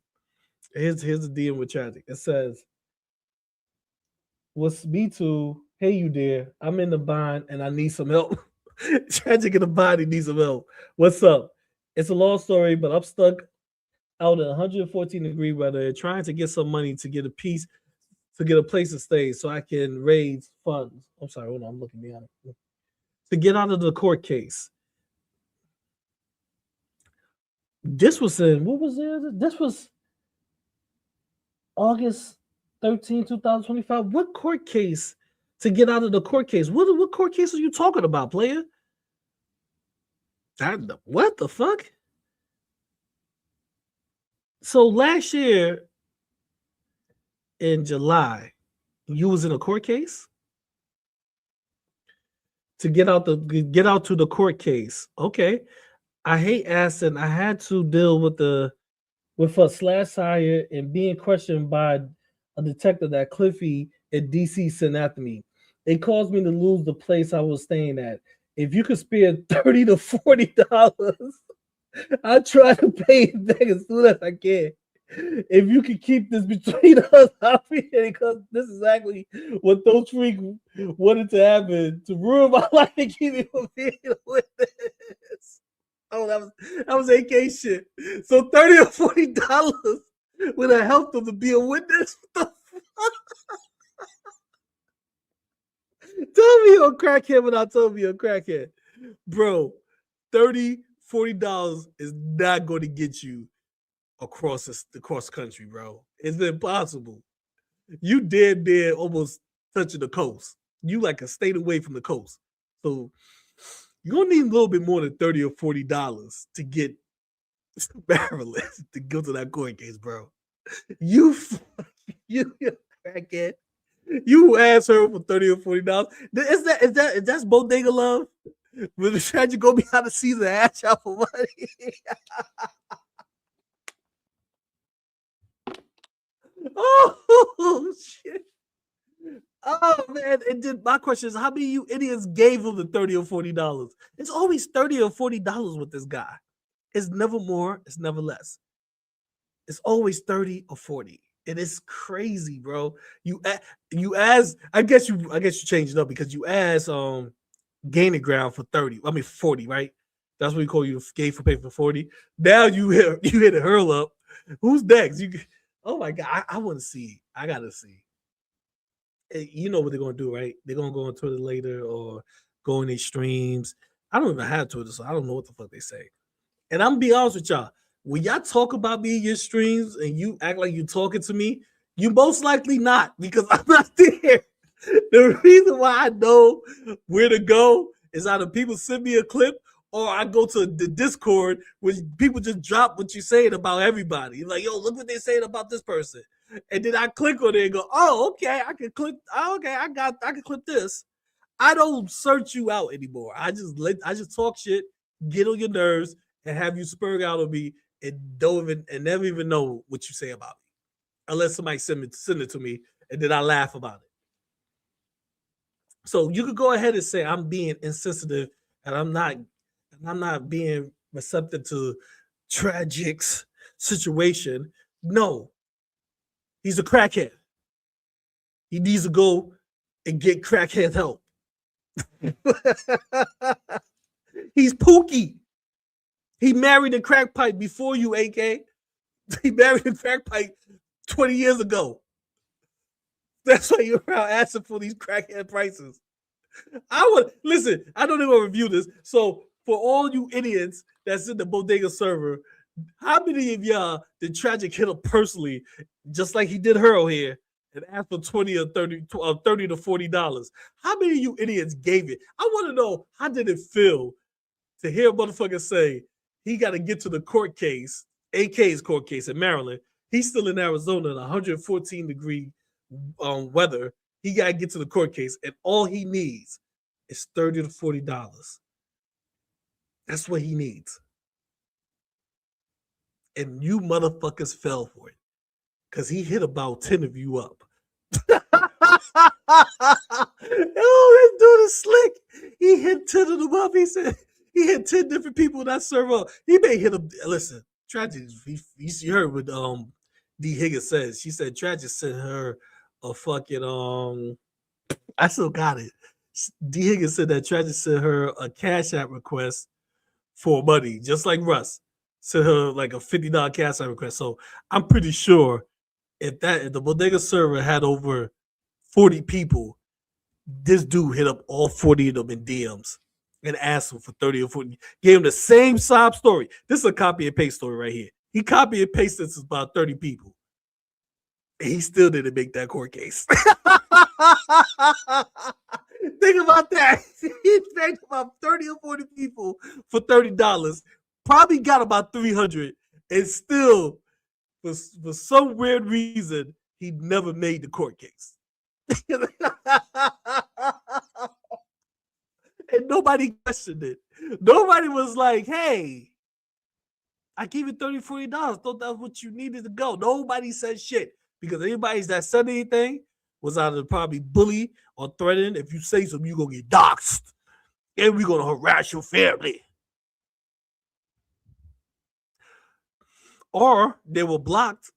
Here's the DM with Tragic. It says, "What's me too? Hey, you there? I'm in the bind and I need some help." Tragic in the bind, he needs some help. What's up? It's a long story, but I'm stuck out in 114-degree weather, trying to get some money to get a place to stay, so I can raise funds. I'm sorry, hold on, I'm looking behind it. To get out of the court case. This was in what was it? This was August 13, 2025. What court case to get out of the court case? What court case are you talking about, player? What the fuck? So last year in July, you was in a court case to get out to the court case. Okay. I hate asking. I had to deal with a slash hire and being questioned by a detective that Cliffy at DC sent after me. It caused me to lose the place I was staying at. If you could spare $30 to $40, I try to pay it back as soon as I can. If you can keep this between us, I'll appreciate it because this is exactly what those freaks wanted to happen to ruin my life and keep me from being a witness. Oh, that was AK shit. So $30 or $40 would have helped them to be a witness. What the fuck? Tell me you're a crackhead when I told me you're a crackhead. Bro, $30, $40 is not going to get you across the country, bro. It's impossible. You dead almost touching the coast. You like a state away from the coast. So you're gonna need a little bit more than $30 or $40 to get Maryland to go to that court case, bro. You crackhead. You ask her for $30 or $40. Is that Bodega love? When the strategy go behind the scenes and ask y'all for money. Oh shit. Oh man, my question is, how many of you idiots gave him the $30 or $40? It's always $30 or $40 with this guy. It's never more, it's never less. It's always 30 or 40. It is crazy, bro. You ask, I guess you changed it up because you asked Gaining Ground for 30. I mean 40, right? That's what we call you gave for pay for 40. Now you hit a Hurl up. Who's next? Oh my god, I want to see. I gotta see. You know what they're gonna do, right? They're gonna go on Twitter later or go in their streams. I don't even have Twitter, so I don't know what the fuck they say. And I'm gonna be honest with y'all. When y'all talk about me in your streams and you act like you're talking to me, you most likely not because I'm not there. The reason why I know where to go is either people send me a clip or I go to the Discord where people just drop what you're saying about everybody. You're like, yo, look what they're saying about this person. And then I click on it and go, oh, okay, I can click. Oh, okay, I can clip this. I don't search you out anymore. I just talk shit, get on your nerves, and have you spurg out on me and never even know what you say about me. Unless somebody send it to me and then I laugh about it. So you could go ahead and say I'm being insensitive and I'm not being receptive to Tragic's situation. No, he's a crackhead. He needs to go and get crackhead help. He's Pookie. He married a crack pipe before you, AK. He married a crack pipe 20 years ago. That's why you're around asking for these crackhead prices. I don't even review this. So for all you idiots that's in the Bodega server, how many of y'all did Tragic hit up personally, just like he did Hurl here, and asked for 20 or 30 to $40? How many of you idiots gave it? I want to know, how did it feel to hear a motherfucker say he got to get to the court case, AK's court case in Maryland. He's still in Arizona in 114-degree weather. He got to get to the court case, and all he needs is $30 to $40. That's what he needs. And you motherfuckers fell for it because he hit about 10 of you up. Oh, this dude is slick. He hit 10 of them up. He said he hit 10 different people in that server. He may hit them. Listen, Tragic, you heard what D. Higgins says. She said Tragic sent her a fucking I still got it. D. Higgins said that Tragic sent her a Cash App request for money, just like Russ sent her like a $50 Cash App request. So I'm pretty sure if the Bodega server had over 40 people, this dude hit up all 40 of them in DMs and asked them for 30 or 40. Gave him the same sob story. This is a copy and paste story right here. He copy and pasted this about 30 people. And he still didn't make that court case. Think about that. He paid about 30 or 40 people for $30. Probably got about 300. And still, for some weird reason, he never made the court case. And nobody questioned it. Nobody was like, hey, I gave you $30, $40. Thought that was what you needed to go. Nobody said shit. Because anybody that said anything was either probably bullied or threatened. If you say something, you're going to get doxxed. And we're going to harass your family. Or they were blocked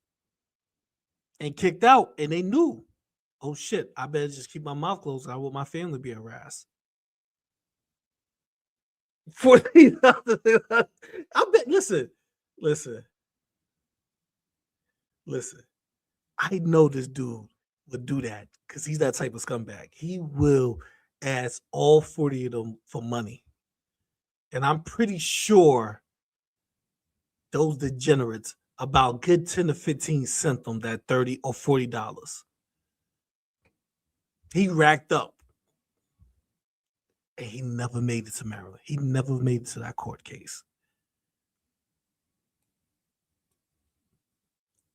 and kicked out, and they knew, oh shit, I better just keep my mouth closed. I want my family to be harassed. I bet. Listen. I know this dude would do that because he's that type of scumbag. He will ask all 40 of them for money, and I'm pretty sure those degenerates about good 10 to 15 sent them that $30 or $40. He racked up. And he never made it to Maryland. He never made it to that court case.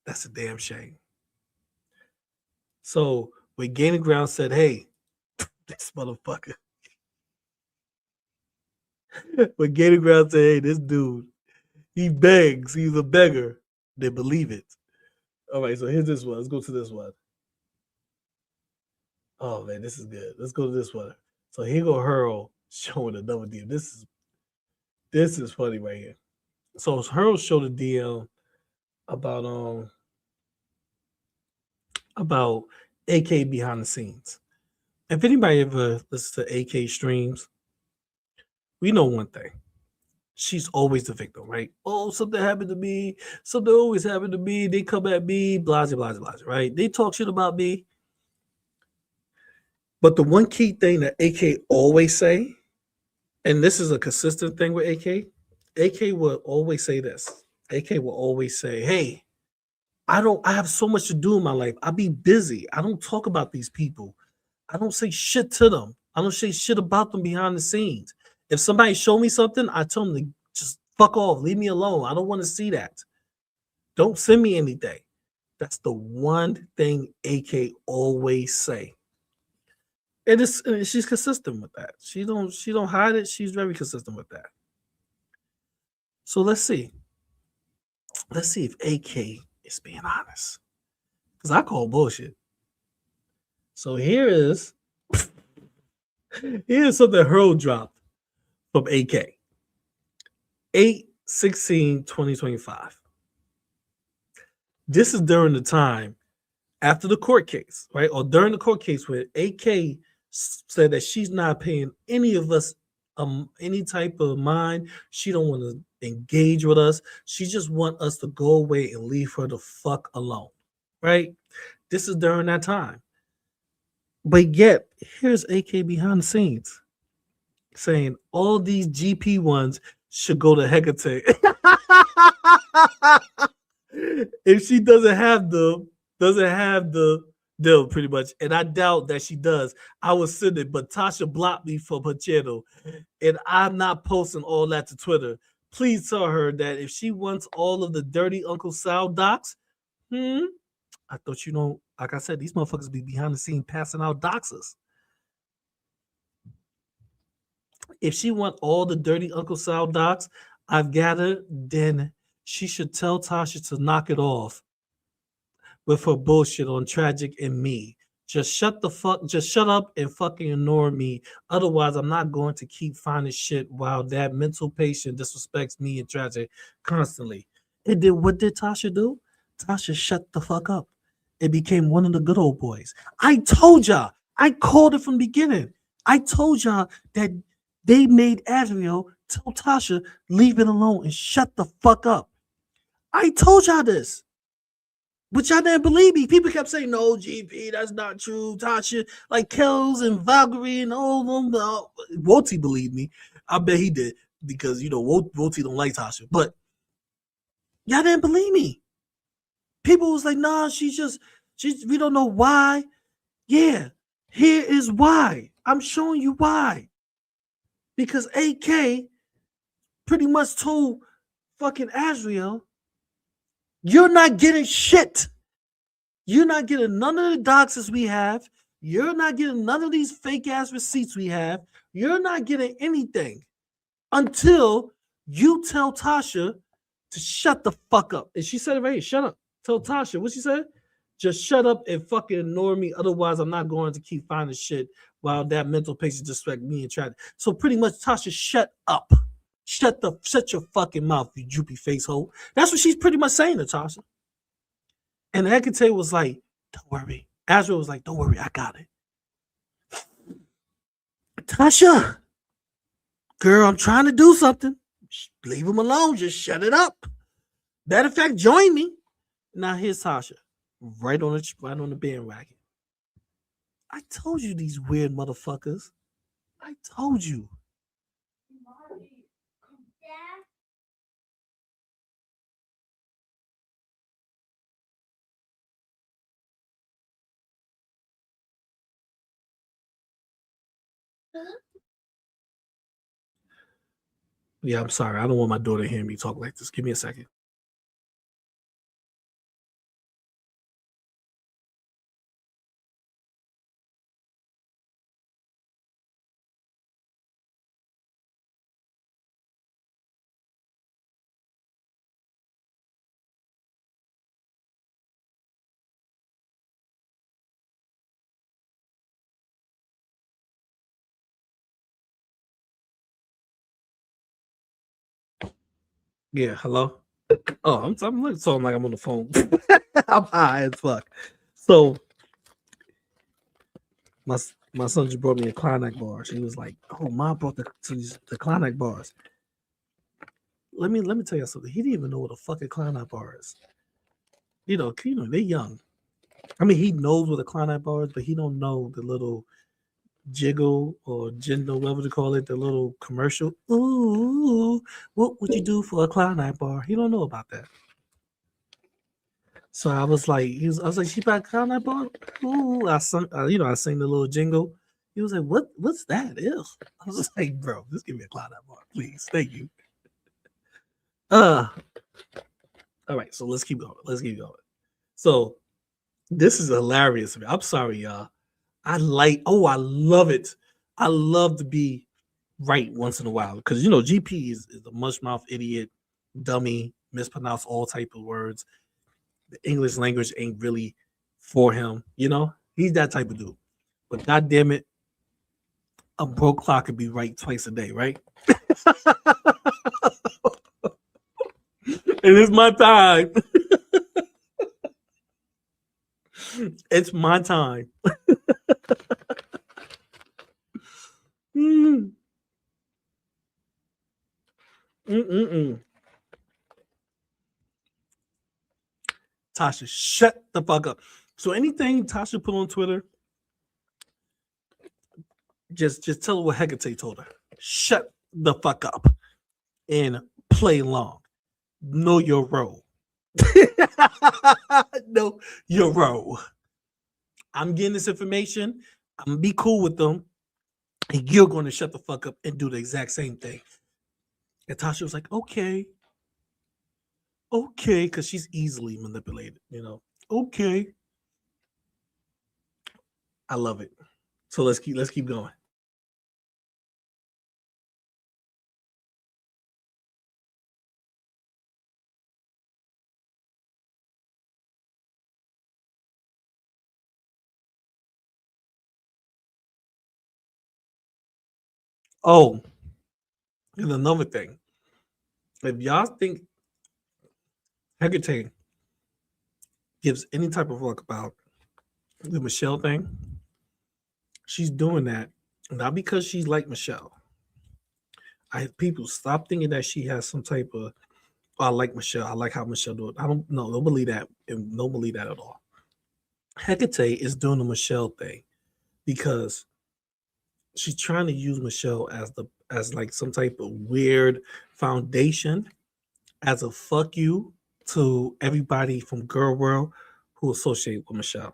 That's a damn shame. So when Gaining Ground said, hey, this motherfucker. When Gaining Ground said, hey, this dude, he begs, he's a beggar, they believe it. All right, so here's this one. Let's go to this one. Oh man, this is good. Let's go to this one. So here go Hurl showing another DM. This is funny right here. So Hurl showed a DM about AK behind the scenes. If anybody ever listens to AK streams, we know one thing. She's always the victim, right? Oh, something happened to me. Something always happened to me. They come at me, blah, blah, blah, right? They talk shit about me. But the one key thing that AK always say, and this is a consistent thing with AK will always say this. AK will always say, hey, I have so much to do in my life. I be busy. I don't talk about these people. I don't say shit to them. I don't say shit about them behind the scenes. If somebody show me something, I tell them to just fuck off. Leave me alone. I don't want to see that. Don't send me anything. That's the one thing AK always say. She's consistent with that. She don't hide it. She's very consistent with that. So let's see. Let's see if AK is being honest. Because I call bullshit. So here's something Hurl dropped from AK. 8/16/2025. This is during the time after the court case, right? Or during the court case where AK said that she's not paying any of us any type of mind. She don't want to engage with us. She just want us to go away and leave her the fuck alone, right? This is during that time. But yet, here's AK behind the scenes saying all these GP ones should go to Hecate. If she doesn't have the deal, pretty much, and I doubt that she does, I would send it. But Tasha blocked me from her channel, and I'm not posting all that to Twitter. Please tell her that if she wants all of the dirty Uncle Sal docs, I thought, you know, like I said, these motherfuckers be behind the scene passing out doxers. If she want all the dirty Uncle Sal docs, I've gathered, then she should tell Tasha to knock it off with her bullshit on Tragic and me. Just shut up and fucking ignore me. Otherwise, I'm not going to keep finding shit while that mental patient disrespects me and Tragic constantly. And then what did Tasha do? Tasha shut the fuck up. It became one of the good old boys. I told y'all. I called it from the beginning. I told y'all that they made AzzRia tell Tasha, leave it alone and shut the fuck up. I told y'all this. But y'all didn't believe me. People kept saying, no, GP, that's not true. Tasha, like Kells and Valkyrie and all of them. Monty believed me. I bet he did. Because, you know, Monty don't like Tasha. But y'all didn't believe me. People was like, nah, we don't know why. Yeah, here is why. I'm showing you why. Because AK pretty much told fucking AzzRia, you're not getting shit. You're not getting none of the doxes we have. You're not getting none of these fake ass receipts we have. You're not getting anything until you tell Tasha to shut the fuck up. And she said it right here, shut up. Tell Tasha, what she said? Just shut up and fucking ignore me. Otherwise, I'm not going to keep finding shit while that mental patient disrespect me and try to. So pretty much, Tasha, shut up. Shut your fucking mouth, you droopy face hole. That's what she's pretty much saying to Tasha. And Hecate was like, don't worry. AzzRia was like, don't worry, I got it. Tasha, girl, I'm trying to do something. Leave him alone. Just shut it up. Matter of fact, join me. Now here's Tasha, right on the bandwagon. I told you these weird motherfuckers. I told you. Yeah, I'm sorry. I don't want my daughter hearing me talk like this. Give me a second. Yeah, hello. Oh, I'm talking like I'm on the phone. I'm high as fuck. So my son just brought me a Klondike bar. She was like, "Oh, Mom brought the Klondike bars." Let me tell you something. He didn't even know what a fucking Klondike bar is. You know, they're young. I mean, he knows what a Klondike bar is, but he don't know the little jiggle or jingle, whatever to call it, the little commercial. Ooh, what would you do for a Klondike bar? He don't know about that. So I was like, I was like, she bought a Klondike bar? Ooh, I sang the little jingle. He was like, what's that? Ew. I was just like, bro, just give me a Klondike bar, please. Thank you. All right, so let's keep going. So this is hilarious. I'm sorry, y'all. I love it. I love to be right once in a while because GP is a mush mouth idiot, dummy, mispronounce all type of words. The English language ain't really for him. He's that type of dude. But God damn it, a broke clock could be right twice a day, right? It is my time. It's my time. Tasha, shut the fuck up. So anything Tasha put on Twitter, just tell her what Hecate told her. Shut the fuck up and play along. Know your role. Know your role. I'm getting this information. I'm gonna be cool with them, and you're going to shut the fuck up and do the exact same thing. And Tasha was like, okay, because she's easily manipulated, Okay. I love it. So let's keep going. Oh, and another thing. If y'all think Hecate gives any type of fuck about the Michelle thing, she's doing that not because she's like Michelle. I have people stop thinking that she has some type of, I like Michelle. I like how Michelle do it. I don't know. Don't believe that. And don't believe that at all. Hecate is doing the Michelle thing because she's trying to use Michelle as like some type of weird foundation as a fuck you to everybody from Girl World who associate with Michelle.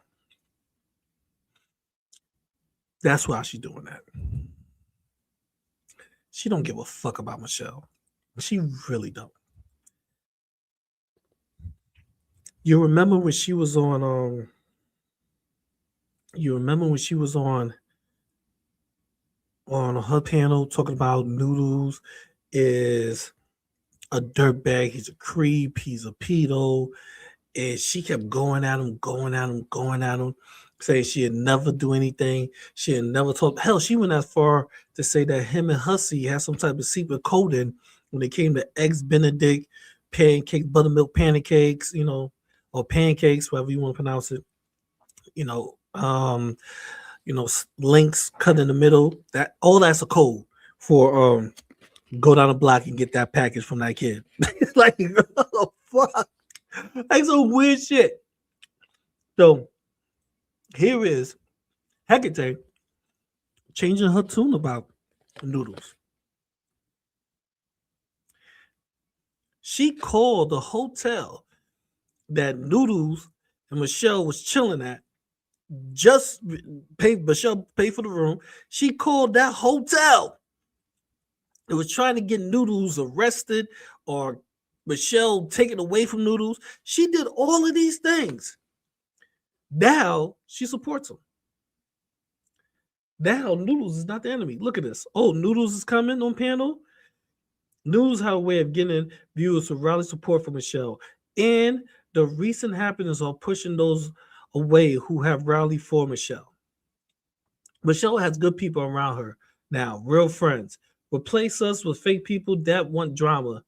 That's why she's doing that. She don't give a fuck about Michelle. She really don't. You remember when she was on on her panel talking about Noodles is a dirtbag, he's a creep, he's a pedo, and she kept going at him, saying she'd never do anything, she had never talk. Hell, she went as far to say that him and Hussey had some type of secret coding when it came to eggs Benedict, pancakes, buttermilk pancakes, or pancakes, whatever you want to pronounce it, links cut in the middle. That all that's a code for go down the block and get that package from that kid. Like, oh, fuck, like some weird shit. So here is Hecate changing her tune about Noodles. She called the hotel that Noodles and Michelle was chilling at. Michelle paid for the room. She called that hotel. It was trying to get Noodles arrested or Michelle taken away from Noodles. She did all of these things. Now she supports him. Now Noodles is not the enemy. Look at this. Oh, Noodles is coming on panel. Noodles had a way of getting viewers to rally support for Michelle. And the recent happenings are pushing those away who have rallied for Michelle. Michelle has good people around her now, real friends. Replace us with fake people that want drama.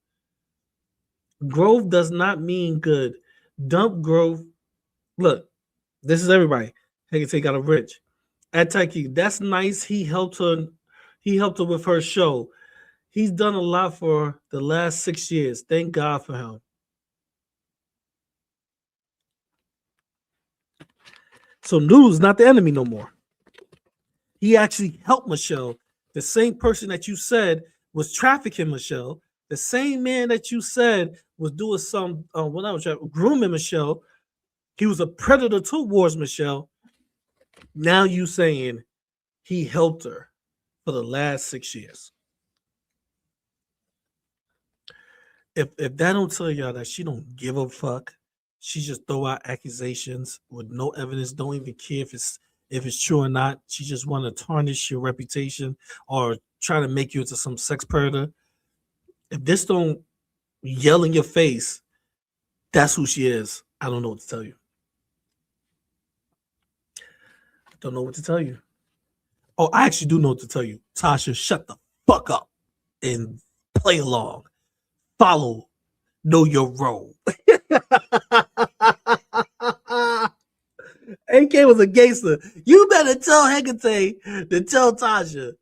Growth does not mean good. Dump growth. Look, this is everybody. Hecate got a rich. At Taiki, that's nice. He helped her with her show. He's done a lot for the last 6 years. Thank God for him. So Noodles is not the enemy no more. He actually helped Michelle. The same person that you said was trafficking Michelle, the same man that you said was doing some grooming Michelle, he was a predator towards Michelle. Now you saying he helped her for the last 6 years. If that don't tell y'all that she don't give a fuck, she just throw out accusations with no evidence, don't even care if it's if it's true or not. She just want to tarnish your reputation or try to make you into some sex predator. If this don't yell in your face, that's who she is. I don't know what to tell you. Don't know what to tell you. Oh, I actually do know what to tell you. Tasha, shut the fuck up and play along. Follow. Know your role. AK was a gangster. You better tell Hecate to tell Tasha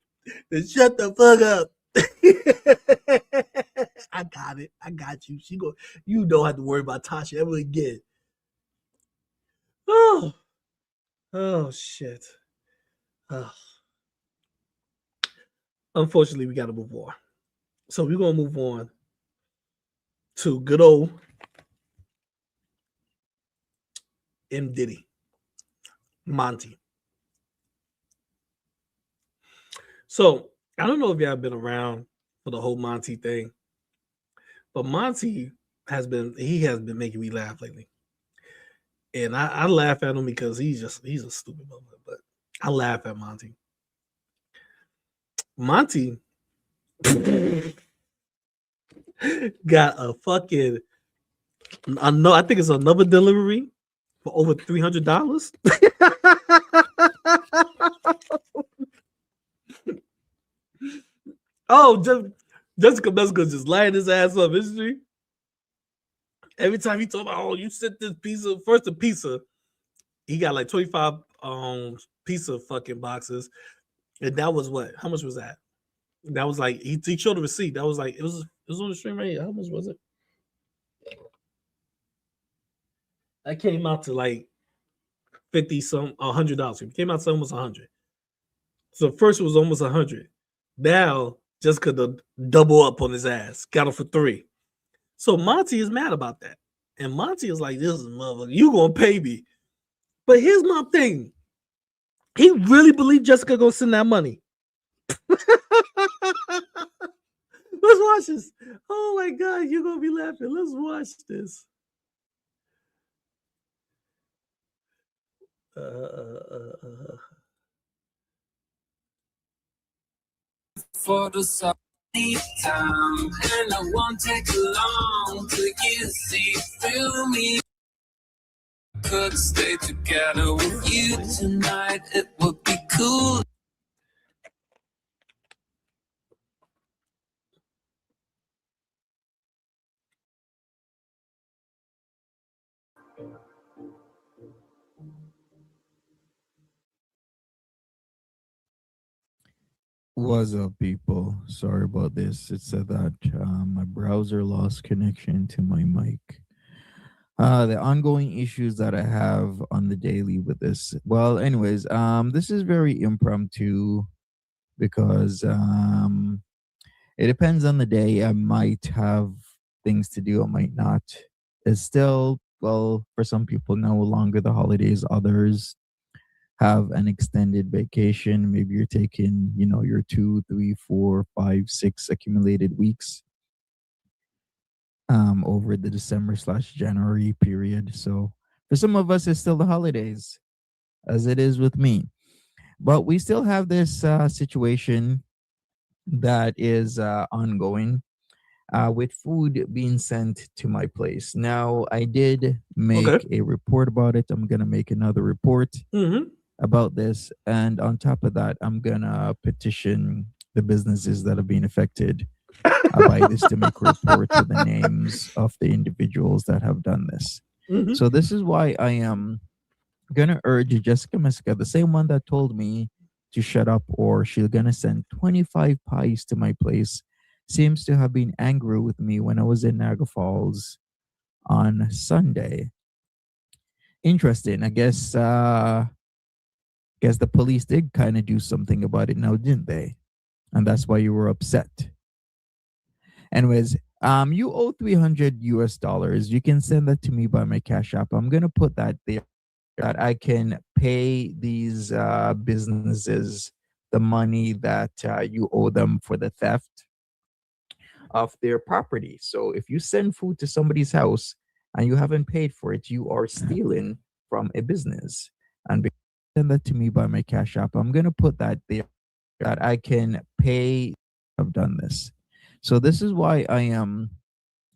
to shut the fuck up. I got it. I got you. You don't have to worry about Tasha ever again. Oh shit. Unfortunately, we got to move on. So we're gonna move on to good old M. Diddy, Monty. So I don't know if y'all been around for the whole Monty thing, but Monty has been making me laugh lately. And I laugh at him because he's a stupid motherfucker, but I laugh at Monty. Monty got a fucking, I think it's another delivery for over $300. Oh, Jessica Messica just lighting his ass up, isn't she? Every time he talk about, oh, you sent this pizza, first the pizza, he got like 25 pizza fucking boxes. And that was what? How much was that? That was like, he showed the receipt. That was like, it was on the stream right here. How much was it? That came out to like $100. It came out to almost 100. So first it was almost 100. Now just could double up on his ass. Got him for 3. So Monty is mad about that. And Monty is like, this is motherfucker, you gonna pay me. But here's my thing. He really believed Jessica gonna send that money. Let's watch this. Oh my God, you're gonna be laughing. Let's watch this. For the sunny time, and I won't take long to you see through me. Could stay together with you tonight, it would be cool. What's up, people? Sorry about this. It said that my browser lost connection to my mic. The ongoing issues that I have on the daily with this. Well, anyways, this is very impromptu because it depends on the day. I might have things to do, I might not. It's still, well, for some people, no longer the holidays. Others have an extended vacation. Maybe you're taking, your 2, 3, 4, 5, 6 accumulated weeks over the December/January period. So for some of us, it's still the holidays, as it is with me. But we still have this situation that is ongoing with food being sent to my place. Now, I did make a report about it. I'm going to make another report about this. And on top of that, I'm going to petition the businesses that have been affected by this to make a report with the names of the individuals that have done this. So this is why I am going to urge Jessica Messica, the same one that told me to shut up or she's going to send 25 pies to my place, seems to have been angry with me when I was in Niagara Falls on Sunday. Interesting. I guess the police did kind of do something about it now, didn't they? And that's why you were upset. Anyways, you owe $300. You can send that to me by my Cash App. I'm going to put that there, that I can pay these businesses the money that you owe them for the theft of their property. So if you send food to somebody's house and you haven't paid for it, you are stealing from a business. And send that to me by my Cash App. I'm gonna put that there that I can pay. I've done this. So this is why I am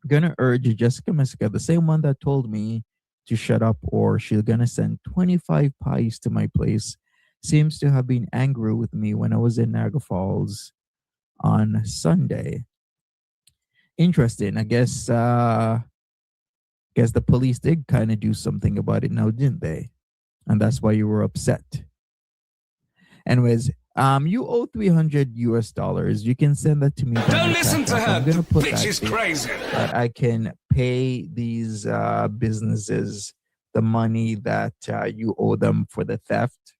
gonna urge Jessica Messica, the same one that told me to shut up or she's gonna send 25 pies to my place, seems to have been angry with me when I was in Niagara Falls on Sunday. Interesting. I guess the police did kind of do something about it now, didn't they? And that's why you were upset. Anyways, you owe $300. You can send that to me. Don't listen to her. I'm gonna put Bitch that is there, crazy. that I can pay these businesses the money that you owe them for the theft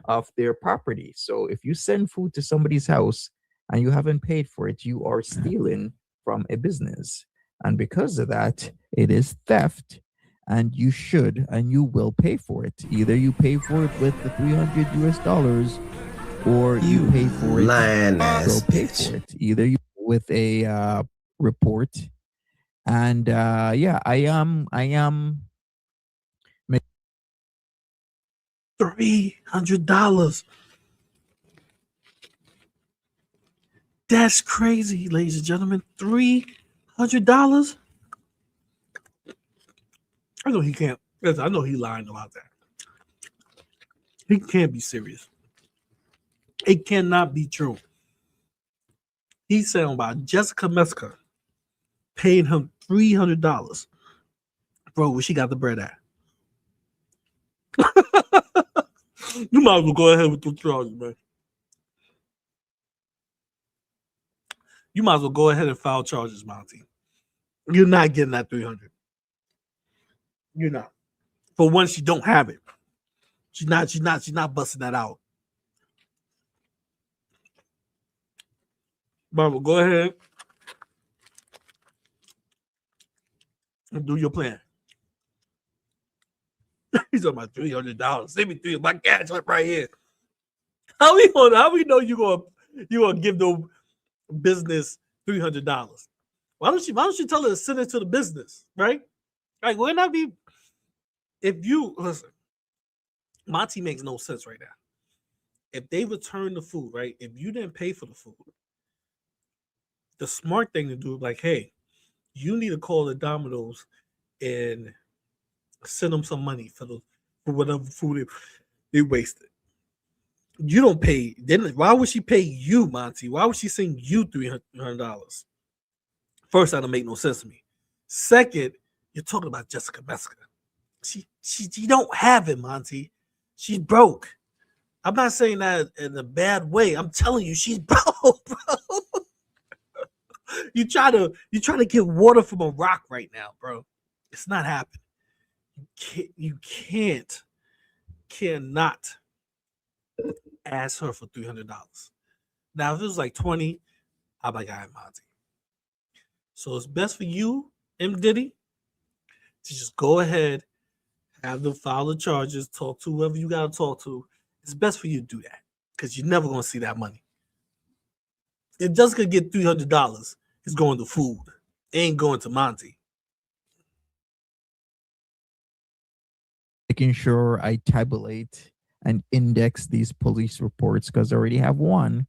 of their property. So if you send food to somebody's house and you haven't paid for it, you are stealing from a business. And because of that, it is theft. And you should and you will pay for it. Either you pay for it with the $300 or you pay for it. Lying Go pay for it. Either you with a report. And yeah, I am $300. That's crazy, ladies and gentlemen. $300. I know he can't. I know he's lying about that. He can't be serious. It cannot be true. He's saying about Jessica Messica paying him $300. Bro, where she got the bread at? You might as well go ahead with the charges, man. You might as well go ahead and file charges, Monty. You're not getting that $300. You're not. For one, she don't have it. She's not busting that out. Barbara, go ahead and do your plan. He's talking about $300. Send me $300. My cash up right here. How we know you gonna give the business $300? Why don't you tell her to send it to the business, right? Like, wouldn't that be? If you listen, Monty makes no sense right now. If they return the food, right? If you didn't pay for the food, the smart thing to do is like, hey, you need to call the Domino's and send them some money for whatever food they wasted. You don't pay. Then why would she pay you, Monty? Why would she send you $300? First, that don't make no sense to me. Second, you're talking about Jessica Messica. She don't have it, Monty. She's broke. I'm not saying that in a bad way. I'm telling you, she's broke, bro. You try to get water from a rock right now, bro. It's not happening. You cannot ask her for $300. Now, if it was like 20, I'm like, all right, Monty. So it's best for you, M. Diddy, to just go ahead, have them file the charges, talk to whoever you got to talk to. It's best for you to do that because you're never going to see that money. If Jessica get $300, it's going to food. It ain't going to Monty. making sure I tabulate and index these police reports because I already have one,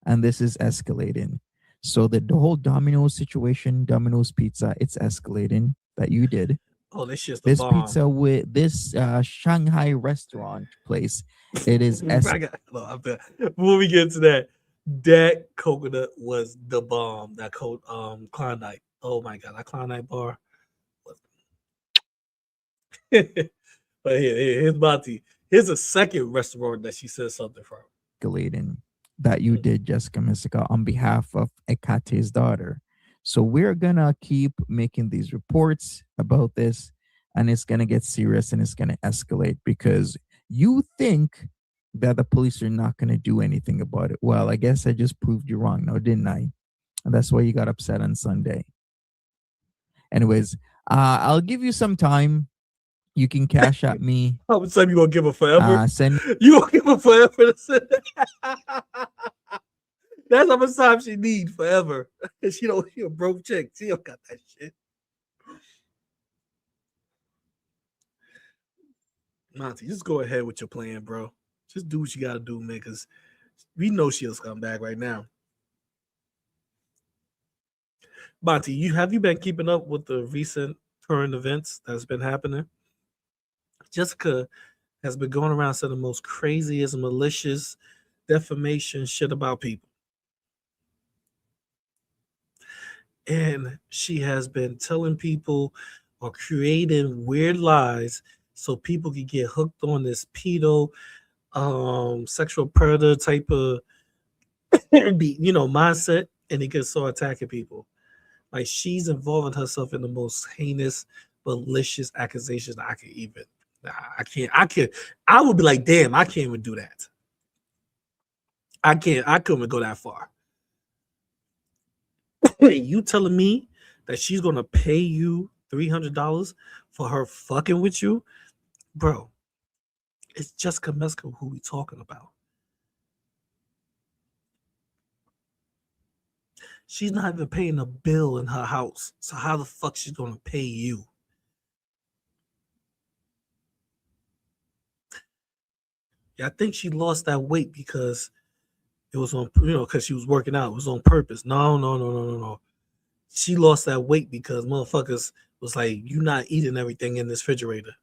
and this is escalating. So the whole Domino's situation, Domino's Pizza, it's escalating that you did. Oh, this shit's the this bomb. pizza with this Shanghai restaurant place. It is Before we get to that coconut was the bomb. That Klondike. Oh my god, that Klondike bar. But here's Monty. Here's a second restaurant that she said something from. Escalating that you did, Jessica Messica, on behalf of Ekate's daughter. So we're gonna keep making these reports about this, and it's gonna get serious and it's gonna escalate because you think that the police are not gonna do anything about it. Well, I guess I just proved you wrong now, didn't I? And that's why you got upset on Sunday. Anyways, I'll give you some time. You can cash at me. How much time you gonna give her forever? Send you gonna give her forever to send That's how much time she need forever. She a broke chick. She don't got that shit. Monty, just go ahead with your plan, bro. Just do what you gotta do, man, because we know she'll come back right now. Monty, have you been keeping up with the recent current events that's been happening? Jessica has been going around saying the most craziest, malicious defamation shit about people. And she has been telling people or creating weird lies so people can get hooked on this pedo, sexual predator type of mindset, and they can start attacking people. Like, she's involving herself in the most heinous, malicious accusations I can even. I would be like, damn, I can't even do that. I couldn't go that far. You telling me that she's gonna pay you $300 for her fucking with you, bro? It's Jessica Messica who we talking about. She's not even paying a bill in her house, so how the fuck she's gonna pay you? Yeah, I think she lost that weight because it was on, because she was working out. It was on purpose. No. She lost that weight because motherfuckers was like, you not eating everything in this refrigerator.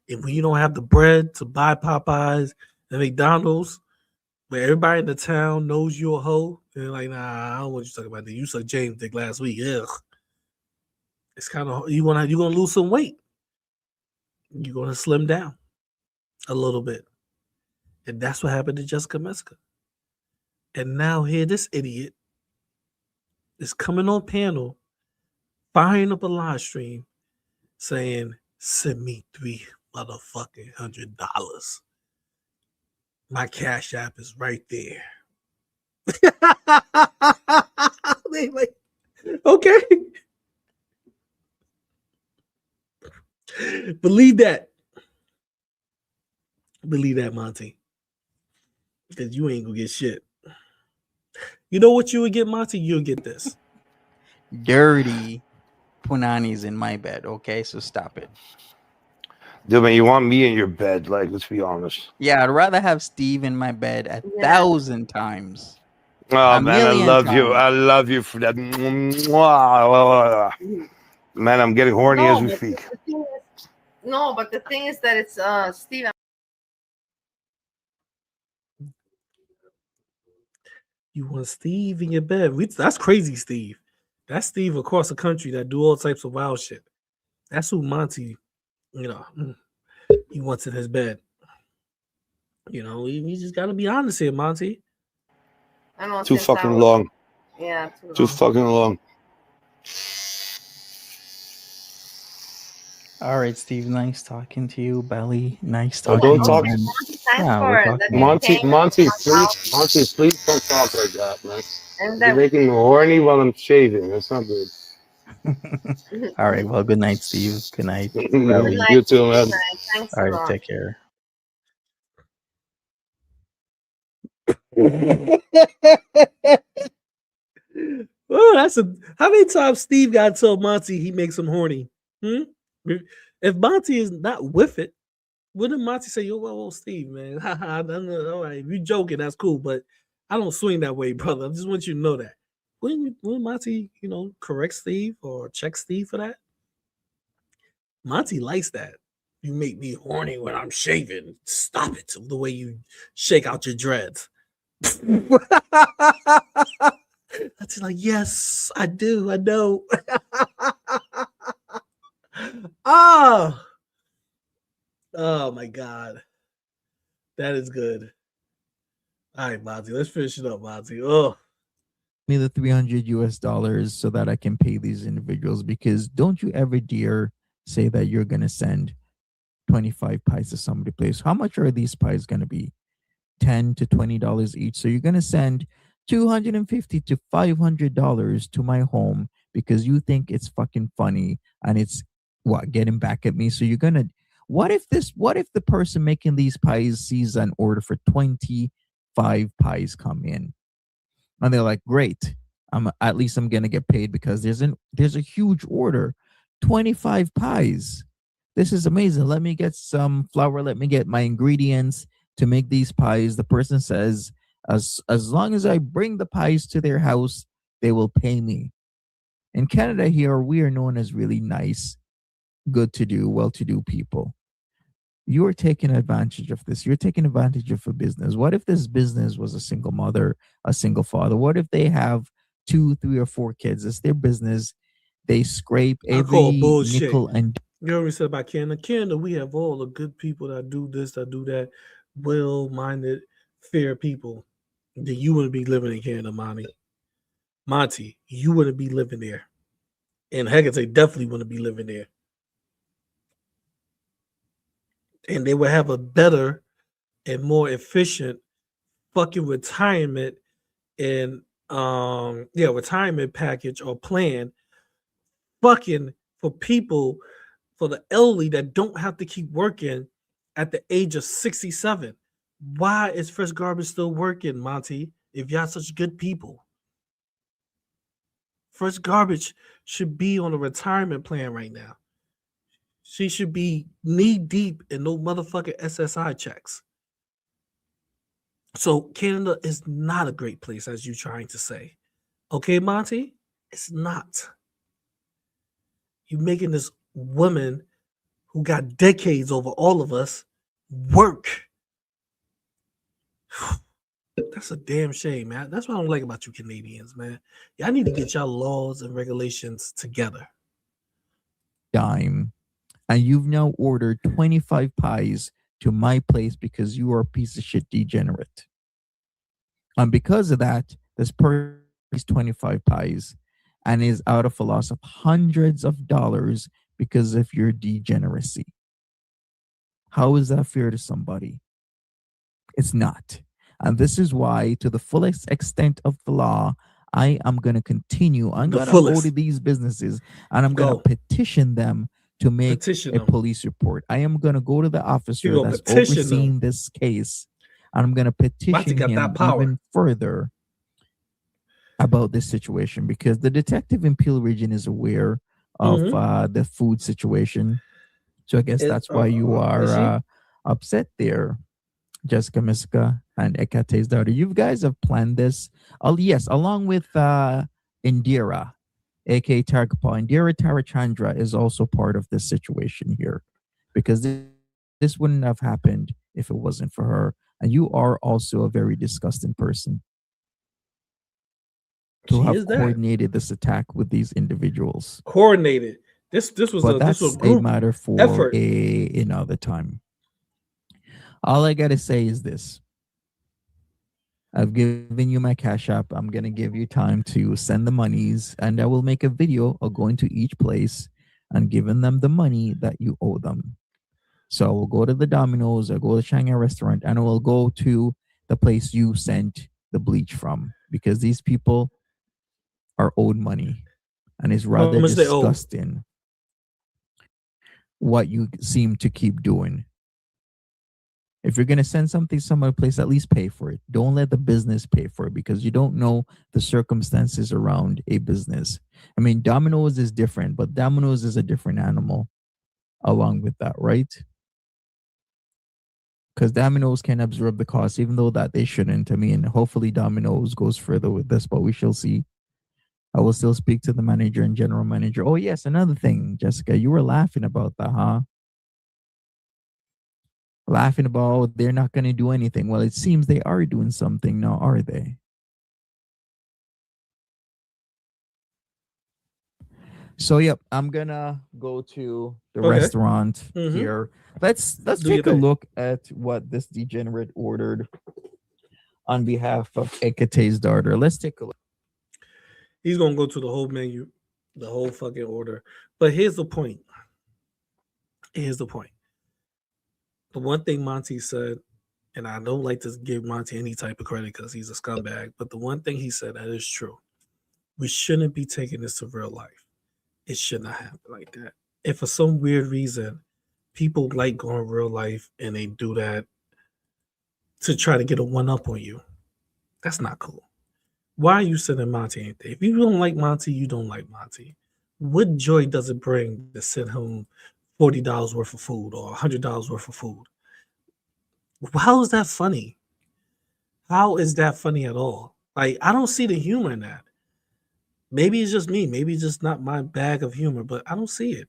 And when you don't have the bread to buy Popeyes and McDonald's, where everybody in the town knows you're a hoe, they're like, nah, I don't want you to talk about that. You sucked James dick last week. Ugh. It's kind of, you're gonna lose some weight. You're gonna slim down a little bit. And that's what happened to Jessica Messica. And now here this idiot is coming on panel, firing up a live stream, saying, send me $300. My Cash App is right there. They like, okay. Believe that. Believe that, Monty. Because you ain't gonna get shit. You know what you would get, Monty? You'll get this. Dirty punani's in my bed, okay? So stop it. Dude, man, you want me in your bed? Like, let's be honest. Yeah, I'd rather have Steve in my bed 1,000 times. Oh, man, I love you. I love you for that. Man, I'm getting horny as we speak. But the thing is that it's Steve. You want Steve in your bed? That's crazy, Steve. That's Steve across the country that do all types of wild shit. That's who Monty, he wants in his bed. You just got to be honest here, Monty. I know, too fucking long. Yeah, too fucking long. All right, Steve. Nice talking to you, Belly. Nice Oh, talking. don't talk. Monty, please don't talk like that, man. You're making me horny while I'm shaving. That's not good. All right. Well, good night, Steve. Good night. Belly. You too, man. Thanks All right. Take care. Well, how many times Steve got to tell Monty he makes him horny? If Monty is not with it, wouldn't Monty say, yo, whoa, Steve, man? All right, if you joking, that's cool, but I don't swing that way, brother. I just want you to know that. Wouldn't Monty, correct Steve or check Steve for that? Monty likes that. You make me horny when I'm shaving. Stop it. The way you shake out your dreads. That's like, yes, I do. I know. Oh my God. That is good. All right, Monty, let's finish it up, Monty. Oh. Me the $300 so that I can pay these individuals, because don't you ever dare say that you're going to send 25 pies to somebody's place. How much are these pies going to be? $10 to $20 each. So you're going to send $250 to $500 to my home because you think it's fucking funny and it's getting back at me. So you're going to, what if the person making these pies sees an order for 25 pies come in and they're like, great, at least I'm going to get paid because there's a huge order, 25 pies. This is amazing. Let me get some flour. Let me get my ingredients to make these pies. The person says, as long as I bring the pies to their house, they will pay me. In Canada here, we are known as really nice, good to do, well-to-do people. You're taking advantage of this. You're taking advantage of a business. What if this business was a single mother, a single father? What if they have 2, 3, or 4 kids? It's their business. They scrape I call every bullshit. nickel and You already said about Canada. Canada, we have all the good people that do this, that do that, well-minded, fair people. Then you wouldn't be living in Canada, Monty. Monty, you wouldn't be living there. And Hecate definitely wouldn't be living there. And they would have a better and more efficient fucking retirement and retirement package or plan fucking for people, for the elderly that don't have to keep working at the age of 67. Why is Fresh Garbage still working, Monty, if y'all such good people? Fresh Garbage should be on a retirement plan right now. She should be knee deep in no motherfucking SSI checks. So Canada is not a great place, as you trying to say. Okay, Monty? It's not. You're making this woman who got decades over all of us work. That's a damn shame, man. That's what I don't like about you Canadians, man. Y'all need to get y'all laws and regulations together. dime, and you've now ordered 25 pies to my place because you are a piece of shit degenerate. And because of that, this person is 25 pies and is out of a loss of hundreds of dollars because of your degeneracy. How is that fair to somebody? It's not. And this is why, to the fullest extent of the law, I am going to continue. I'm going to go to these businesses and I'm going to petition them to make a police report. I am going to go to the officer that's overseeing this case and I'm going to petition him even further about this situation because the detective in Peel Region is aware of the food situation. So I guess that's why you are upset there, Jessica Miska and Ekate's daughter. You guys have planned this. Yes, along with Indira, aka Tarkapa. Indira Tarachandra is also part of this situation here because this wouldn't have happened if it wasn't for her. And you are also a very disgusting person to have coordinated this attack with these individuals. Coordinated. This was a matter for effort. Another time. All I gotta say is this. I've given you my Cash App. I'm gonna give you time to send the monies, and I will make a video of going to each place and giving them the money that you owe them. So I will go to the Domino's, I'll go to the Shanghai restaurant, and I will go to the place you sent the bleach from because these people are owed money, and it's rather disgusting what you seem to keep doing. If you're going to send something some other place, at least pay for it. Don't let the business pay for it because you don't know the circumstances around a business. I mean, Domino's is different, but Domino's is a different animal along with that, right? Because Domino's can absorb the cost, even though that they shouldn't. I mean, hopefully Domino's goes further with this, but we shall see. I will still speak to the manager and general manager. Oh, yes, another thing, Jessica, you were laughing about that, huh? Laughing about they're not going to do anything. Well, it seems they are doing something now, are they? So, yep, I'm going to go to the restaurant here. Let's take a look at what this degenerate ordered on behalf of Ekate's daughter. Let's take a look. He's going to go to the whole menu, the whole fucking order. But here's the point. Here's the point. The one thing Monty said, and I don't like to give Monty any type of credit because he's a scumbag, but the one thing he said that is true. We shouldn't be taking this to real life. It should not happen like that. If for some weird reason people like going real life and they do that to try to get a one-up on you, that's not cool. Why are you sending Monty anything? If you don't like Monty, you don't like Monty. What joy does it bring to send him $40 worth of food or $100 worth of food. How is that funny? How is that funny at all? Like, I don't see the humor in that. Maybe it's just me. Maybe it's just not my bag of humor, but I don't see it.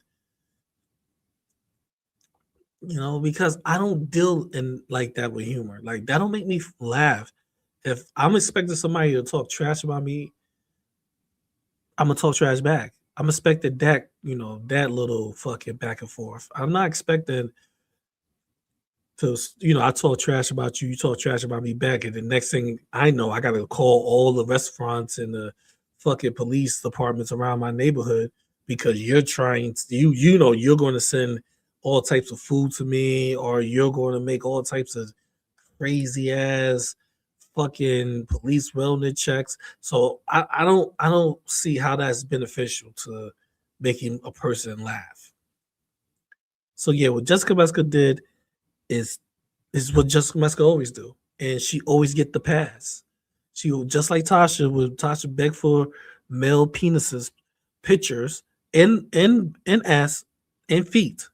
You know, because I don't deal in like that with humor. Like, that don't make me laugh. If I'm expecting somebody to talk trash about me, I'm gonna talk trash back. I'm expecting that, you know, that little fucking back and forth. I'm not expecting to, you know, I talk trash about you, you talk trash about me back, and the next thing I know, I gotta call all the restaurants and the fucking police departments around my neighborhood because you're trying to, you know, you're going to send all types of food to me, or you're going to make all types of crazy ass fucking police wellness checks. So I don't see how that's beneficial to making a person laugh. So yeah, what Jessica Messica did is what Jessica Messica always do, and she always get the pass. She will, just like Tasha, would Tasha beg for male penises, pictures, and ass and feet.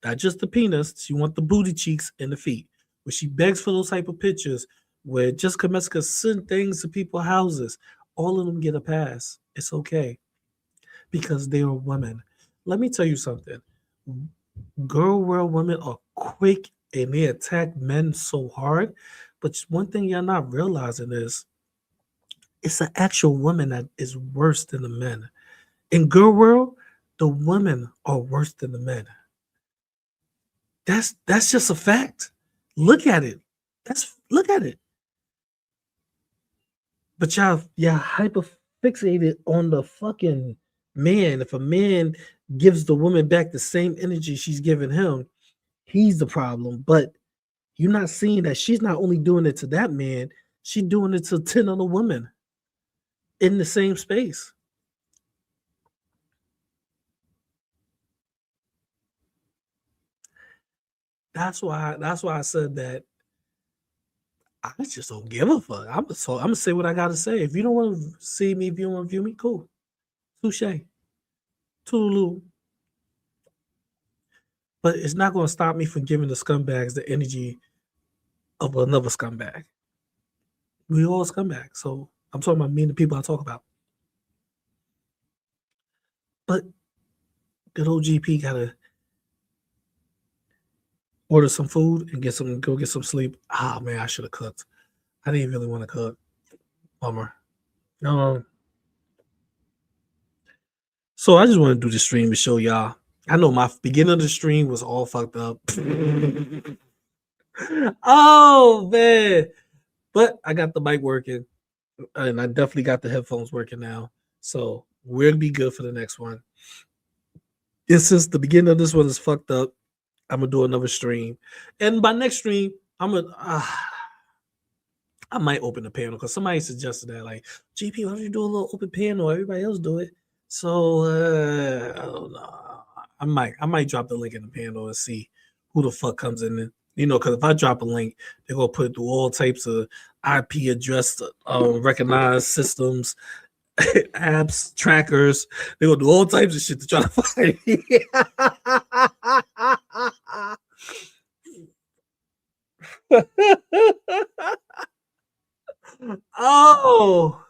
Not just the penis. She want the booty cheeks and the feet. When she begs for those type of pictures, where Jessica Messica send things to people's houses, all of them get a pass. It's okay because they are women. Let me tell you something. Girl world women are quick and they attack men so hard. But one thing you're not realizing is it's an actual woman that is worse than the men. In girl world, the women are worse than the men. That's just a fact. Look at it. Look at it. But y'all hyper fixated on the fucking man. If a man gives the woman back the same energy she's giving him, he's the problem. But you're not seeing that she's not only doing it to that man, she's doing it to 10 other women in the same space. That's why I said that I just don't give a fuck. I'm gonna say what I gotta say. If you don't want to see me, if you don't want to view me, cool. Touche. Toodaloo. But it's not gonna stop me from giving the scumbags the energy of another scumbag. We all scumbags. So I'm talking about me and the people I talk about. But good old GP gotta order some food and go get some sleep. Ah, man, I should have cooked. I didn't really want to cook. Bummer. So I just want to do the stream to show y'all. I know my beginning of the stream was all fucked up. Oh, man. But I got the mic working, and I definitely got the headphones working now. So we'll be good for the next one. And since the beginning of this one is fucked up, I'm gonna do another stream, and by next stream, I might open the panel because somebody suggested that, like, GP, why don't you do a little open panel? Everybody else do it. So I don't know. I might drop the link in the panel and see who the fuck comes in there. You know, because if I drop a link, they're gonna put it through all types of IP address recognized systems, apps, trackers. They're gonna do all types of shit to try to find me. Oh,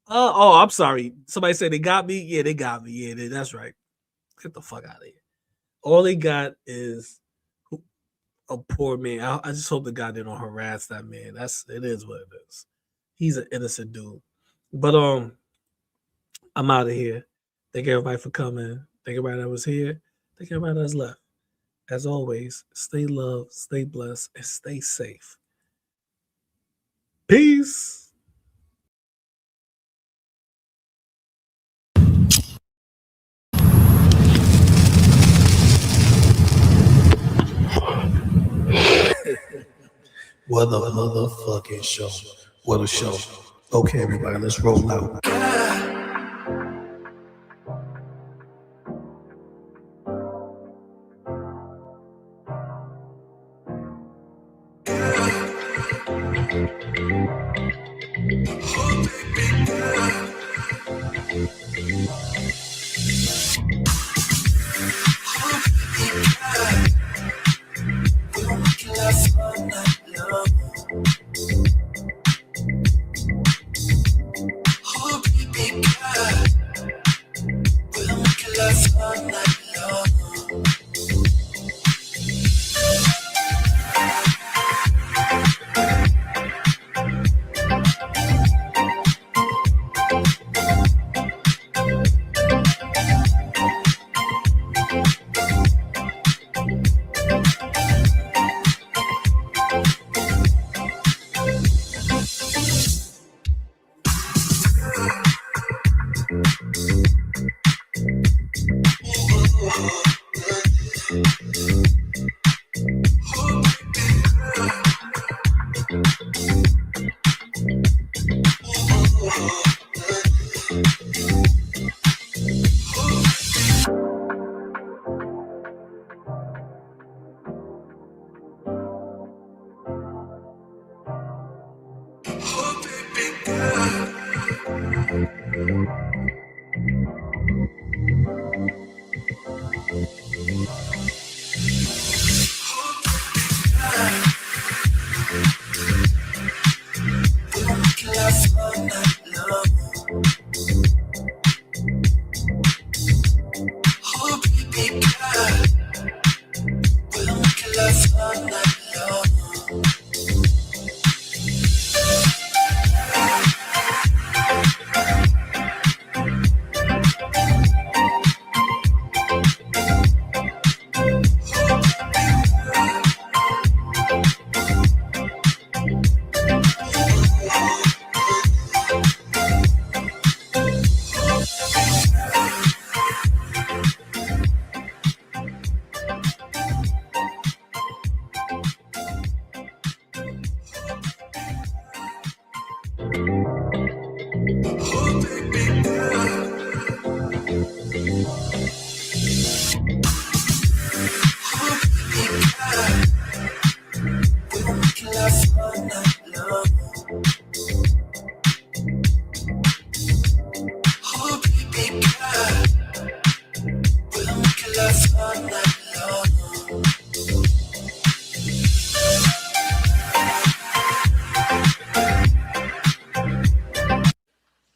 I'm sorry. Somebody said they got me. Yeah, they got me. Yeah, that's right. Get the fuck out of here. All they got is a poor man. I just hope the guy didn't harass that man. It is what it is. He's an innocent dude. But I'm out of here. Thank everybody for coming. Thank everybody that was here. Thank everybody that's left. As always, stay loved, stay blessed, and stay safe. Peace. What a motherfucking show. What a show. Okay, everybody, let's roll out.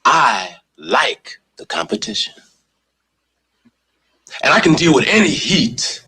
I like the competition. And I can deal with any heat